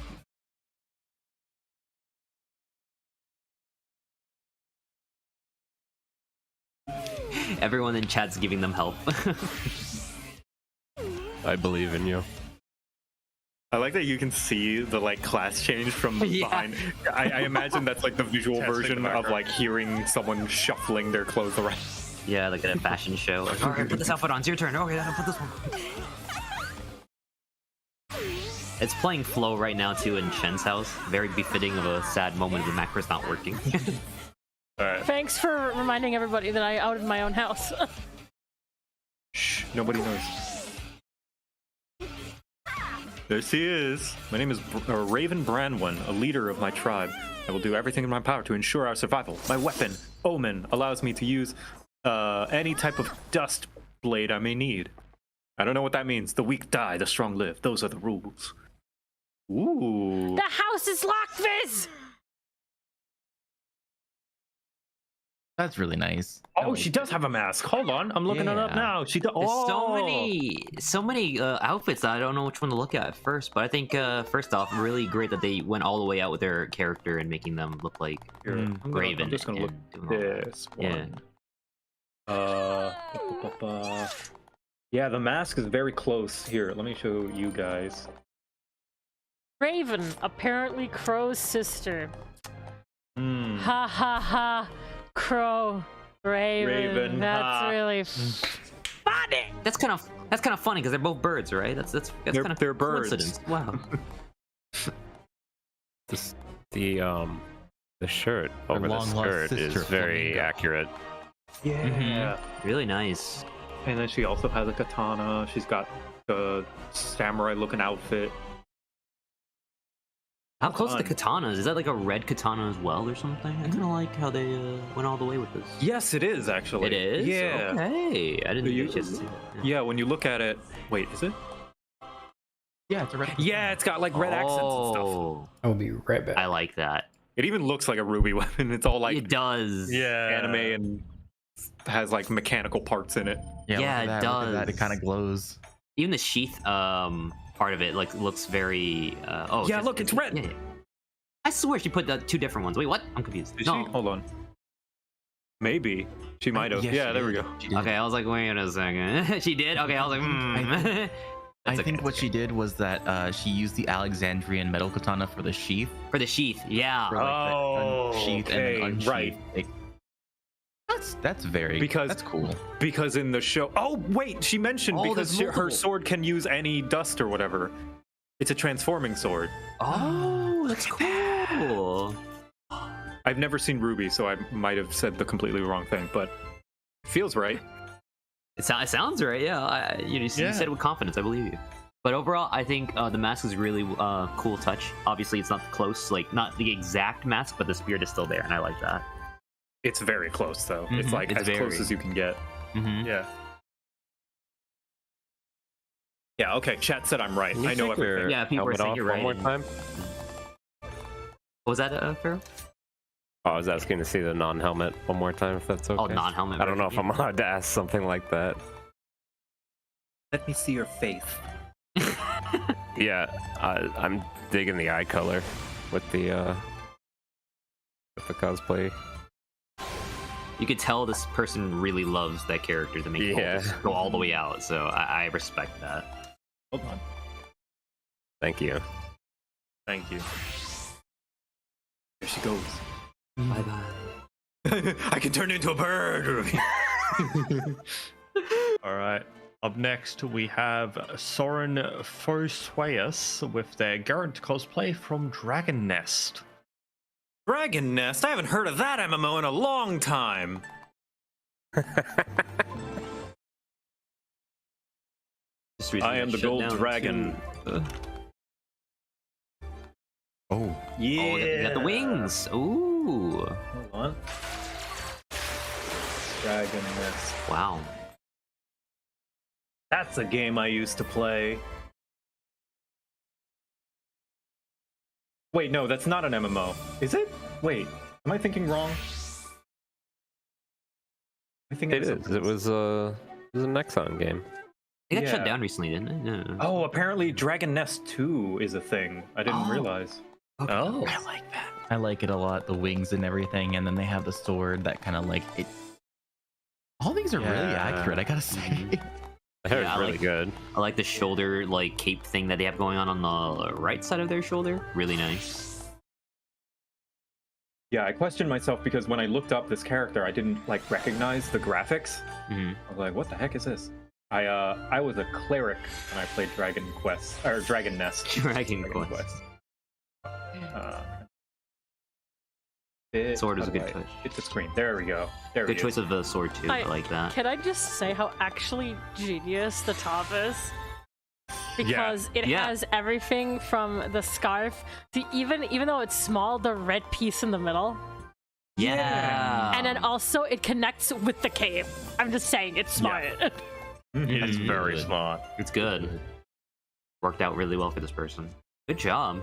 Everyone in chat's giving them help. I believe in you. I like that you can see the like class change from Yeah. behind. I imagine that's like the visual Testing version the of marker. like hearing someone shuffling their clothes around. Yeah, like at a fashion show. Like, all right, put this outfit on. It's your turn. Okay, I'll put this one. It's playing Flow right now too in Shen's house. Very befitting of a sad moment of the macros not working. All right. Thanks for reminding everybody that I outed my own house. Shh. Nobody knows. There she is. My name is Raven Brandwen, a leader of my tribe. I will do everything in my power to ensure our survival. My weapon, Omen, allows me to use any type of dust blade I may need. I don't know what that means. The weak die, the strong live. Those are the rules. Ooh. The house is locked, Viz! That's really nice. Oh, she does have a mask. Hold on, I'm looking it up Yeah. now. She does. There's Oh. so many outfits that I don't know which one to look at first. But I think first off, really great that they went all the way out with their character and making them look like Here, Raven. I'm just gonna look and doing all that. this one. Yeah. Yeah, the mask is very close. Here, let me show you guys. Raven, apparently Crow's sister. Hmm. Ha ha ha. Crow. Raven. That's ha. really funny. That's kind of funny because they're both birds, right? That's They're- kind of they're birds. coincidence. Wow. The shirt over the long-lost skirt is sister, very Flamingo. accurate. Yeah. Really nice. And then she also has a katana. She's got the samurai-looking outfit. How close to the Fun. katanas? Is that like a red katana as well or something? I kind of like how they went all the way with this. Yes, it is actually. It is? Yeah. Okay. I didn't You- get a chance to see that. Yeah, when you look at it. Wait, is it? Yeah, it's a red. Yeah, it's got like red accents and stuff. Oh, I will be right back. I like that. It even looks like a ruby weapon. It's all like It does. anime and has like mechanical parts in it. Yeah, look it at that, look at that. It does. kind of glows. Even the sheath part of it like looks very. Oh Yeah, look, it's red. Yeah. I swear she put the two different ones. Wait, what? I'm confused. Did No. she? Hold on. Maybe she might have. Yes, Yeah, she there we did. go. She did. Okay, I was like, wait a second. She did. Okay, I was like, I That's think okay. what she did was that she used the Alexandrian metal katana for the sheath. For the sheath, yeah. For, like, the Oh, unsheath and okay, then unsheath. right. Like, that's very Because- that's cool. Because in the show. Oh wait, she mentioned Oh, because there's her multiple. sword can use any dust or whatever. It's a transforming sword. Oh, that's cool. I've never seen Ruby, so I might have said the completely wrong thing, but it feels right. It sounds right, yeah. You said it with confidence, I believe you. But overall, I think the mask is really cool touch. Obviously, it's not close, like not the exact mask, but the spirit is still there, and I like that. It's very close though. It's Mhm, like it's as very. close as you can get. Mm-hmm. Yeah. Yeah. Okay. Chat said I'm right. Can you I know take your everything. Yeah, people are helmet saying off you're one right. more time. What was that, Pharaoh? Oh, I was asking to see the non-helmet one more time, if that's okay. Oh, non-helmet. I don't know if version, I'm allowed to ask something like that. Let me see your face. Yeah, I'm digging the eye color with the cosplay. You could tell this person really loves that character to make it Yeah. go all the way out. So I respect that. Hold on. Thank you. Thank you. There she goes. Bye bye. I can turn into a bird. All right. Up next, we have Soren Foswayus with their Garrett cosplay from Dragon Nest. Dragon Nest? I haven't heard of that MMO in a long time. I am the gold dragon. Oh, Yeah. Oh, you got the wings. Ooh. Hold on. Dragon Nest. Wow. That's a game I used to play. Wait, no, that's not an MMO. Is it? Wait, am I thinking wrong? I think It is. It was a Nexon game. It got shut Yeah. down recently, didn't it? No. Oh, apparently Dragon Nest 2 is a thing. I didn't realize. Oh. I like that. I like it a lot. The wings and everything, and then they have the sword that kind of like it. All these are really Yeah. accurate. I gotta say. The hair Yeah, is I really like- good. I like the shoulder like cape thing that they have going on the right side of their shoulder. Really nice. Yeah, I questioned myself because when I looked up this character, I didn't like recognize the graphics. Mhm. I was like, "What the heck is this?" I was a cleric when I played Dragon Quest or Dragon Nest. Dragon Quest. Sword is a good choice. Hit the screen. There we go. There we Good go. choice of the sword too. I like that. Can I just say how actually genius the top is? Because it Yeah. has everything from the scarf to even though it's small, the red piece in the middle. Yeah. And then also it connects with the cape. I'm just saying, it's smart. It's very smart. It's good. Worked out really well for this person. Good job.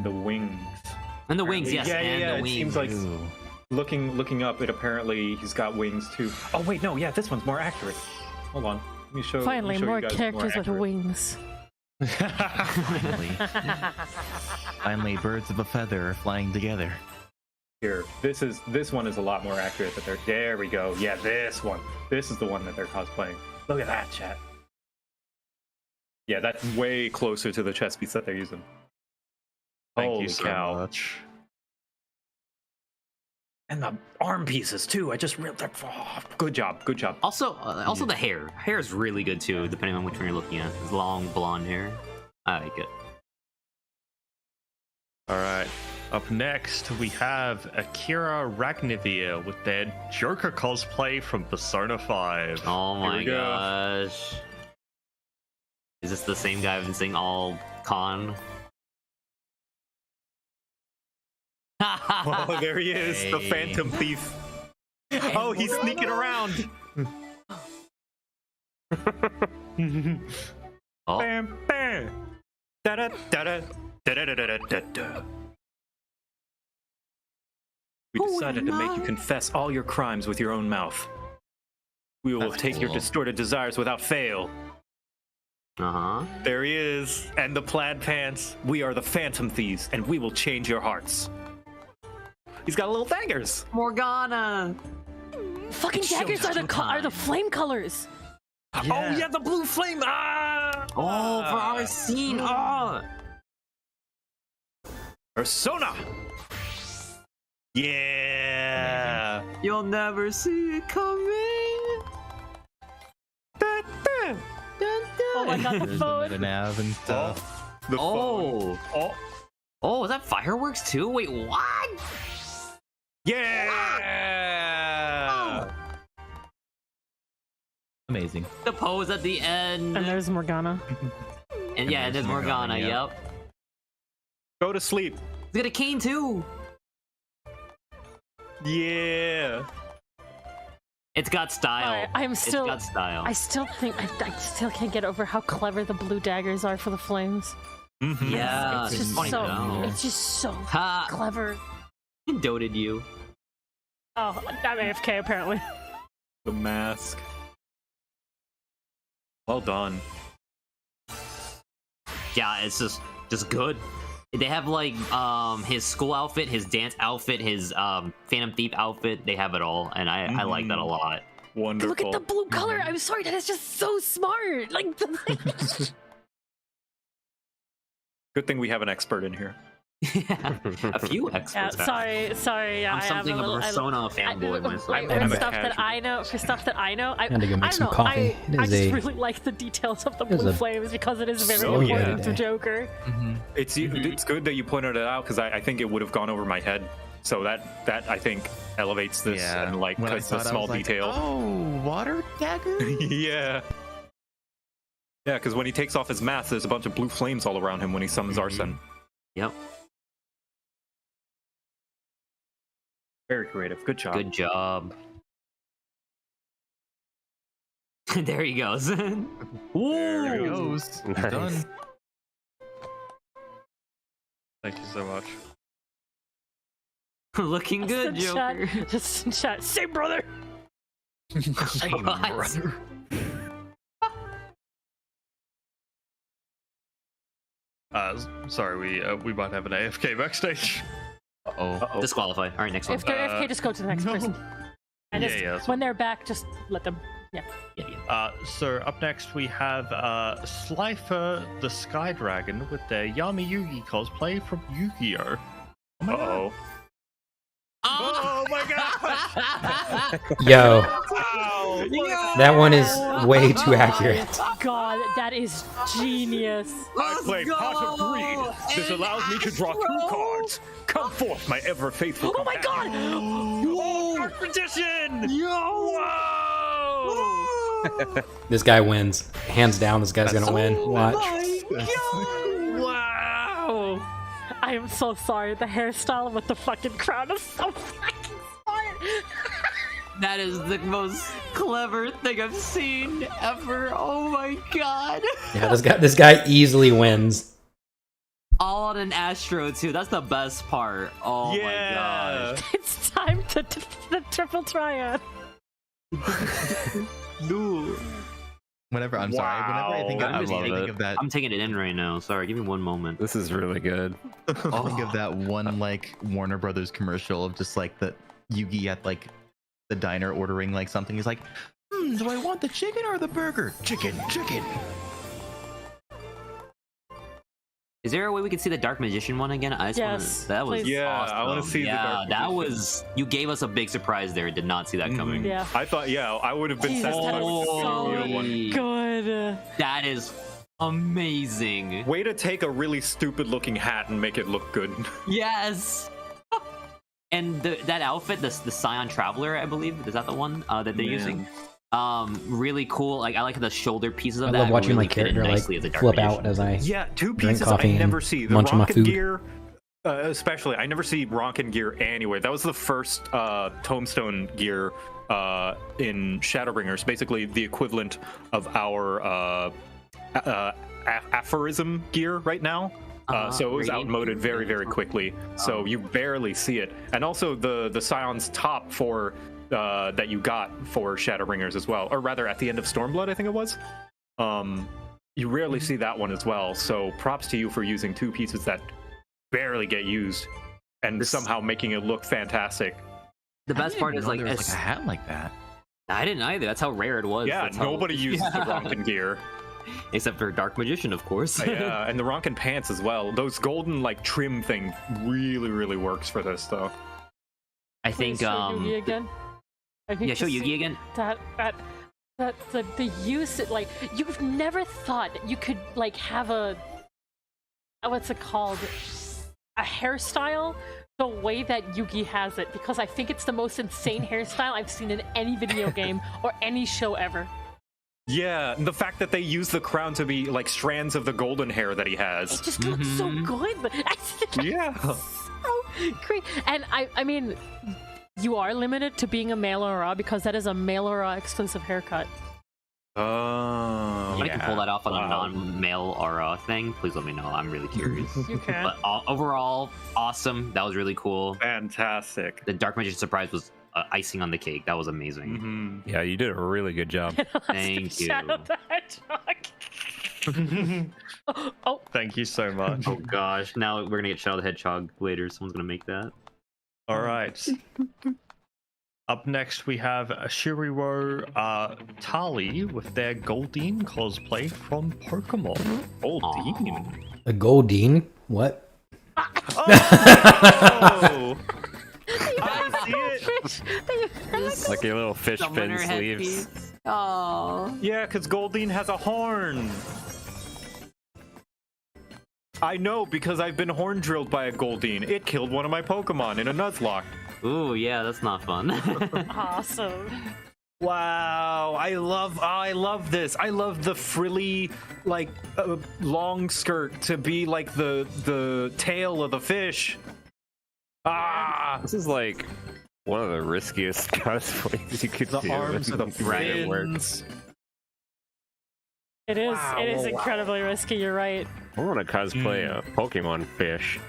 The wings. And the wings, yes. Yeah, and the It wings. seems like looking up. It apparently he's got wings too. Oh wait, no, yeah, this one's more accurate. Hold on, let me show. Finally, let me show more you guys characters with accurate. wings. Finally, finally, birds of a feather are flying together. Here, this one is a lot more accurate. That there we go. Yeah, this one. This is the one that they're cosplaying. Look at that, chat. Yeah, that's way closer to the chest piece that they're using. Thank Holy you so cow. much. And the arm pieces too. I just reeled up. Oh, good job. Good job. Also, the hair. Hair is really good too, depending on which one you're looking at. It's long blonde hair. I like it. All right. Up next, we have Akira Ragnivir with their Joker cosplay from Persona 5. Oh Here my we go. gosh. Is this the same guy I've been seeing all con? Oh, there he is, the Hey. Phantom Thief. Oh, he's sneaking around. Oh, Bam, bam. Da-da, da-da, da-da-da-da-da-da. We decided to make you confess all your crimes with your own mouth. We will That's take your cool. distorted desires without fail. uh-huh. There he is, and the plaid pants. We are the Phantom Thieves, and we will change your hearts. He's got little daggers. Morgana! Fucking It's daggers are the showtime. flame colors. Oh yeah, the blue flame. Ah! Oh, for our scene! Oh! Persona. Yeah. You'll never see it coming! Da, da. Oh my god, the There's phone. the nav and stuff. The phone. Oh! Oh, is that fireworks too? Wait, what? Yeah. Amazing. The pose at the end. And there's Morgana. And yeah, and there's Morgana, Morgana, yep. Go to sleep. He's got a cane too! Yeah. It's got style. I'm still. It's got style. I still think I still can't get over how clever the blue daggers are for the flames. Mhm. Yeah, it's just funny so. though. It's just so Ha! clever. Doted you. Oh, I'm AFK apparently. The mask. Well done. Yeah, it's just good. They have like his school outfit, his dance outfit, his Phantom Thief outfit. They have it all, and I like that a lot. Wonderful. Look at the blue color. I'm sorry, that is just so smart. Like, Good thing we have an expert in here. Yeah, a few experts. sorry. Yeah, I'm something of a persona fanboy myself. For stuff that I know, I Had to go make don't some know. coffee. I It is just a- really like the details of the it is blue a flames because it is very so important good to day. Joker. It's good that you pointed it out because I think it would have gone over my head. So that I think elevates this and like When I because saw the it, I small was like, detail. Oh, water dagger. Yeah. Yeah, because when he takes off his mask, there's a bunch of blue flames all around him when he summons Arsene. Yep. Very creative. Good job. Good job. There he goes. There he Ooh. goes. He's Nice. done. Thank you so much. Looking good, Just in Joker. chat- Just in chat. Same brother. Same What? brother. Sorry, we might have an AFK backstage. Uh-oh. Disqualify. All right, next one. If they're AFK, just go to the next person. And Yeah, just, yeah, that's when they're back, just let them. Yeah. So up next we have Slifer the Sky Dragon with their Yami Yugi cosplay from Yu-Gi-Oh! Uh-oh. Oh my god! Yo, Wow! that one is way too accurate. God, that is genius. I play Pot of Greed. This allows me to draw 2 cards. Come forth, my ever faithful. Oh my God! Oh, Dark Magician! Whoa! This guy wins. Hands down, this guy's gonna win. Watch. Wow! I am so sorry. The hairstyle with the fucking crown is so fucking smart. That is the most clever thing I've seen ever. Oh my god. Yeah, this guy easily wins. All on an Astro too. That's the best part. Oh my gosh. It's time to the triple triad. Dude. Whenever I'm sorry. Whenever I think Wow. of, I I'm just love thinking it. of that. I'm taking it in right now. Sorry, give me one moment. This is really good. I think of that one like Warner Brothers commercial of just like the Yugi at like the diner ordering like something. He's like, do I want the chicken or the burger? Chicken. Is there a way we could see the Dark Magician one again? I just Yes, wanna, that was please. Yeah, awesome. I wanna see the yeah, Dark that Magician. was you gave us a big surprise there. Did not see that coming. Yeah. I thought, I would have been Jesus, satisfied that with is the so Yu-Gi-Oh! one. good. That is amazing. Way to take a really stupid looking hat and make it look good. Yes. And that outfit, the Scion Traveler, I believe, is that the one that they're using? Really cool. Like I like the shoulder pieces of I that. love watching really my fit in character like nicely as a Dark flip Magician. out as I Yeah, 2 drink pieces coffee I never and see. The munch on my Ronkin food. gear, especially, I never see Ronkin gear anywhere. That was the first Tombstone gear in Shadowbringers, basically the equivalent of our aphorism gear right now. So it was Radiant outmoded gear. very, very quickly. So you barely see it. And also the Scion's top for that you got for Shadowbringers as well, or rather at the end of Stormblood, I think it was. You rarely see that one as well. So props to you for using 2 pieces that barely get used and somehow making it look fantastic. The best part is like, there's like a hat like that. I didn't either. That's how rare it was. Yeah, That's how- nobody uses the Ronkin gear. except for Dark Magician, of course. Yeah, and the Ronkin pants as well. Those golden like trim thing really works for this though. I think Please show Yugi again. I need yeah, to show see Yugi again. The use it like you've never thought you could like have a what's it called, a hairstyle the way that Yugi has it, because I think it's the most insane hairstyle I've seen in any video game or any show ever. Yeah, and the fact that they use the crown to be like strands of the golden hair that he It has. just looks so good. Yeah. So great. And I mean, you are limited to being a male aura because that is a male aura exclusive haircut. Oh. If I can pull that off on a non-male aura thing, please let me know. I'm really curious. You can. But overall, awesome. That was really cool. Fantastic. The Dark Magician surprise was icing on the cake. That was amazing. Yeah, you did a really good job. Thank you. Shadow the Hedgehog. Oh, Thank you so much. Oh gosh, now we're gonna get Shadow the Hedgehog later. Someone's gonna make that. All right. Up next, we have Shiriwo Tali with their Goldeen cosplay from Pokemon. Goldeen. A Goldeen? What? Oh! I see it. Like your little fish fin sleeves. Oh. Yeah, because Goldeen has a horn. I know because I've been horn drilled by a Goldeen. It killed one of my Pokemon in a Nuzlocke. Ooh, yeah, that's not fun. Awesome. Wow, I love this. I love the frilly, like, long skirt to be like the tail of the fish. Ah, This is like one of the riskiest cosplays you could the do. arms of the Right, it works. fins. It is. Wow, It is wow. incredibly risky. You're right. I want to cosplay a Pokemon fish,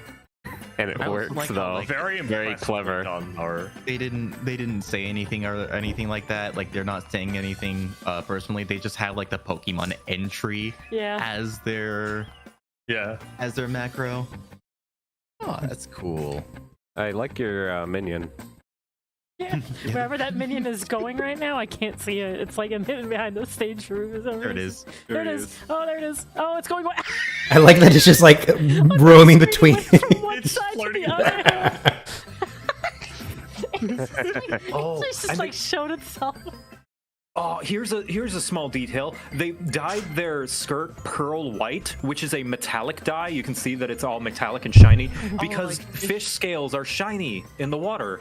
and it I also works like how, though. like, Very clever. done, or They didn't say anything or anything like that. Like they're not saying anything personally. They just have like the Pokemon entry Yeah. as their yeah. macro. Oh, that's cool. I like your minion. Yeah. Wherever that minion is going right now, I can't see it. It's like I'm hidden behind the stage roof. There it is. There it is. Oh, there it is. Oh, it's going. I like that it's just like roaming between. From one It's side to floating. the other. Oh, It's just and like showed itself. Oh, here's a small detail. They dyed their skirt pearl white, which is a metallic dye. You can see that it's all metallic and shiny because fish scales are shiny in the water.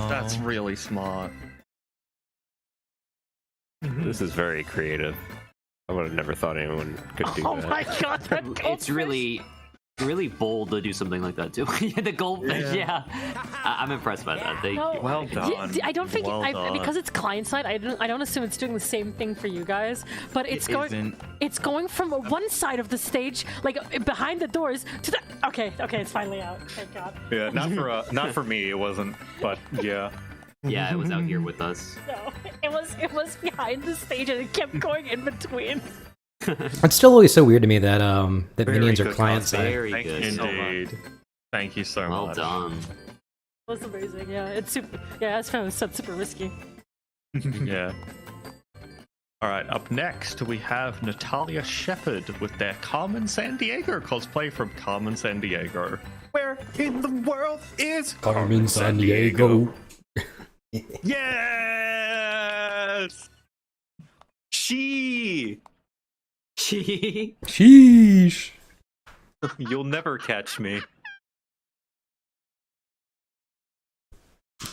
That's really smart. This is very creative. I would have never thought anyone could do Oh that. my god, that It's goldfish. really bold to do something like that too. Yeah, the goldfish. Yeah, I'm impressed by that. Thank No, you. Well done. I don't think Well done. because it's client side. I don't assume it's doing the same thing for you guys. But it's going. isn't. It's going from one side of the stage, like behind the doors, to the. Okay, it's finally out. Thank God. Yeah, not for me. It wasn't, but yeah. Yeah, it was out here with us. No, it was behind the stage and it kept going in between. It's still always so weird to me that that Very minions are good client concept. side. Very Thank good. you so much. Indeed. Thank you so Well much. done. It was amazing. Yeah, it's super. Yeah, as Fran said, super risky. Yeah. All right. Up next, we have Natalia Shepard with their Carmen Sandiego cosplay from Carmen Sandiego. Where in the world is Carmen Sandiego. Yes. She. Sheesh. You'll never catch me.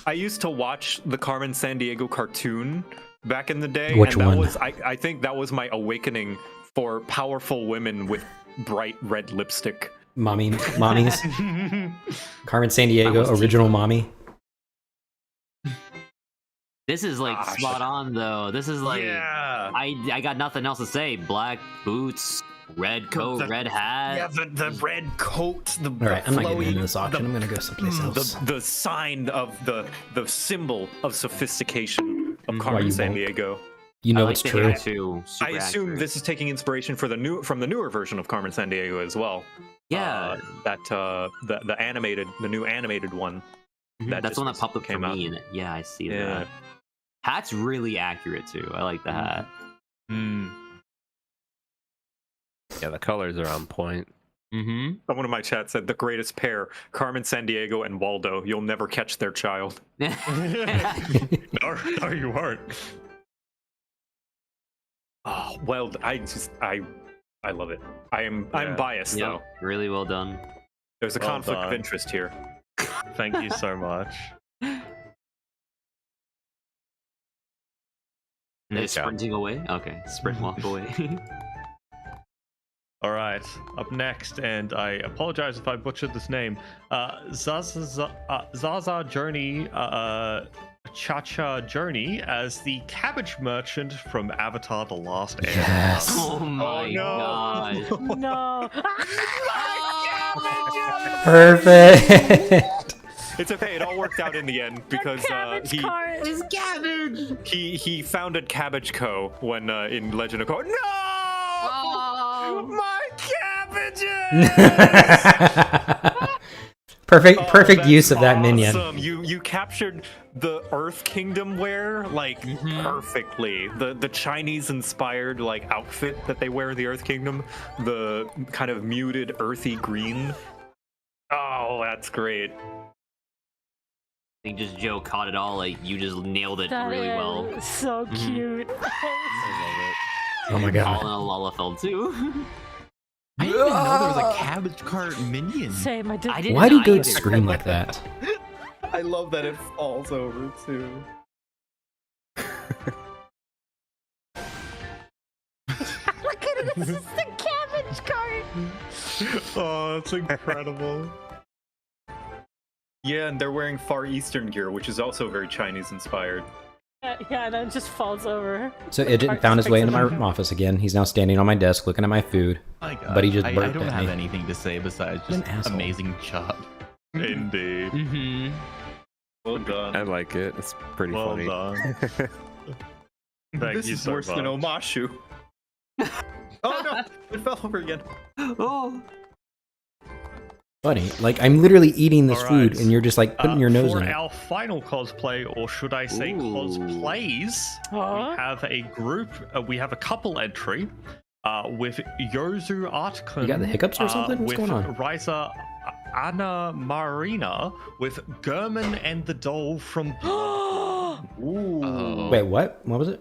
I used to watch the Carmen Sandiego cartoon back in the day. Which and that one? was I think that was my awakening for powerful women with bright red lipstick. Mommies. Carmen Sandiego, was original mommy. This is like Gosh. spot on though. This is like Yeah. I got nothing else to say. Black boots, red coat, The- red hat. Yeah, the red coat, the All right, I'm not getting flowy- into this auction. I'm gonna go someplace else. the sign of the symbol of sophistication of Why Carmen you San won't? Diego. You know I like it's the true. hair too. I Super assume accurate. this is taking inspiration from the newer version of Carmen San Diego as well. Yeah, The new animated one. that that's just the one that popped up for came out. me. And yeah, I see Yeah. that. Hat's really accurate too. I like the hat. Yeah, the colors are on point. Mm-hmm. Someone in my chat said the greatest pair: Carmen San Diego and Waldo. You'll never catch their child. No, you won't. Oh well, I love it. I'm Yeah. biased Yep, though. really well done. There's a Well conflict of done. interest here. Thank you so much. And they're Nice job. sprinting away. Okay, sprint walk away. All right. Up next, and I apologize if I butchered this name. Zaza Journey, Cha-Cha Journey as the cabbage merchant from Avatar: The Last Airbender. Yes. Oh my god. No. Perfect. It's okay. It all worked out in the end because Cabbage cart. he founded Cabbage Co. when in Legend of Korra. No, my cabbages. Perfect that's use of that minion. awesome. You captured the Earth Kingdom wear like perfectly. The Chinese inspired like outfit that they wear in the Earth Kingdom, the kind of muted earthy green. Oh, that's great. I think just Joe caught it all. Like you just nailed it That really well. is so cute. Oh my All god. in a Lalafell too. I didn't even know there was a cabbage cart minion. Same, I did. I didn't Why do know goats either. scream like that? I love that it falls over too. Look at it, it's just a cabbage cart. Oh, that's incredible. Yeah, and they're wearing Far Eastern gear, which is also very Chinese inspired. Yeah, and then it just falls over. So Idjit found his way into my office again. He's now standing on my desk looking at my food. My God. But he just I burped don't at have me. anything to say besides What an just asshole. amazing job. Indeed. Mm-hmm. Well done. I like it. It's pretty Well funny. done. Thank This you is so worse than much. Omashu. Oh no! It fell over again. Oh. Buddy, like I'm literally eating this All food right. and you're just like putting your nose for in it. our final cosplay, or should I say Ooh. cosplays, Huh? we have a group. We have a couple entry with Yozu Artkun. You got the hiccups or something? What's with going on? Risa Anna Marina, with German and the doll from. Ooh. Wait, what? What was it?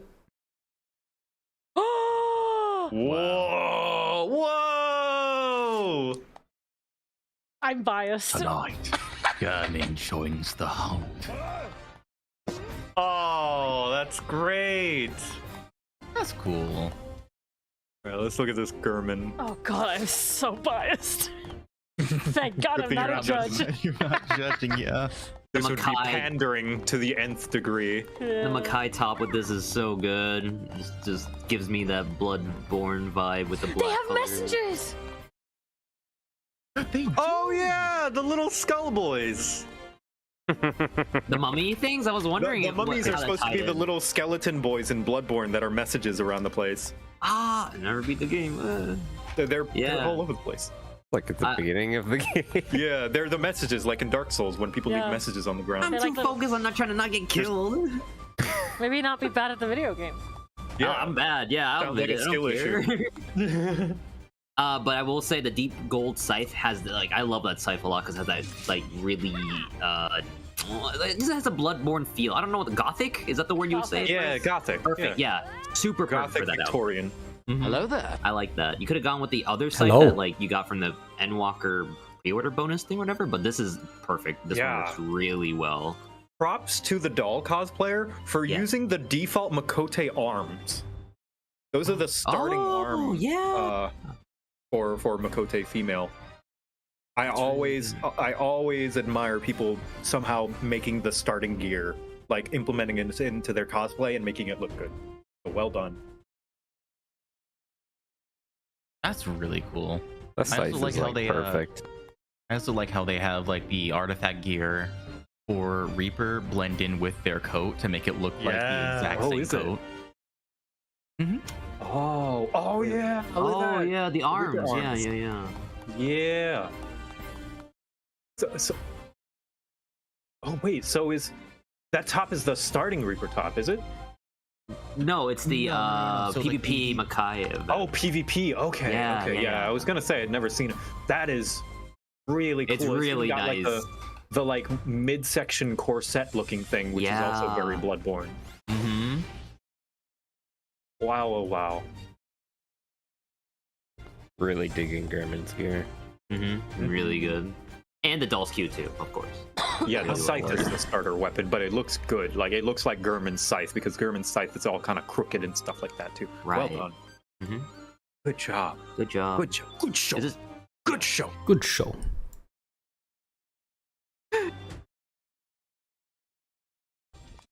Whoa! Whoa! I'm biased. Tonight, Garmin joins the hunt. Oh, that's great. That's cool. All right, let's look at this German. Oh god, I'm so biased. Thank God I'm Good thing not you're a not judge. You're not judging, yeah. This would be Makai. pandering to the nth degree. The Makai top with this is so good. Just gives me that Bloodborne vibe with the black They have colors. messengers. Oh yeah, the little skull boys. The mummy things? I was wondering The if mummies how are that supposed to tied be the in. little skeleton boys in Bloodborne that are messages around the place. Ah, I never beat the game. They're Yeah. all over the place. Like at the beginning of the game. Yeah, they're the messages, like in Dark Souls when people Yeah. leave messages on the ground. I'm They're too like little- focused on not trying to not get killed. Maybe not be bad at the video game. Yeah, I'm bad. Yeah, I'll Sounds like admit a it. I don't skill care. But I will say the deep gold scythe has like I love that scythe a lot because it has that like really it just has a Bloodborne feel. I don't know what the gothic is that the word you would say? yeah, gothic. Perfect. Yeah, super perfect Gothic for that. outfit. Victorian. Mhm. Hello there. I like that. You could have gone with the other site Hello. that like you got from the Endwalker pre-order bonus thing or whatever, but this is perfect. This Yeah. one works really well. Props to the doll cosplayer for Yeah. using the default Makote arms. Those are the starting Oh, arms yeah. for Makote female. I always admire people somehow making the starting gear, like implementing it into their cosplay and making it look good. So well done. That's really cool. That I also scythe like is how like they, perfect. I also like how they have like the artifact gear for Reaper blend in with their coat to make it look like the Yeah. exact Oh, same is it? coat. Oh yeah. Oh yeah, the arms. Reaper Yeah, arms. yeah. Yeah. So, oh wait, so is that top is the starting Reaper top, is it? No, it's the No. So, like, PvP Makai. Oh, PvP. Okay, Yeah, okay, yeah, yeah. yeah. I was gonna say I'd never seen it. That is really cool. It's even really got, nice. Like, the like midsection corset looking thing, which is also Yeah. very Bloodborne. Mm-hmm. Wow, oh wow. Really digging German's gear. Mm-hmm. Really good. And the doll's cute too, of course. Yeah, the Really scythe well is the starter weapon, but it looks good. Like it looks like German's scythe because German's scythe is all kind of crooked and stuff like that too. Right. Well done. Mhm. Good job. Good job. Good job. Good show. Is this- Good show. Good show.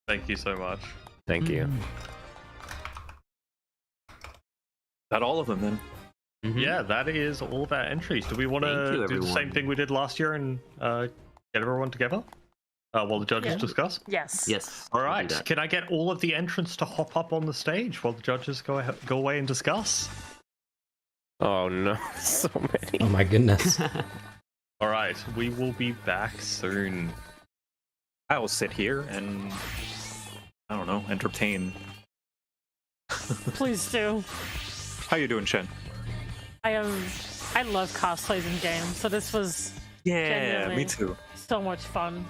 Thank you so much. Thank you. That all of them then. Mhm. Yeah, that is all of our entries. Do we want Thank to you, do the same everyone. thing we did last year and get everyone together while the judges Yeah. discuss? Yes. Yes. All we'll do right. that. Can I get all of the entrants to hop up on the stage while the judges go away and discuss? Oh no, so many. Oh my goodness. All right, we will be back soon. I will sit here and I don't know, entertain. Please do. How you doing, Shen? I love cosplays in games, so this was Yeah, genuinely me too. so much fun.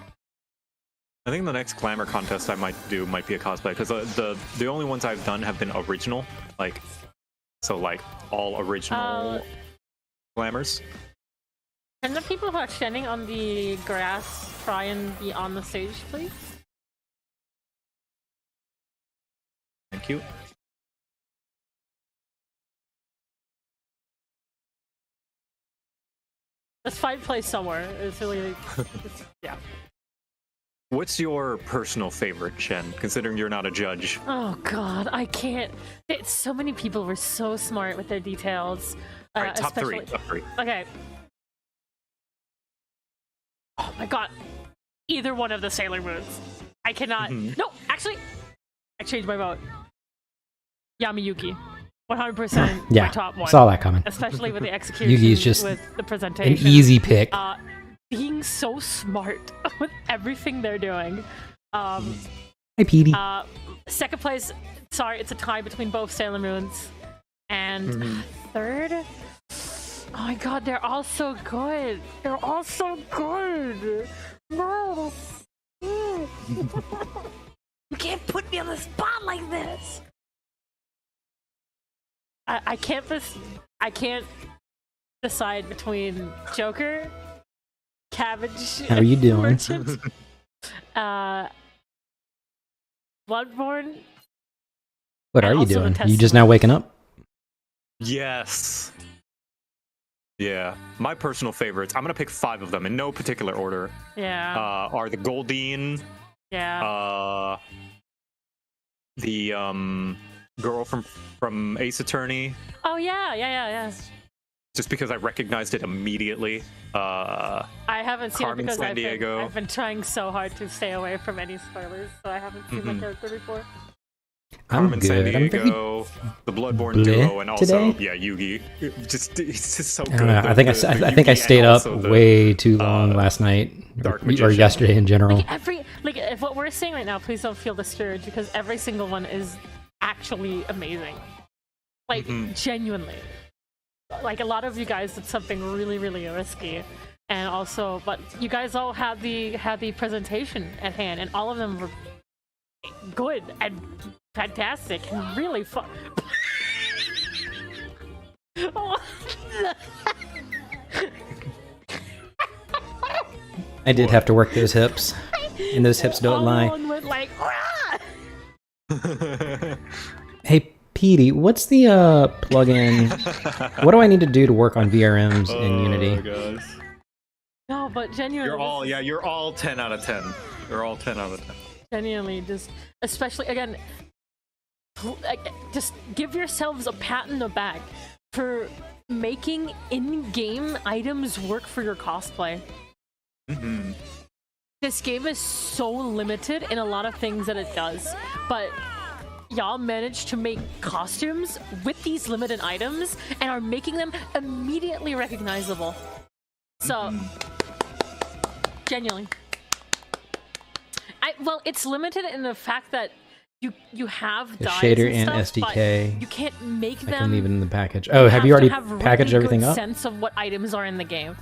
I think the next glamour contest I might do might be a cosplay because the only ones I've done have been original, like all original glamours. Can the people who are standing on the grass try and be on the stage, please? Thank you. Let's find place somewhere. It's really, yeah. What's your personal favorite, Shen? Considering you're not a judge. Oh God, I can't. So many people were so smart with their details. All right, top especially- three. Okay. Oh my God, either one of the Sailor Moons. I cannot. No, actually, I changed my vote. Yamiyuki, 100% Yeah, my top one. saw that coming. Especially with the execution, Yugi's just with the An presentation. easy pick. Being so smart with everything they're doing. Hi, Petey. Second place, sorry, it's a tie between both Sailor Moons. And third, oh my God, they're all so good. They're all so good. No. You can't put me on the spot like this. I can't decide between Joker, Cabbage, How are you doing? Merchant, Bloodborne. What and are you also the doing? You Testament. just now waking up? Yes. Yeah, my personal favorites. I'm gonna pick 5 of them in no particular order. Yeah. Are the Goldine, Yeah. the girl from Ace Attorney, Oh yeah. just because I recognized it immediately. I haven't seen Carmen it because Sandiego. I've been trying so hard to stay away from any spoilers, so I haven't seen the character before. I'm Carmen good. I'm very Sandiego, the Bloodborne bleh duo, and also today. Yugi. It's just so I good. don't know. I think I Yugi stayed and up also the, way too long last night, Dark or Magician. yesterday in general. If what we're saying right now, please don't feel discouraged because every single one is actually amazing. Like genuinely. Like a lot of you guys did something really, really risky. And also, but you guys all had the presentation at hand, and all of them were good and fantastic and really fun. I did have to work those hips, and those hips don't lie. Everyone went like, "Rah!" Hey, Petey, what's the plugin? What do I need to do to work on VRMs in Unity? Guys. No, but genuinely, You're all 10 out of 10. You're all 10 out of 10. genuinely, just especially again, just give yourselves a pat in the back for making in-game items work for your cosplay. This game is so limited in a lot of things that it does, but y'all managed to make costumes with these limited items and are making them immediately recognizable. So, genuinely. Well, it's limited in the fact that you have The dyes shader and and stuff, SDK. but you can't make I them. can leave it in the package. Oh, have you already have packaged really everything good up? sense of what items are in the game.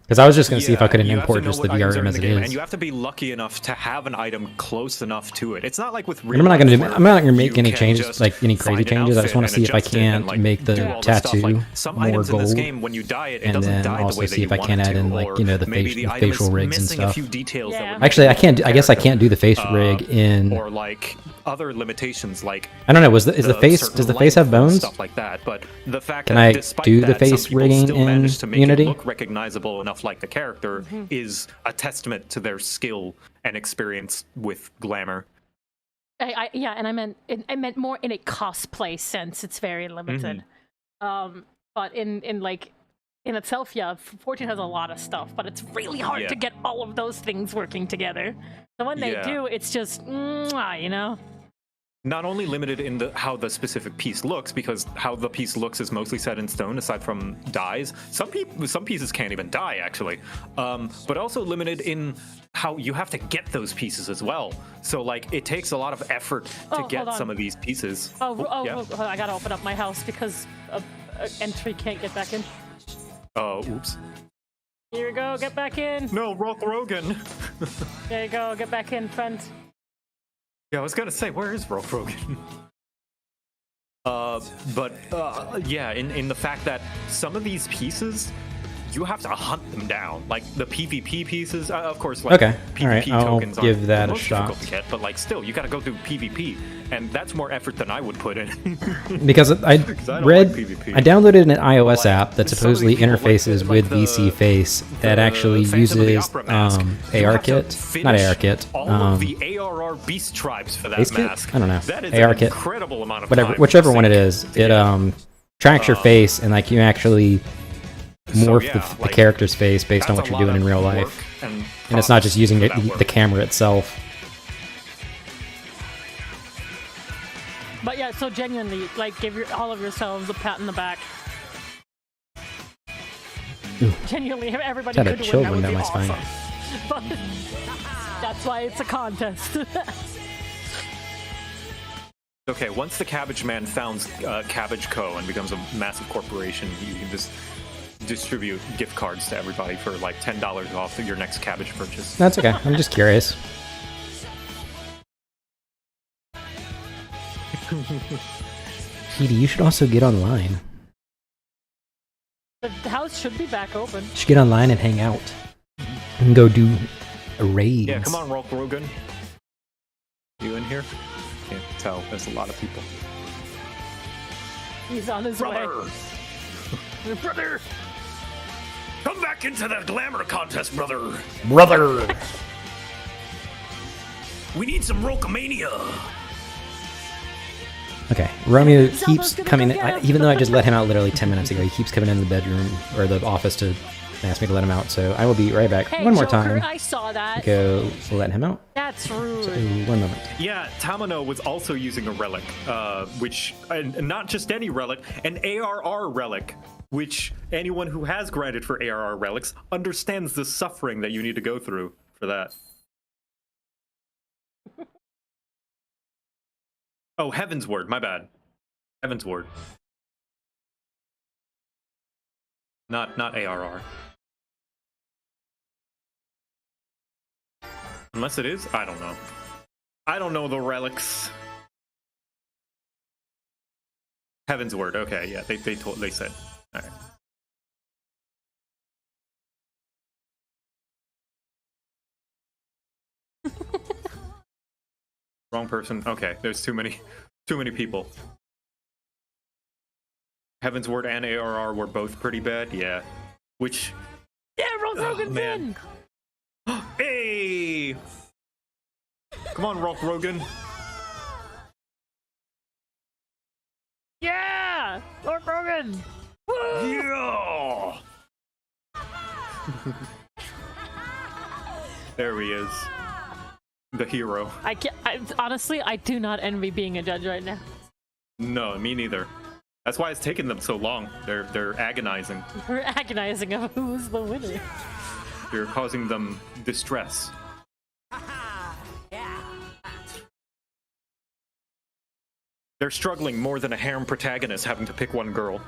Because I was just going to see if I couldn't you have to import know just the what items are VRM in as the it game, is. and you have to be lucky enough to have an item close enough to it. It's not like with real And I'm not going life to. where I'm not going to make you any can changes, just like any crazy find an changes. I just outfit want to and see if I adjust it and, can't like, make do the all this stuff. tattoo Like, some more items in this gold, game, when you dye it, it and doesn't then dye the also way that see you if I want can it add to, in, like, or you know, the maybe facial- the item facial is rigs and missing a stuff. few details that Yeah. would Actually, I make can't. the I guess I character, can't do the face rig in. or like other limitations, like I don't know. Is the face? certain Does the face have length and bones? stuff like that. But the fact Can that I despite do the that, some face people rigging still in manage to make Unity? it look recognizable enough like the character is a testament to their skill and experience with glamour. Yeah, and I meant more in a cosplay sense. It's very limited. But in itself, yeah, 14 has a lot of stuff, but it's really hard Yeah. to get all of those things working together. So when they Yeah. do, it's just, mwah, you know. not only limited in how the specific piece looks, because how the piece looks is mostly set in stone aside from dyes. Some pieces can't even dye actually, but also limited in how you have to get those pieces as well. So like it takes a lot of effort to get some of these pieces. Oh, I gotta open up my house because entry can't get back in. Oh, oops. Here we go, get back in. No, Rock Rogan. There you go, get back in, friend. Yeah, I was gonna say, where is Rock Rogan? Yeah, in the fact that some of these pieces, you have to hunt them down. Like the PvP pieces, of course. Like, Okay, PvP all right, I'll tokens give aren't that the a most shot. difficult to get, but like still, you gotta go through PvP, and that's more effort than I would put in. Because I don't read, like PvP. I downloaded an iOS app that some of supposedly these people, like interfaces the- with like VC Face that actually Phantom of the uses Opera mask. You AR have to kit, not finish AR kit, all of the ARR beast tribes for that Base kit? mask. I don't know. That is AR an kit. incredible amount of whatever, time. whichever one it is. It tracks your face and like you actually morph yeah, the like, character's face based on that's what a you're lot doing in of real work life, and and it's not just using process for that the work. camera itself. But yeah, so genuinely, like, give all of yourselves a pat in the back. Ooh. Genuinely, everybody Had a could chill win. That run would down be my awesome. But that's why it's a contest. Okay, once the Cabbage Man founds Cabbage Co. and becomes a massive corporation, you can just distribute gift cards to everybody for like $10 off your next cabbage purchase. That's okay. I'm just curious. Petey, you should also get online. The house should be back open. You should get online and hang out. And go do raids. Yeah, come on, Rolf Rogan. You in here? Can't tell. There's a lot of people. He's on his way. Brother! Come back into the glamour contest, brother! Brother! We need some Rolkamania! Okay, Romeo Zelda's keeps gonna coming go in, get him. even though I just let him out literally 10 minutes ago, he keeps coming in the bedroom or the office to ask me to let him out, so I will be right back. Hey, One more Joker, time. I saw that. Go let him out. That's rude. So, 1 moment. Yeah, Tamino was also using a relic, which, and not just any relic, an ARR relic, which anyone who has granted for ARR relics understands the suffering that you need to go through for that. Oh, Heaven's Word, my bad. Heaven's Word. Not ARR. Unless it is? I don't know. I don't know the relics. Heaven's Word, okay, yeah, they said. Alright. Wrong person. Okay, there's too many people. Heaven's Word and ARR were both pretty bad, yeah. Which, Yeah, Rolf Rogan man. win. hey! Come on, Rolf Rogan. Yeah, Rolf Rogan. Woo! Yeah! There he is. The hero. Honestly, I do not envy being a judge right now. No, me neither. That's why it's taken them so long. They're agonizing. We're agonizing of who's the winner. You're causing them distress. They're struggling more than a harem protagonist having to pick one girl.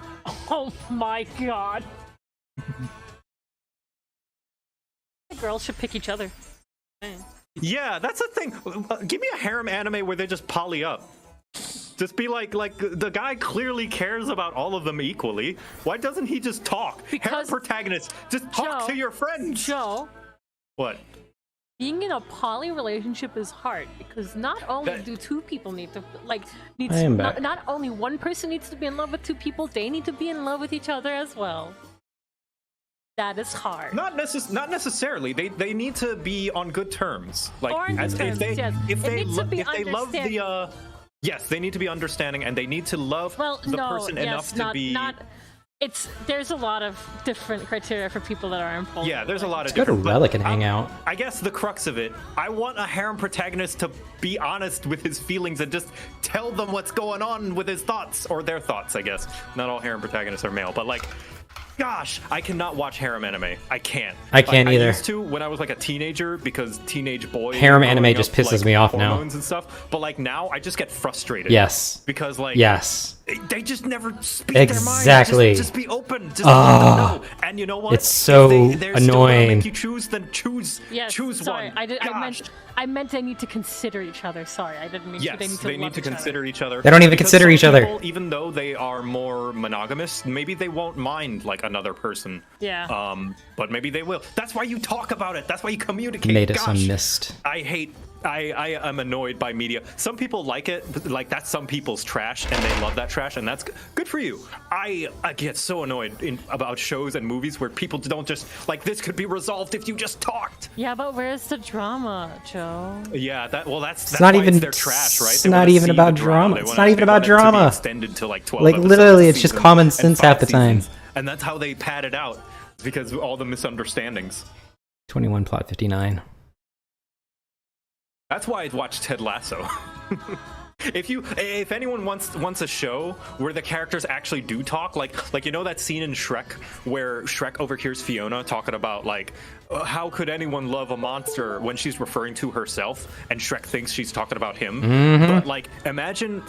Oh my god. Girls should pick each other. Man. Yeah, that's the thing. Give me a harem anime where they just poly up. Just be like the guy clearly cares about all of them equally. Why doesn't he just talk? Harem Because- protagonist, just talk Joe, to your friends. Joe, What? being in a poly relationship is hard because not only That- do two people need to I am back. not only one person needs to be in love with two people, they need to be in love with each other as well. That is hard. Not necessarily. They need to be on good terms. Like Or on good terms, yes. if It they needs to be if they love the understanding. yes, they need to be understanding and they need to love Well, the no, person yes, enough to not, be not there's a lot of different criteria for people that are involved. Yeah, there's a lot of Go to different. but Relic and hang out. I guess the crux of it, I want a harem protagonist to be honest with his feelings and just tell them what's going on with his thoughts, or their thoughts, I guess. Not all harem protagonists are male, but like, gosh, I cannot watch harem anime. I can't. I can't either. I used to when I was like a teenager because teenage boy Harem growing anime just up, pisses like, me off now. hormones and stuff. But like now, I just get frustrated. Yes. Because like Yes. they just never speak Exactly. their mind. Just be open. Just let them know. And you know what? It's so If they're still gonna annoying. make you choose, then choose. Yes, choose sorry, one. I meant they need to consider each other. Sorry, I didn't mean Yes, they need to they love need to each other. consider each other. They don't even Because consider some each other. people, even though they are more monogamous, maybe they won't mind like another person. Yeah. But maybe they will. That's why you talk about it. That's why you communicate. Made us Gosh, a mist. I am annoyed by media. Some people like it, but, like that's some people's trash, and they love that trash, and that's good for you. I get so annoyed about shows and movies where people don't just like this could be resolved if you just talked. Yeah, but where's the drama, Joe? Yeah, that's not why even- it's their trash, right? it's They not wanna even see about the drama. They It's wanna- not even they about want it to be drama. extended to like 12 Like, episodes literally, a it's just season common and sense 5 half the time. seasons, and that's how they pad it out because of all the misunderstandings. 21 plot 59. That's why I'd watch Ted Lasso. If anyone wants a show where the characters actually do talk, like you know that scene in Shrek where Shrek overhears Fiona talking about like how could anyone love a monster when she's referring to herself, and Shrek thinks she's talking about him. But like imagine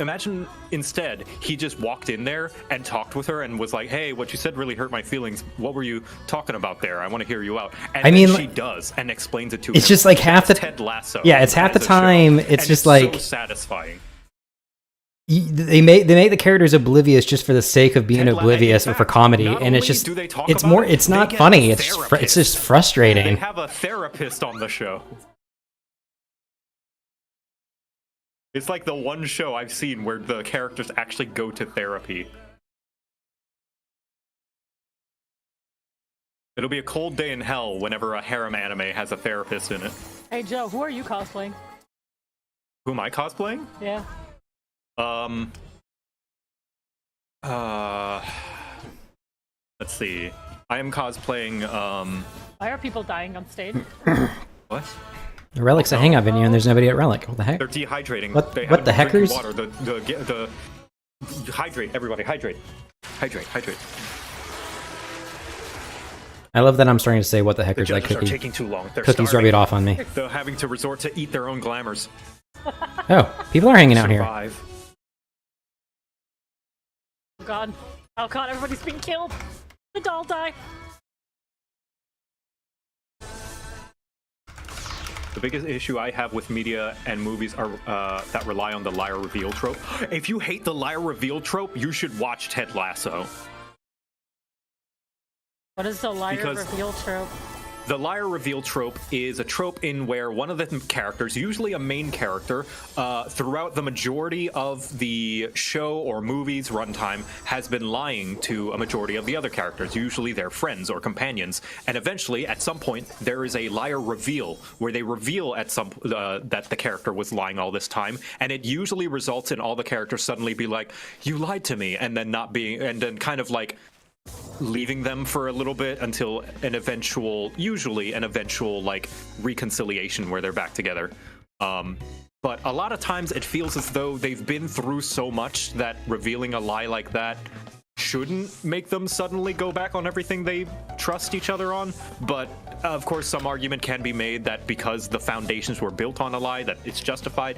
instead he just walked in there and talked with her and was like, hey, what you said really hurt my feelings. What were you talking about there? I want to hear you out. And I mean, then she does and explains it to him. It's just like half the Ted Lasso. Yeah, it's half the as a show. time. It's And just so like satisfying. they make the characters oblivious just for the sake of being Ted La- oblivious in or for fact, comedy, not and it's only just do they talk it's about more. it, It's they not get funny. a It's therapist. just They frustrating. have a therapist on the show. It's like the one show I've seen where the characters actually go to therapy. It'll be a cold day in hell whenever a harem anime has a therapist in it. Hey, Joe, who are you cosplaying? Who am I cosplaying? Yeah. Let's see. I am cosplaying, Why are people dying on stage? what? The Relic's a hangout venue, and there's nobody at Relic. What the heck? They're dehydrating. What- They what haven't the been drinking heckers? Water. The hydrate, everybody, hydrate. Hydrate. I love that I'm starting to say what the The heckers like judges are cookie. taking too long. They're Cookies rub starving. it off on me. They're having to resort to eat their own glamours. Oh, people are hanging out here. Survive. Oh god. Oh god, everybody's being killed. The doll die. The biggest issue I have with media and movies are that rely on the liar reveal trope. If you hate the liar reveal trope, you should watch Ted Lasso. What is the liar Because- reveal trope? The liar reveal trope is a trope in where one of the characters, usually a main character, throughout the majority of the show or movie's runtime, has been lying to a majority of the other characters, usually their friends or companions. And eventually, at some point, there is a liar reveal where they reveal at some that the character was lying all this time, and it usually results in all the characters suddenly be like, "You lied to me," and then then kind of like leaving them for a little bit until usually an eventual like reconciliation where they're back together. But a lot of times it feels as though they've been through so much that revealing a lie like that shouldn't make them suddenly go back on everything they trust each other on. But of course, some argument can be made that because the foundations were built on a lie, that it's justified.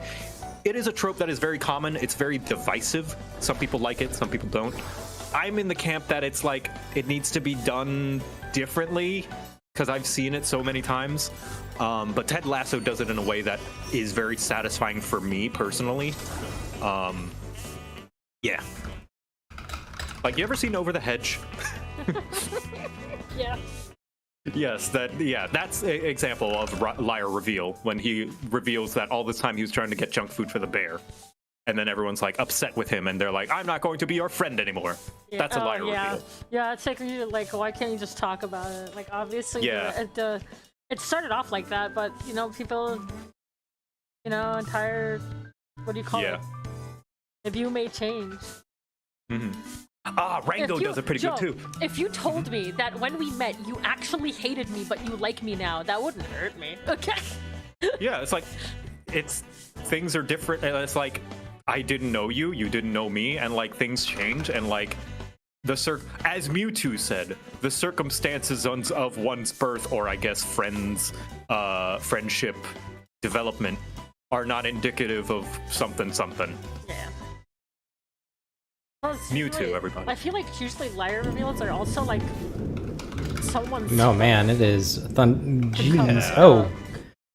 It is a trope that is very common. It's very divisive. Some people like it, some people don't. I'm in the camp that it's like it needs to be done differently because I've seen it so many times. But Ted Lasso does it in a way that is very satisfying for me personally. Yeah. Like, you ever seen Over the Hedge? Yeah. Yes, that's an example of liar reveal, when he reveals that all this time he was trying to get junk food for the bear. And then everyone's like upset with him, and they're like, "I'm not going to be your friend anymore." Yeah, That's a liar yeah. reveal. Yeah, it's like, why can't you just talk about it? Like, obviously, Yeah. it started off like that, but, people, entire, what do you call it? Yeah. The view may change. hmm Rango does it pretty Joe, good too. If you told me that when we met you actually hated me but you like me now, that wouldn't hurt me. Okay. Yeah, it's like things are different, and it's like I didn't know you, you didn't know me, and like things change, and like as Mewtwo said, the circumstances of one's birth, or I guess friendship development, are not indicative of something. Yeah. Plus, Mewtwo, usually- everybody. I feel like usually liar reveals are also like someone's. No, man, it is. Jeez. Oh,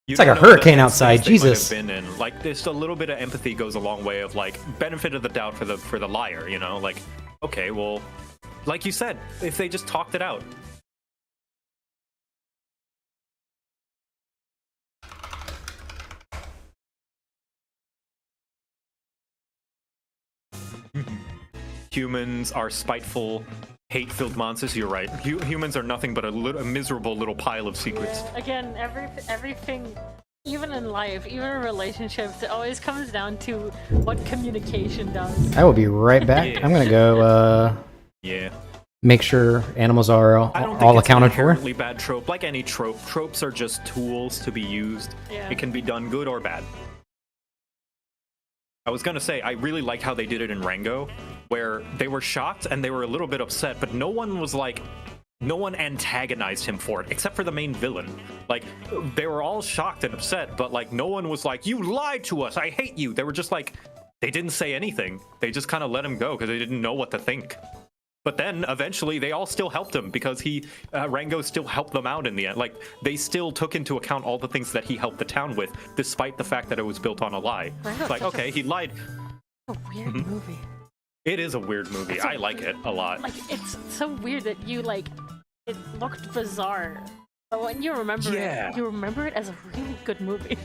You it's like don't a know the hurricane headspace outside. they might Jesus. have been in. Like, just a little bit of empathy goes a long way of like benefit of the doubt for the liar. You know, like, okay, well, like you said, if they just talked it out. Humans are spiteful, hate-filled monsters. You're right. Humans are nothing but a miserable little pile of secrets. Again, everything, even in life, even in relationships, it always comes down to what communication does. I will be right back. Yeah. I'm gonna go Yeah. make sure animals are I don't think all it's accounted an for. inherently bad trope. Like any trope, tropes are just tools to be used. Yeah. It can be done good or bad. I was gonna say, I really like how they did it in Rango, where they were shocked and they were a little bit upset, but no one antagonized him for it, except for the main villain. Like, they were all shocked and upset, but like, no one was like, you lied to us, I hate you. They were just like, they didn't say anything. They just kind of let him go because they didn't know what to think. But then eventually they all still helped him because Rango still helped them out in the end. Like, they still took into account all the things that he helped the town with, despite the fact that it was built on a lie. Rango's Like, such a- okay, he lied. A weird movie. It is a weird movie. It's a I like it a lot. Like, it's so weird that you like. It looked bizarre, but when you remember Yeah. it, you remember it as a really good movie.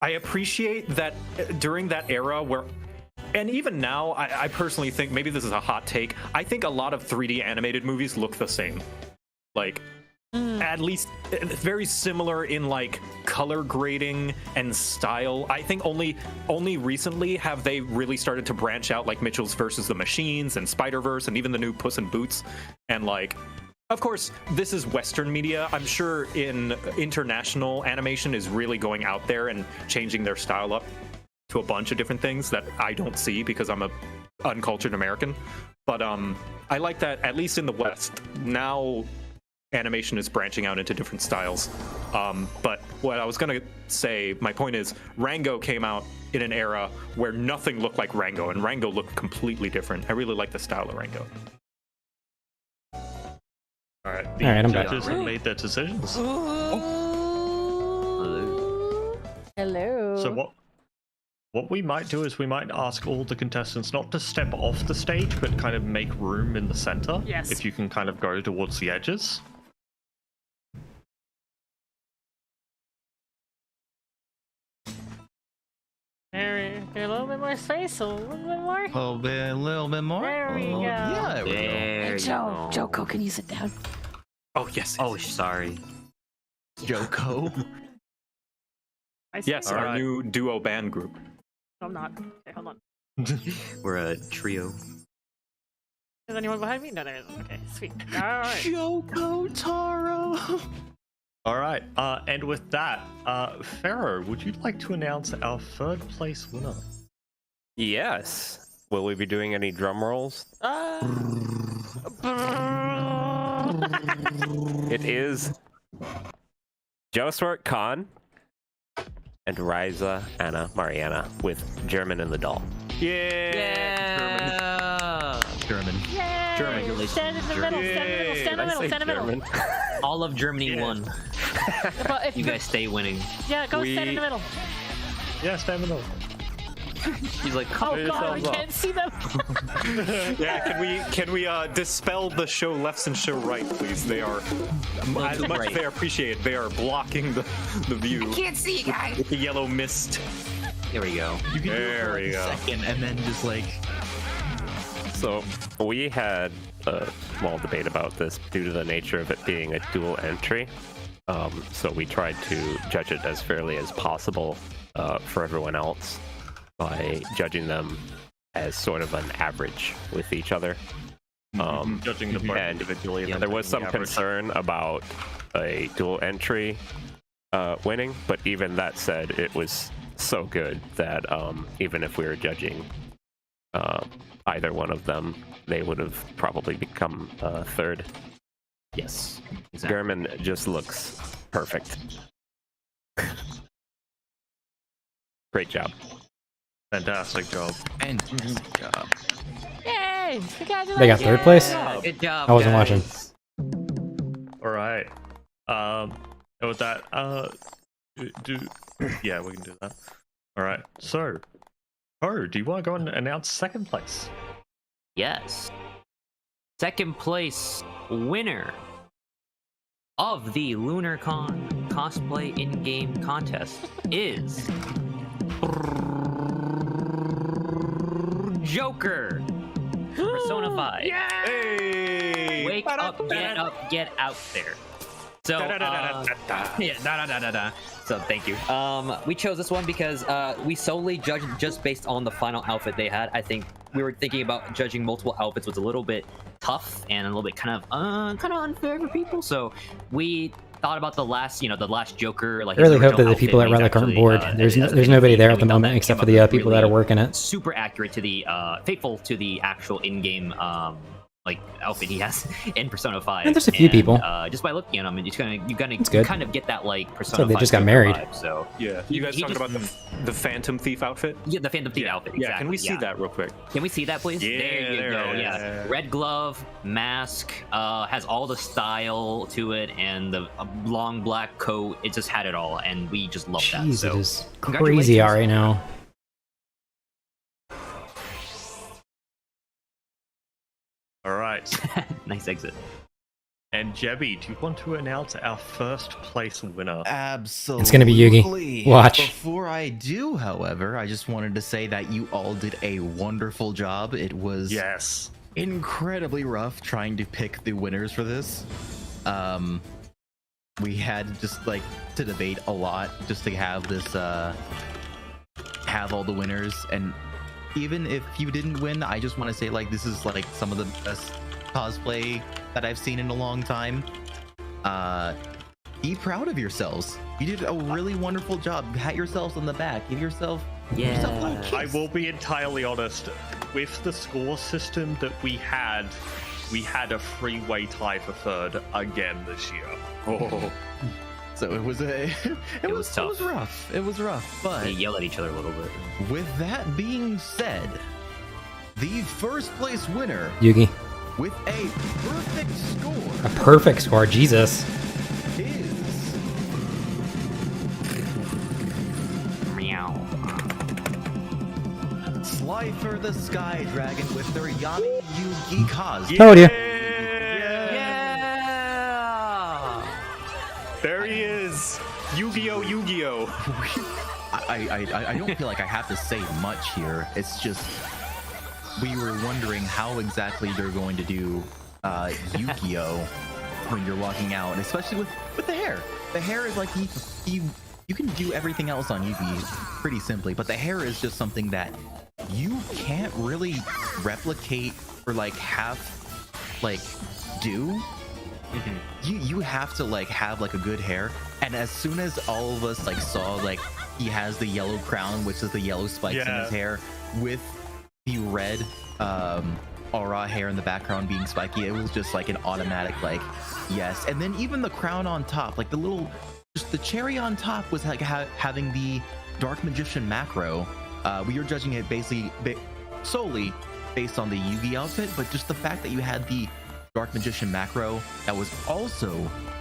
I appreciate that during that era where, and even now, I personally think, maybe this is a hot take, I think a lot of 3D animated movies look the same. Like, at least very similar in like color grading and style. I think only recently have they really started to branch out, like Mitchell's versus the Machines and Spider-Verse and even the new Puss in Boots. And like, of course, this is Western media. I'm sure in international animation is really going out there and changing their style up to a bunch of different things that I don't see because I'm a uncultured American. But I like that at least in the West now animation is branching out into different styles. But what I was gonna say, my point is, Rango came out in an era where nothing looked like Rango, and Rango looked completely different. I really like the style of Rango. All right, All right, I'm back. judges have made their decisions. Hello. So what we might do is we might ask all the contestants not to step off the stage, but kind of make room in the center. Yes. If you can kind of go towards the edges. There, a little bit more space, a little bit more. A little bit more. There we go. Yeah, there we go. There you Joe, go. Joko, can you sit down? Oh yes. Oh, sorry. Joko. Yes, All our right. new duo band group. I'm not. Okay, hold on. We're a trio. Is anyone behind me? No, there isn't. Okay, sweet. Alright. Joko Taro. All right, and with that, Pharaoh, would you like to announce our third place winner? Yes. Will we be doing any drum rolls? It is Joswart Khan and Riza Anna Mariana with German and the Doll. Yeah. German. Yay! German. Stand in the middle, stand in the middle, stand in the middle, stand in the middle. All of Germany won. But if You guys stay winning. yeah, go stand in the middle. Yeah, stand in the middle. He's like, come Oh god, we can't see them. Yeah, can we dispel the show lefts and show right, please? They are, as much as right. they appreciate it, they are blocking the view. can't see you guys. With the yellow mist. There we go. You can do it There for like we a go. second and then just like So we had a small debate about this due to the nature of it being a dual entry. So we tried to judge it as fairly as possible for everyone else by judging them as sort of an average with each other. Judging the both And individually. there was some concern about a dual entry winning, but even that said, it was so good that even if we were judging either one of them, they would have probably become third. Yes. Exactly. German just looks perfect. Great job. Fantastic job. And Yay! They got third place? Good job. I wasn't guys. watching. All right. With that, yeah, we can do that. All right. So, do you want to go and announce second place? Yes. Second place winner of the LUNARCON cosplay in-game contest is Joker. Persona 5. Hey! Wake up, get out there. So, So thank you. We chose this one because we solely judged just based on the final outfit they had. I think we were thinking about judging multiple outfits was a little bit tough and a little bit kind of unfair for people. So we thought about the last Joker. Like I really his hope that the original people at outfit when Relic he's aren't actually, bored. There's as a nobody theme, there and at the we thought moment that except came for up the people that really are working it. super accurate to the faithful to the actual in-game like outfit he has in Persona 5. And there's a few people. Just by looking at him, and you good. kind of get that like Persona So they 5 just got Joker married. vibe, so Yeah, you guys he talking just- about the Phantom Thief outfit? yeah, the Phantom Thief outfit. Yeah, Exactly. can we see that real quick? Can we see that, please? Yeah, there you there go. it Yeah, is. red glove, mask, has all the style to it, and the long black coat. It just had it all, and we just love that. Jeez, So it is congratulations. crazy out right now. All right. nice exit. And Jebby, do you want to announce our first place winner? absolutely. It's gonna be Yugi. Watch. Before I do, however, I just wanted to say that you all did a wonderful job. It was Yes. incredibly rough trying to pick the winners for this. We had just like to debate a lot just to have this have all the winners, and even if you didn't win, I just want to say like this is like some of the best cosplay that I've seen in a long time. Be proud of yourselves. You did a really wonderful job. Pat yourselves on the back. Give yourself yourself a little kiss. I will be entirely honest. With the score system that we had a freeway tie for third again this year. Oh, So it was it was tough. It was rough. It was rough. But They yell at each other a little bit. with that being said, the first place winner Yugi. with a perfect score A perfect score. Jesus. is Meow. Slifer the Sky Dragon with their Yami Yugi cosplay. Told you. Yeah. there he is. Yu-Gi-Oh! Yu-Gi-Oh! I don't feel like I have to say much here. It's just we were wondering how exactly they're going to do Yu-Gi-Oh! When you're walking out, especially with the hair. The hair is like you can do everything else on Yugi pretty simply, but the hair is just something that you can't really replicate or like have like do. You have to like have like a good hair, and as soon as all of us like saw like he has the yellow crown, which is the yellow spikes in Yeah. his hair, with the red aura hair in the background being spiky, it was just like an automatic like yes. And then even the crown on top, like the little just the cherry on top was like having the Dark Magician macro. We were judging it basically solely based on the Yugi outfit, but just the fact that you had the Dark Magician macro that was also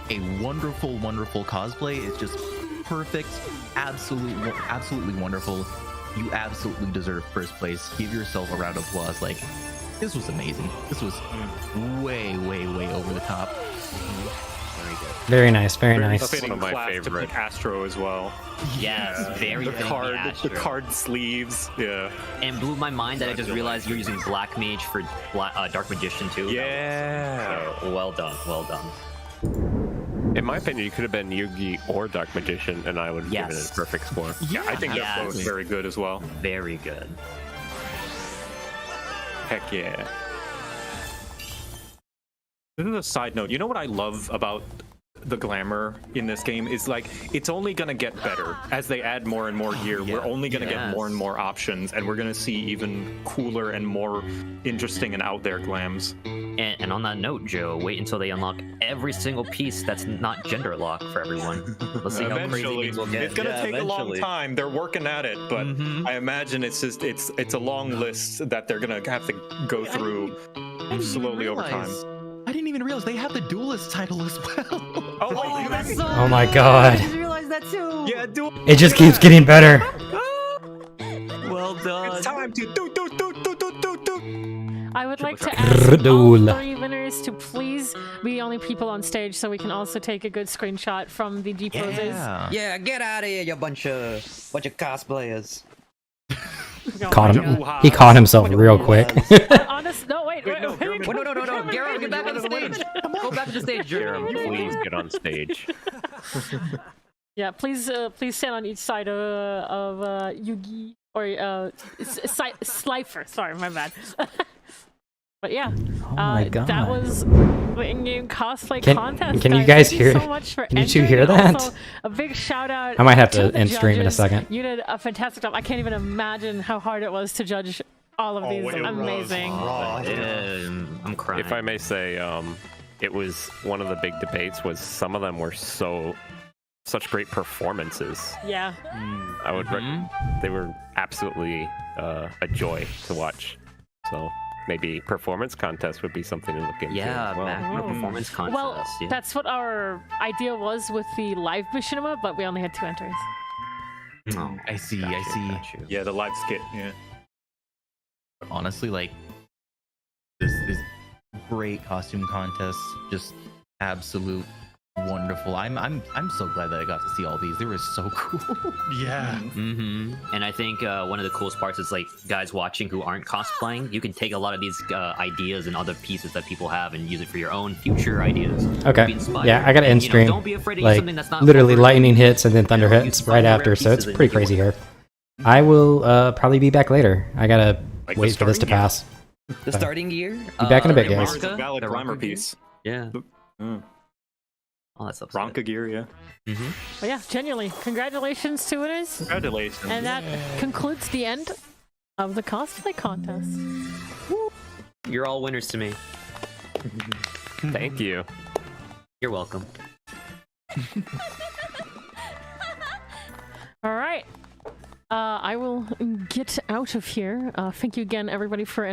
a wonderful cosplay is just perfect, absolutely wonderful. You absolutely deserve first place. Give yourself a round of applause. Like, this was amazing. This was way over the top. Very good. Very nice. Very A nice. fitting One of my clap to favorite. pick Astro as well. Yes, very The fitting card, the Astro. card sleeves. Yeah. And blew my mind that I just realized you're using Black Mage for Dark Magician too. Yeah. So, well done, well done. In my opinion, you could have been Yugi or Dark Magician, and I would have given it Yes. a perfect score. Yeah, I think Yeah. they're both very good as well. Very good. Heck yeah. This is a side note. You know what I love about the glamour in this game is like it's only gonna get better as they add more and more gear. We're only gonna get more and more options, and we're gonna see even cooler and more interesting and out there glams. And on that note, Joe, wait until they unlock every single piece that's not gender lock for everyone. Let's see how crazy Eventually, things will get. it's gonna take a long time. They're working at it, but I imagine it's just it's a long list that they're gonna have to go through slowly over time. I didn't even realize they have the duelist title as well. Oh, wait, Oh my god. I realized that too. yeah, do It just keeps getting better. Well done. it's time to do. I would like to ask all Duel. 3 winners to please be the only people on stage so we can also take a good screenshot from the G poses. Yeah. Get out of here, you bunch of cosplayers. Caught him. He caught himself real quick. Honest, no, wait. No, German. No. Garrett, get back on the stage. Go back to the stage, Jerem, Jeremy. please get on stage. Yeah, please stand on each side of Yugi or Slifer. Sorry, my bad. But yeah, my God. that was the in-game cosplay contest. Can you guys Thank hear? you so much for Can you two entering, hear and that? also a big shout out. I might have to the end stream in a judges. second. You did a fantastic job. I can't even imagine how hard it was to judge all of these. it was Amazing. I'm crying. If I may say, it was one of the big debates. Was some of them were such great performances. Yeah. I would. They were absolutely a joy to watch. So maybe performance contest would be something to look into. Yeah, as well. back performance contest. Well, yeah. that's what our idea was with the live machinima, but we only had 2 entries. Oh, I see. got you. Yeah, the live skit. Yeah. Honestly, like this great costume contest, just absolute wonderful. I'm so glad that I got to see all these. They were so cool. Yeah. And I think one of the coolest parts is like guys watching who aren't cosplaying. You can take a lot of these ideas and other pieces that people have and use it for your own future ideas. Okay. Be inspired. Yeah, I gotta end And, stream. Don't be afraid to use Like something that's not literally overly- lightning hits and then thunder You know, hits use right some after, rare so it's pieces and pretty make it crazy work. here. I will probably be back later. I gotta Like the wait for this to starting gear? pass. The starting gear? Be back in a bit, the guys. It's a Ronka, valid the glamour Ronka piece. gear? Yeah. Mm. All that stuff. Ronka gear, yeah. But yeah, genuinely, congratulations to winners. Congratulations. And that concludes the end of the cosplay contest. You're all winners to me. Thank you. You're welcome. All right. I will get out of here. Thank you again, everybody, for